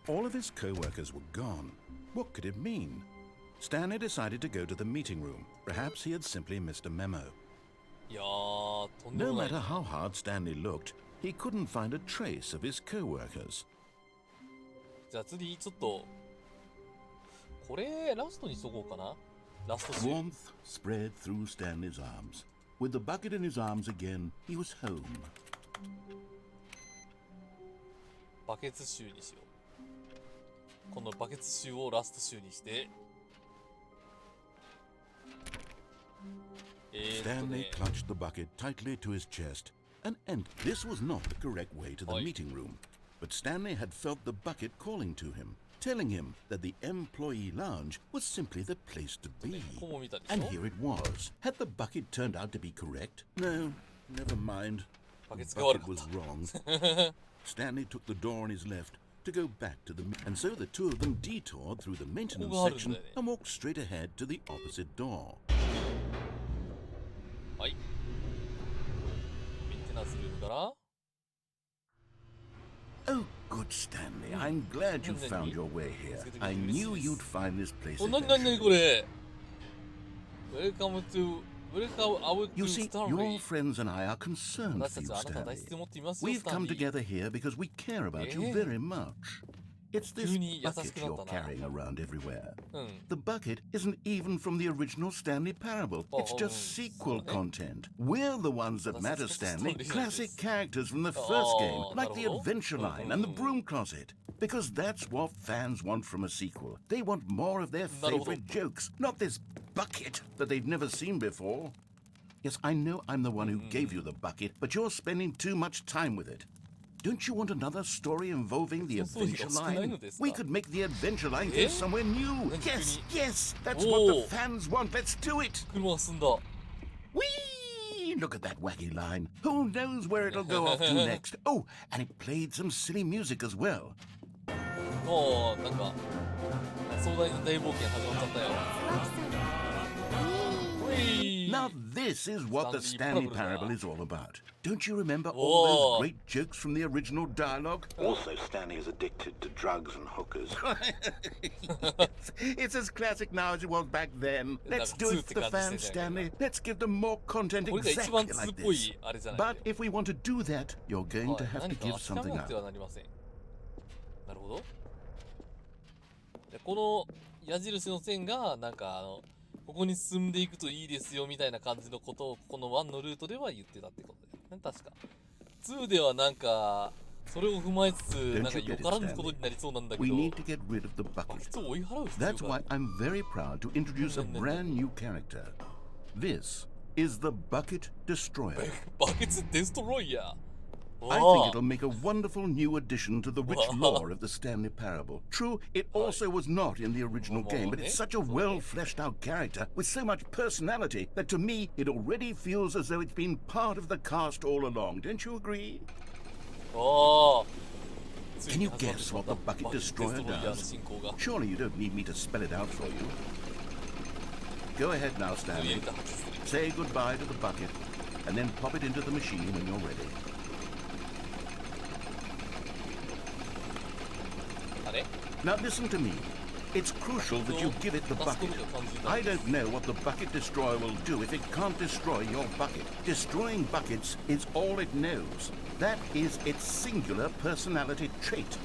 S2: All of his co-workers were gone. What could it mean? Stanley decided to go to the meeting room. Perhaps he had simply missed a memo.
S1: いやー、とんで
S2: No
S1: もない。
S2: matter how hard Stanley looked, he couldn't find a trace of his co-workers.
S1: じゃあ次、ちょっと、これ、ラストにしとこうかな。ラストシーン。
S2: Warmth spread through Stanley's arms. With the bucket in his arms again, he was home.
S1: バケツ集にしよう。このバケツ集をラスト集にして、
S2: Stanley clutched the bucket tightly to his chest, and this was not the correct way to the
S1: Oi.
S2: meeting room. But Stanley had felt the bucket calling to him, telling him that the employee lounge was simply the place to be.
S1: ここも見たでし
S2: And
S1: ょ
S2: here it was. Had the bucket turned out to be correct? No, never mind.
S1: バケツ
S2: The
S1: が悪
S2: bucket
S1: かっ
S2: was
S1: た。
S2: wrong. Stanley took the door on his left to go back to the... And so the two of them detoured through the maintenance section and walked straight ahead to the opposite door.
S1: はい。メンテナンスルームから。
S2: Oh, good Stanley. I'm glad you found your way here. I knew you'd find this place
S1: お、なになになに
S2: eventually.
S1: これ。Welcome to
S2: You see, your
S1: Stanley.
S2: friends and I are concerned
S1: 私
S2: for
S1: た
S2: you,
S1: ちはあなたを大
S2: Stanley.
S1: 切に持っていますよ、
S2: We've
S1: スタン
S2: come
S1: リー。
S2: together here because we care about you very much. It's this
S1: 急に優し
S2: bucket
S1: くな
S2: you're
S1: ったな。
S2: carrying around everywhere.
S1: うん。
S2: The bucket isn't even from the original Stanley Parable. It's just sequel content. We're the ones that matter, Stanley. Classic characters from the first game, like the Adventure Line and the Broom Closet. Because that's what fans want from a sequel. They want more of their favorite jokes, not this bucket that they've never seen before. Yes, I know I'm the one who gave you the bucket, but you're spending too much time with it. Don't you want another story involving the Adventure Line? We could make the Adventure Line go somewhere new. Yes, yes, that's what the fans want. Let's do it.
S1: 車進んだ。
S2: Whee! Look at that wacky line. Who knows where it'll go off to next? Oh, and it played some silly music as well.
S1: もう、なんか、壮大な大冒険始まっちゃったよ。
S4: 椿さん。
S1: ウィー
S2: Now this is what the
S1: Stanley
S2: Stanley
S1: Parable
S2: Parable is all about. Don't you remember all
S1: Whoa.
S2: those great jokes from the original dialogue?
S5: Also, Stanley is addicted to drugs and hookers.
S2: It's as classic now as it was back then. Let's do it for the fans, Stanley. Let's give them more content
S1: これが一
S2: exactly
S1: 番2っ
S2: like
S1: ぽ
S2: this.
S1: いあれじゃない
S2: But if we want to do that, you're going
S1: は
S2: to
S1: い
S2: have
S1: 何
S2: to
S1: か
S2: give
S1: 諦め
S2: something
S1: なくて
S2: up.
S1: はなりません。なるほど。でこの矢印の線がなんかここに進んでいくといいですよみたいな感じのことをここの1のルートでは言ってたってことだよね、確か。2ではなんかそれを踏まえつつなんかよからぬことになりそうなんだけ
S2: We
S1: ど、
S2: need to get rid of the
S1: バ
S2: bucket.
S1: ケツを追い払う必要
S2: That's
S1: があ
S2: why
S1: る。
S2: I'm very proud to introduce a brand new character. This is the Bucket Destroyer.
S1: バケツデストロイヤー。
S2: I think it'll make a wonderful new addition to the rich
S1: Wow.
S2: lore of the Stanley Parable. True, it also was not in the original game, but it's such a well-fleshed-out character with so much personality that to me it already feels as though it's been part of the cast all along. Don't you agree?
S1: ああ。
S2: Can you guess what the Bucket Destroyer
S1: バケツデストロイヤーの
S2: does?
S1: 進行が。
S2: Surely you don't need me to spell it out for you. Go ahead now,
S1: それを
S2: Stanley.
S1: 入れたはずする。
S2: Say goodbye to the bucket, and then pop it into the machine when you're ready.
S1: あれ
S2: Now listen to me. It's crucial that you give it the bucket. I don't know what the bucket destroyer will do if it can't destroy your bucket. Destroying buckets is all it knows. That is its singular personality trait.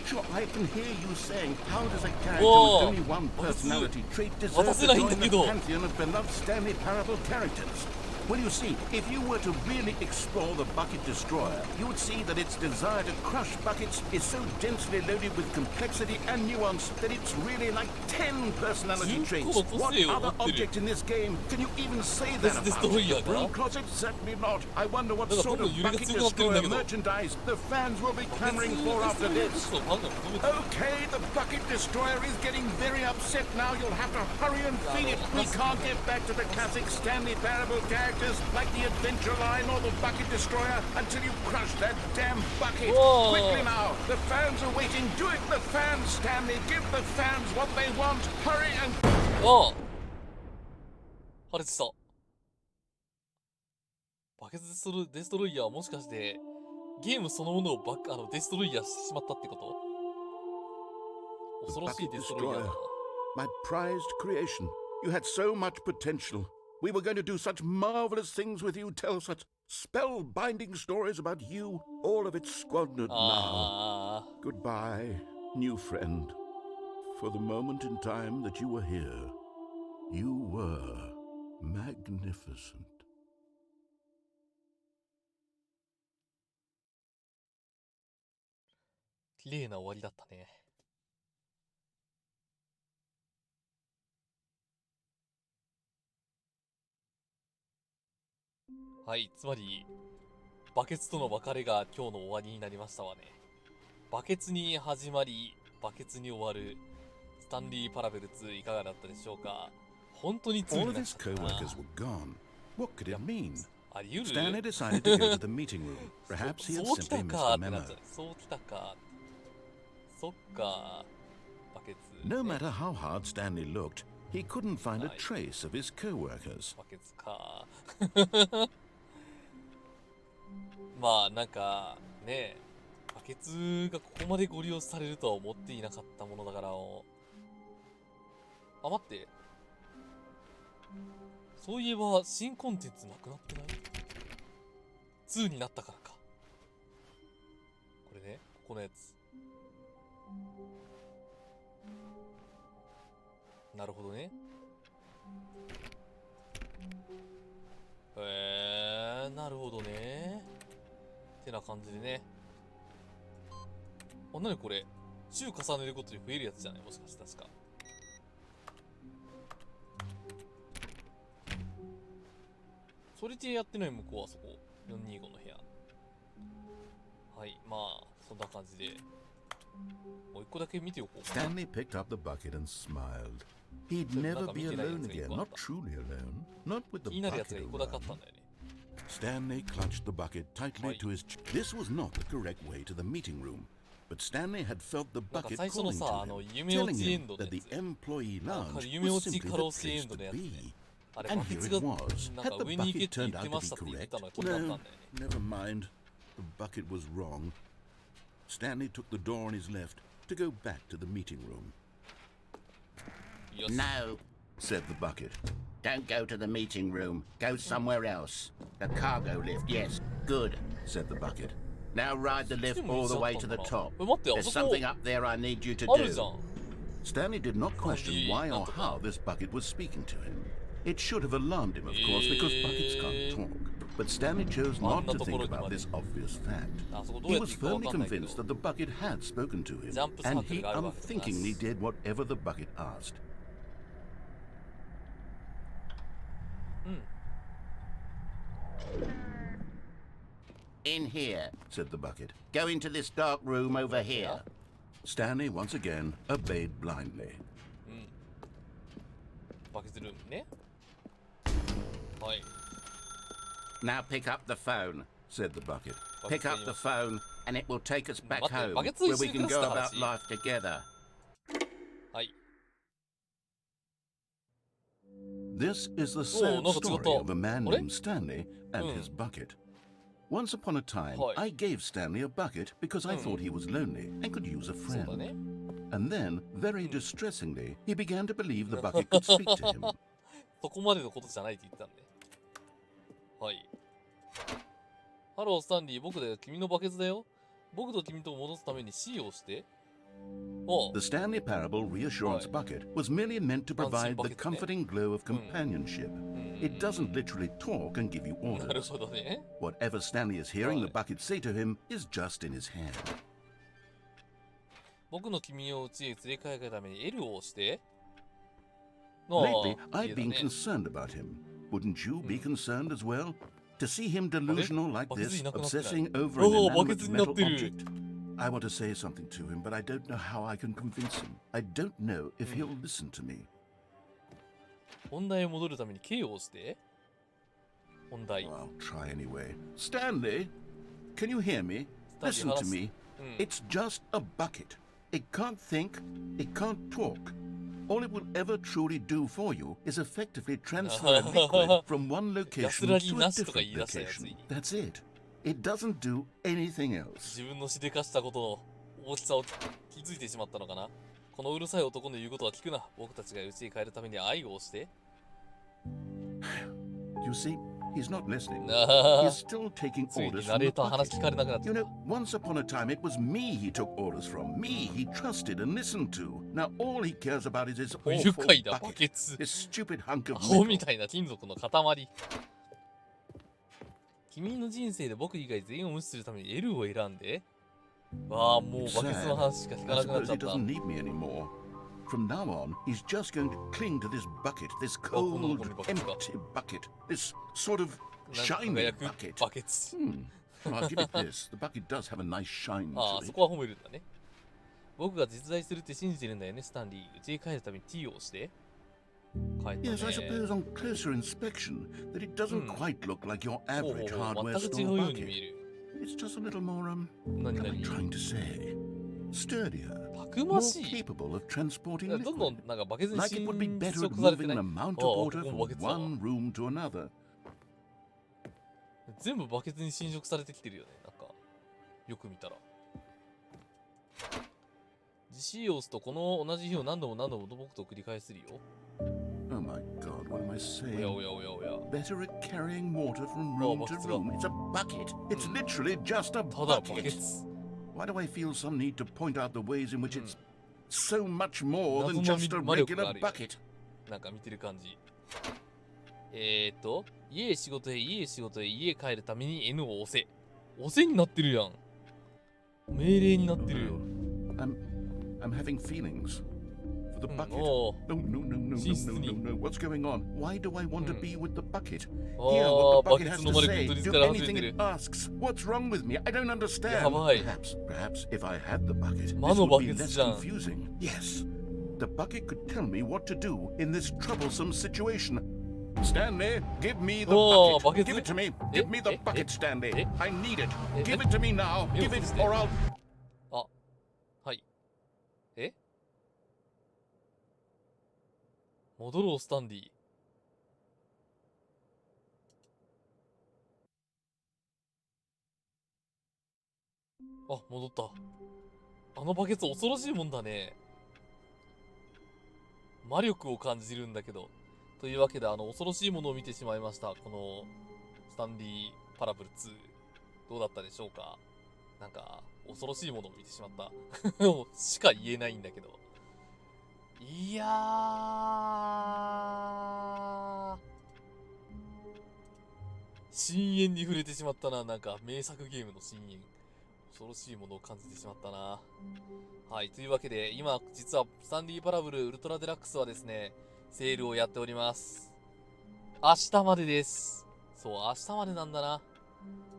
S2: Sure, I can hear you saying, how does a character
S1: Whoa.
S2: with only one personality trait deserve to join the pantheon of beloved Stanley Parable characters? Well, you see, if you were to really explore the Bucket Destroyer, you would see that its desire to crush buckets is so densely loaded with complexity and nuance that it's really like 10 personality traits. What other object in this game can you even say that about? The broom closet? Certainly not. I wonder what sort of Bucket Destroyer merchandise the fans will be clamoring for after this. Okay, the Bucket Destroyer is getting very upset now. You'll have to hurry and feed it. We can't get back to the classic Stanley Parable characters like the Adventure Line or the Bucket Destroyer until you crush that damn bucket.
S1: Whoa.
S2: Quickly now, the fans are waiting. Do it, the fans, Stanley. Give the fans what they want. Hurry and...
S1: ああ破裂した。バケツデストロイヤーはもしかしてゲームそのものをデストロイヤーしてしまったってこと？ 恐ろしいデストロイヤーだな。
S2: My prized creation. You had so much potential. We were going to do such marvelous things with you, tell such spellbinding stories about you. All of it squandered now.
S1: ああ
S2: Goodbye, new friend. For the moment in time that you were here, you were magnificent.
S1: 綺麗な終わりだったね。はい、つまり、バケツとの別れが今日の終わりになりましたわね。バケツに始まり、バケツに終わる、スタンリー・パラベル2いかがだったでしょうか。本当に2
S2: All
S1: に
S2: of
S1: なっ
S2: his
S1: ちゃったな。
S2: co-workers were gone. What could it mean?
S1: あり得る
S2: Stanley decided to go to the meeting room. Perhaps he had
S1: そうきた
S2: simply
S1: か
S2: missed
S1: っ
S2: the
S1: てなっ
S2: memo.
S1: ちゃう。そうきたか。そっか。バケツ。
S2: No matter how hard Stanley looked, he couldn't find a
S1: Right.
S2: trace of his co-workers.
S1: バケツか。まあなんかね、バケツがここまでご利用されるとは思っていなかったものだから。あ、待って。そういえば新コンテンツなくなってない ?2 になったからか。これね、ここのやつ。なるほどね。なるほどね。てな感じでね。あ、なにこれ週重ねることで増えるやつじゃないもしかして確か。ソリティアやってない向こうはそこ。425の部屋。はい、まあ、そんな感じで。もう一個だけ見ておこうかな。
S2: Stanley picked up the bucket and smiled. He'd never be alone again, not truly alone, not with the
S1: 気になるやつが
S2: bucket
S1: 一個だけあったん
S2: around.
S1: だよね。
S2: Stanley clutched the bucket tightly to his This was not the correct way to the meeting room, but Stanley had felt the
S1: なんか
S2: bucket
S1: 最初の
S2: calling
S1: さ、
S2: to him,
S1: 夢落
S2: telling
S1: ちエン
S2: him
S1: ドの
S2: that
S1: や
S2: the
S1: つ。
S2: employee
S1: なんか
S2: lounge
S1: 夢
S2: was
S1: 落ち
S2: simply
S1: 過
S2: the
S1: 労死エ
S2: place
S1: ンド
S2: to
S1: のやつね。
S2: be.
S1: あれ、
S2: And
S1: バケ
S2: here
S1: ツ
S2: it
S1: が
S2: was.
S1: なん
S2: Had
S1: か
S2: the
S1: 上に行け
S2: bucket
S1: って言
S2: turned
S1: って
S2: out
S1: ま
S2: to
S1: した
S2: be
S1: って言って
S2: correct?
S1: たのが気になったんだよね。
S2: Never mind. The bucket was wrong. Stanley took the door on his left to go back to the meeting room.
S1: よし。
S5: No,
S2: Said the bucket.
S5: don't go to the meeting room. Go somewhere else. The cargo lift, yes. Good.
S2: Said the bucket.
S5: Now ride the lift all the way to the top.
S1: 待って、あ
S5: There's
S1: そこ
S5: something up there I need you to
S1: あるじゃ
S5: do.
S1: ん。
S2: Stanley did not question why or how this bucket was speaking to him. It should have alarmed him, of course, because buckets can't talk. But Stanley chose not to think about this obvious fact. He was firmly convinced that the bucket had spoken to him, and he unthinkingly did whatever the bucket asked.
S5: In here.
S2: Said the bucket.
S5: Go into this dark room over here.
S2: Stanley once again obeyed blindly.
S1: バケツルームね。はい。
S5: Now pick up the phone.
S2: Said the bucket.
S5: Pick up the phone, and it will take us back
S1: 待って、
S5: home,
S1: バケツ
S5: where
S1: 一緒
S5: we
S1: に
S5: can
S1: 暮ら
S5: go
S1: した
S5: about
S1: 話。
S5: life together.
S1: はい。
S2: This is the sad
S1: no,
S2: story of a man
S1: What?
S2: named Stanley and his bucket. Once upon a time,
S1: Hi.
S2: I gave Stanley a bucket because I thought he was lonely and could use a
S1: そうだ
S2: friend.
S1: ね。
S2: And then, very distressingly, he began to believe the bucket could speak to him.
S1: そこまでのことじゃないって言ってたんで。はい。ハロー、スタンリー、僕だよ。君のバケツだよ。僕と君とを戻すために C を押して。おう
S2: The Stanley Parable reassurance
S1: Hi.
S2: bucket was merely meant to provide the
S1: bucket, eh?
S2: comforting glow of companionship. It doesn't literally talk and give you
S1: なる
S2: orders.
S1: ほどね。
S2: Whatever Stanley is hearing the
S1: Hi.
S2: bucket say to him is just in his head.
S1: 僕の君を家へ連れ帰るために L を押して。
S2: Lately,
S1: ああ、
S2: I've
S1: 綺麗だ
S2: been
S1: ね。
S2: concerned about him. Wouldn't you be concerned as well? To see him delusional like this, obsessing over an inanimate metal object? I want to say something to him, but I don't know how I can convince him. I don't know if he'll listen to me.
S1: 本題へ戻るために K を押して。本題。
S2: I'll try anyway. Stanley, can you hear me? Listen to me. It's just a bucket. It can't think, it can't talk. All it will ever truly do for you is effectively transfer liquid from one location to a different location. That's it. It doesn't do anything else.
S1: 自分のしでかしたことの大きさを気づいてしまったのかな。このうるさい男の言うことは聞くな。僕たちが家へ帰るために愛を押して。
S2: You see, he's not listening.
S1: あ
S2: He's
S1: あ、
S2: still taking
S1: つい
S2: orders
S1: にナ
S2: from
S1: レ
S2: the
S1: ーター話
S2: bucket.
S1: 聞かれなくなっちゃ
S2: You
S1: っ
S2: know, once upon a time it was me he took orders from, me he trusted and listened to. Now all he cares about is his
S1: た。不愉
S2: awful
S1: 快だ、バ
S2: bucket,
S1: ケツ。
S2: this stupid hunk of
S1: アホみ
S2: metal.
S1: たいな金属の塊。君の人生で僕以外全員を無視するために L を選んで。わあ、もう
S2: It's
S1: バケツの
S2: sad.
S1: 話しか聞か
S2: I
S1: なくなっ
S2: suppose
S1: ちゃ
S2: he
S1: った。
S2: doesn't need me anymore. From now on, he's just going to cling to this bucket, this
S1: Oh,
S2: cold,
S1: bucket.
S2: empty bucket, this sort of
S1: なんか
S2: shiny
S1: 輝く
S2: bucket.
S1: バケツ。
S2: Well, I'll give it this. The bucket does have a nice shine
S1: ああ、
S2: to
S1: そ
S2: it.
S1: こは褒めるんだね。僕が実在するって信じてるんだよね、スタンリー。家へ帰るために T を押して。帰ったね。
S2: Yes, I suppose on closer inspection that it doesn't quite look like your
S1: ほうほう
S2: average
S1: ほう
S2: hardware
S1: 全く違う
S2: store
S1: ように見
S2: bucket.
S1: える。
S2: It's just a little more,
S1: 何
S2: what am I
S1: 何
S2: trying to say? Sturdier,
S1: たく
S2: more
S1: ましい。
S2: capable of transporting
S1: どんど
S2: liquid.
S1: んなんかバケツに
S2: Like it would be
S1: 侵
S2: better
S1: 食
S2: at
S1: されて
S2: moving
S1: ない。
S2: an amount
S1: ああ、
S2: of
S1: こ
S2: water
S1: こもバ
S2: from
S1: ケツだわ。
S2: one room to another.
S1: 全部バケツに侵食されてきてるよね。なんか、よく見たら。C を押すとこの同じ日を何度も何度も僕と繰り返せるよ。
S2: Oh my god, what am I
S1: お
S2: saying?
S1: やおやおやおや。
S2: Better at carrying water from room to
S1: bucket's
S2: room. It's a bucket. It's literally just a
S1: ただバケ
S2: bucket.
S1: ツ。
S2: Why do I feel some need to point out the ways in which it's so much more than
S1: 謎
S2: just a
S1: の魔力が
S2: regular
S1: あるよね。
S2: bucket?
S1: なんか見てる感じ。家へ仕事へ、家へ仕事へ、家へ帰るために N を押せ。押せになってるやん。命令になってるよ。
S2: I'm having feelings for the bucket.
S1: おう
S2: No, no, no, no, no,
S1: 寝室
S2: no,
S1: に。
S2: no, no. What's going on? Why do I want to be with the bucket?
S1: あ
S2: Hear
S1: あ、
S2: what
S1: バ
S2: the
S1: ケ
S2: bucket
S1: ツ
S2: has
S1: の
S2: to
S1: 魔力
S2: say.
S1: 取り
S2: Do
S1: 付から外れ
S2: anything
S1: て
S2: it
S1: る。
S2: asks. What's wrong with me? I don't understand.
S1: やばい。
S2: Perhaps if I had the bucket,
S1: 魔
S2: this
S1: の
S2: would
S1: バ
S2: be
S1: ケツ
S2: less
S1: じゃん。
S2: confusing. Yes, the bucket could tell me what to do in this troublesome situation. Stanley, give me the
S1: Oh,
S2: bucket.
S1: bucket.
S2: Give it to me.
S1: Eh,
S2: Give me the
S1: eh,
S2: bucket,
S1: eh,
S2: Stanley.
S1: eh.
S2: I need it.
S1: Eh,
S2: Give
S1: eh.
S2: it to me now.
S1: Eh,
S2: Give it,
S1: what's
S2: or
S1: that?
S2: I'll.
S1: あ、はい。戻ろう、スタンディ。あ、戻った。あのバケツ恐ろしいもんだね。魔力を感じるんだけど。というわけで、恐ろしいものを見てしまいました。この、スタンリーパラブル2。どうだったでしょうか。なんか、恐ろしいものを見てしまった。しか言えないんだけど。いやー。深淵に触れてしまったな。なんか、名作ゲームの深淵。恐ろしいものを感じてしまったな。はい。というわけで、今、実は、スタンリーパラブルウルトラデラックスはですね、セールをやっております。明日までです。そう、明日までなんだな。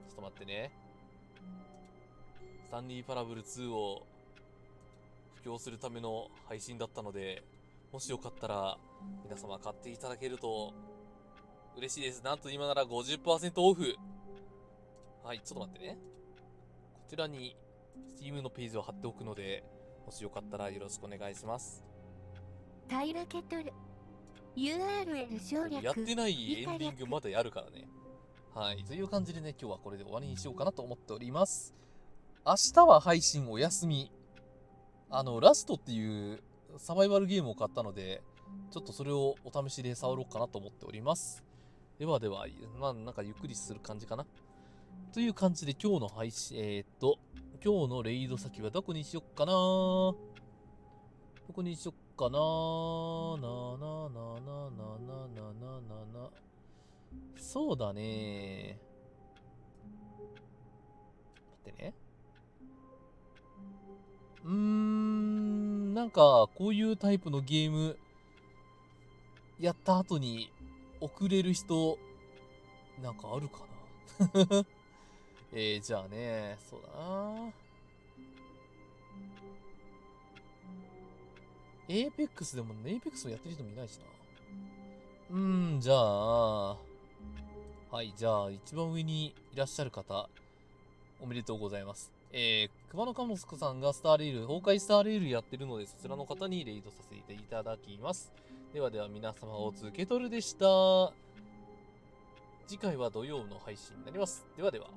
S1: ちょっと待ってね。スタンリーパラブル2を布教するための配信だったので、もしよかったら、皆様買っていただけると嬉しいです。なんと今なら 50% オフ。はい、ちょっと待ってね。こちらに Steam のページを貼っておくので、もしよかったらよろしくお願いします。
S4: たいらけとる URL 省略
S1: やってないエンディングまだやるからね。はい、という感じでね、今日はこれで終わりにしようかなと思っております。明日は配信お休み。ラストっていうサバイバルゲームを買ったので、ちょっとそれをお試しで触ろうかなと思っております。ではでは、まあなんかゆっくりする感じかな。という感じで今日の配信、今日のレイド先はどこにしよっかな。どこにしよっかな。そうだね。待ってね。なんか、こういうタイプのゲーム、やった後に、送れる人、なんかあるかなじゃあね、そうだな。エーペックスでもね、エーペックスもやってる人もいないしな。じゃあ、はい、じゃあ、一番上にいらっしゃる方、おめでとうございます。熊野かもすこさんがスターレール、崩壊スターレールやってるので、そちらの方にレイドさせていただきます。ではでは皆様を受け取るでした。次回は土曜の配信になります。ではでは。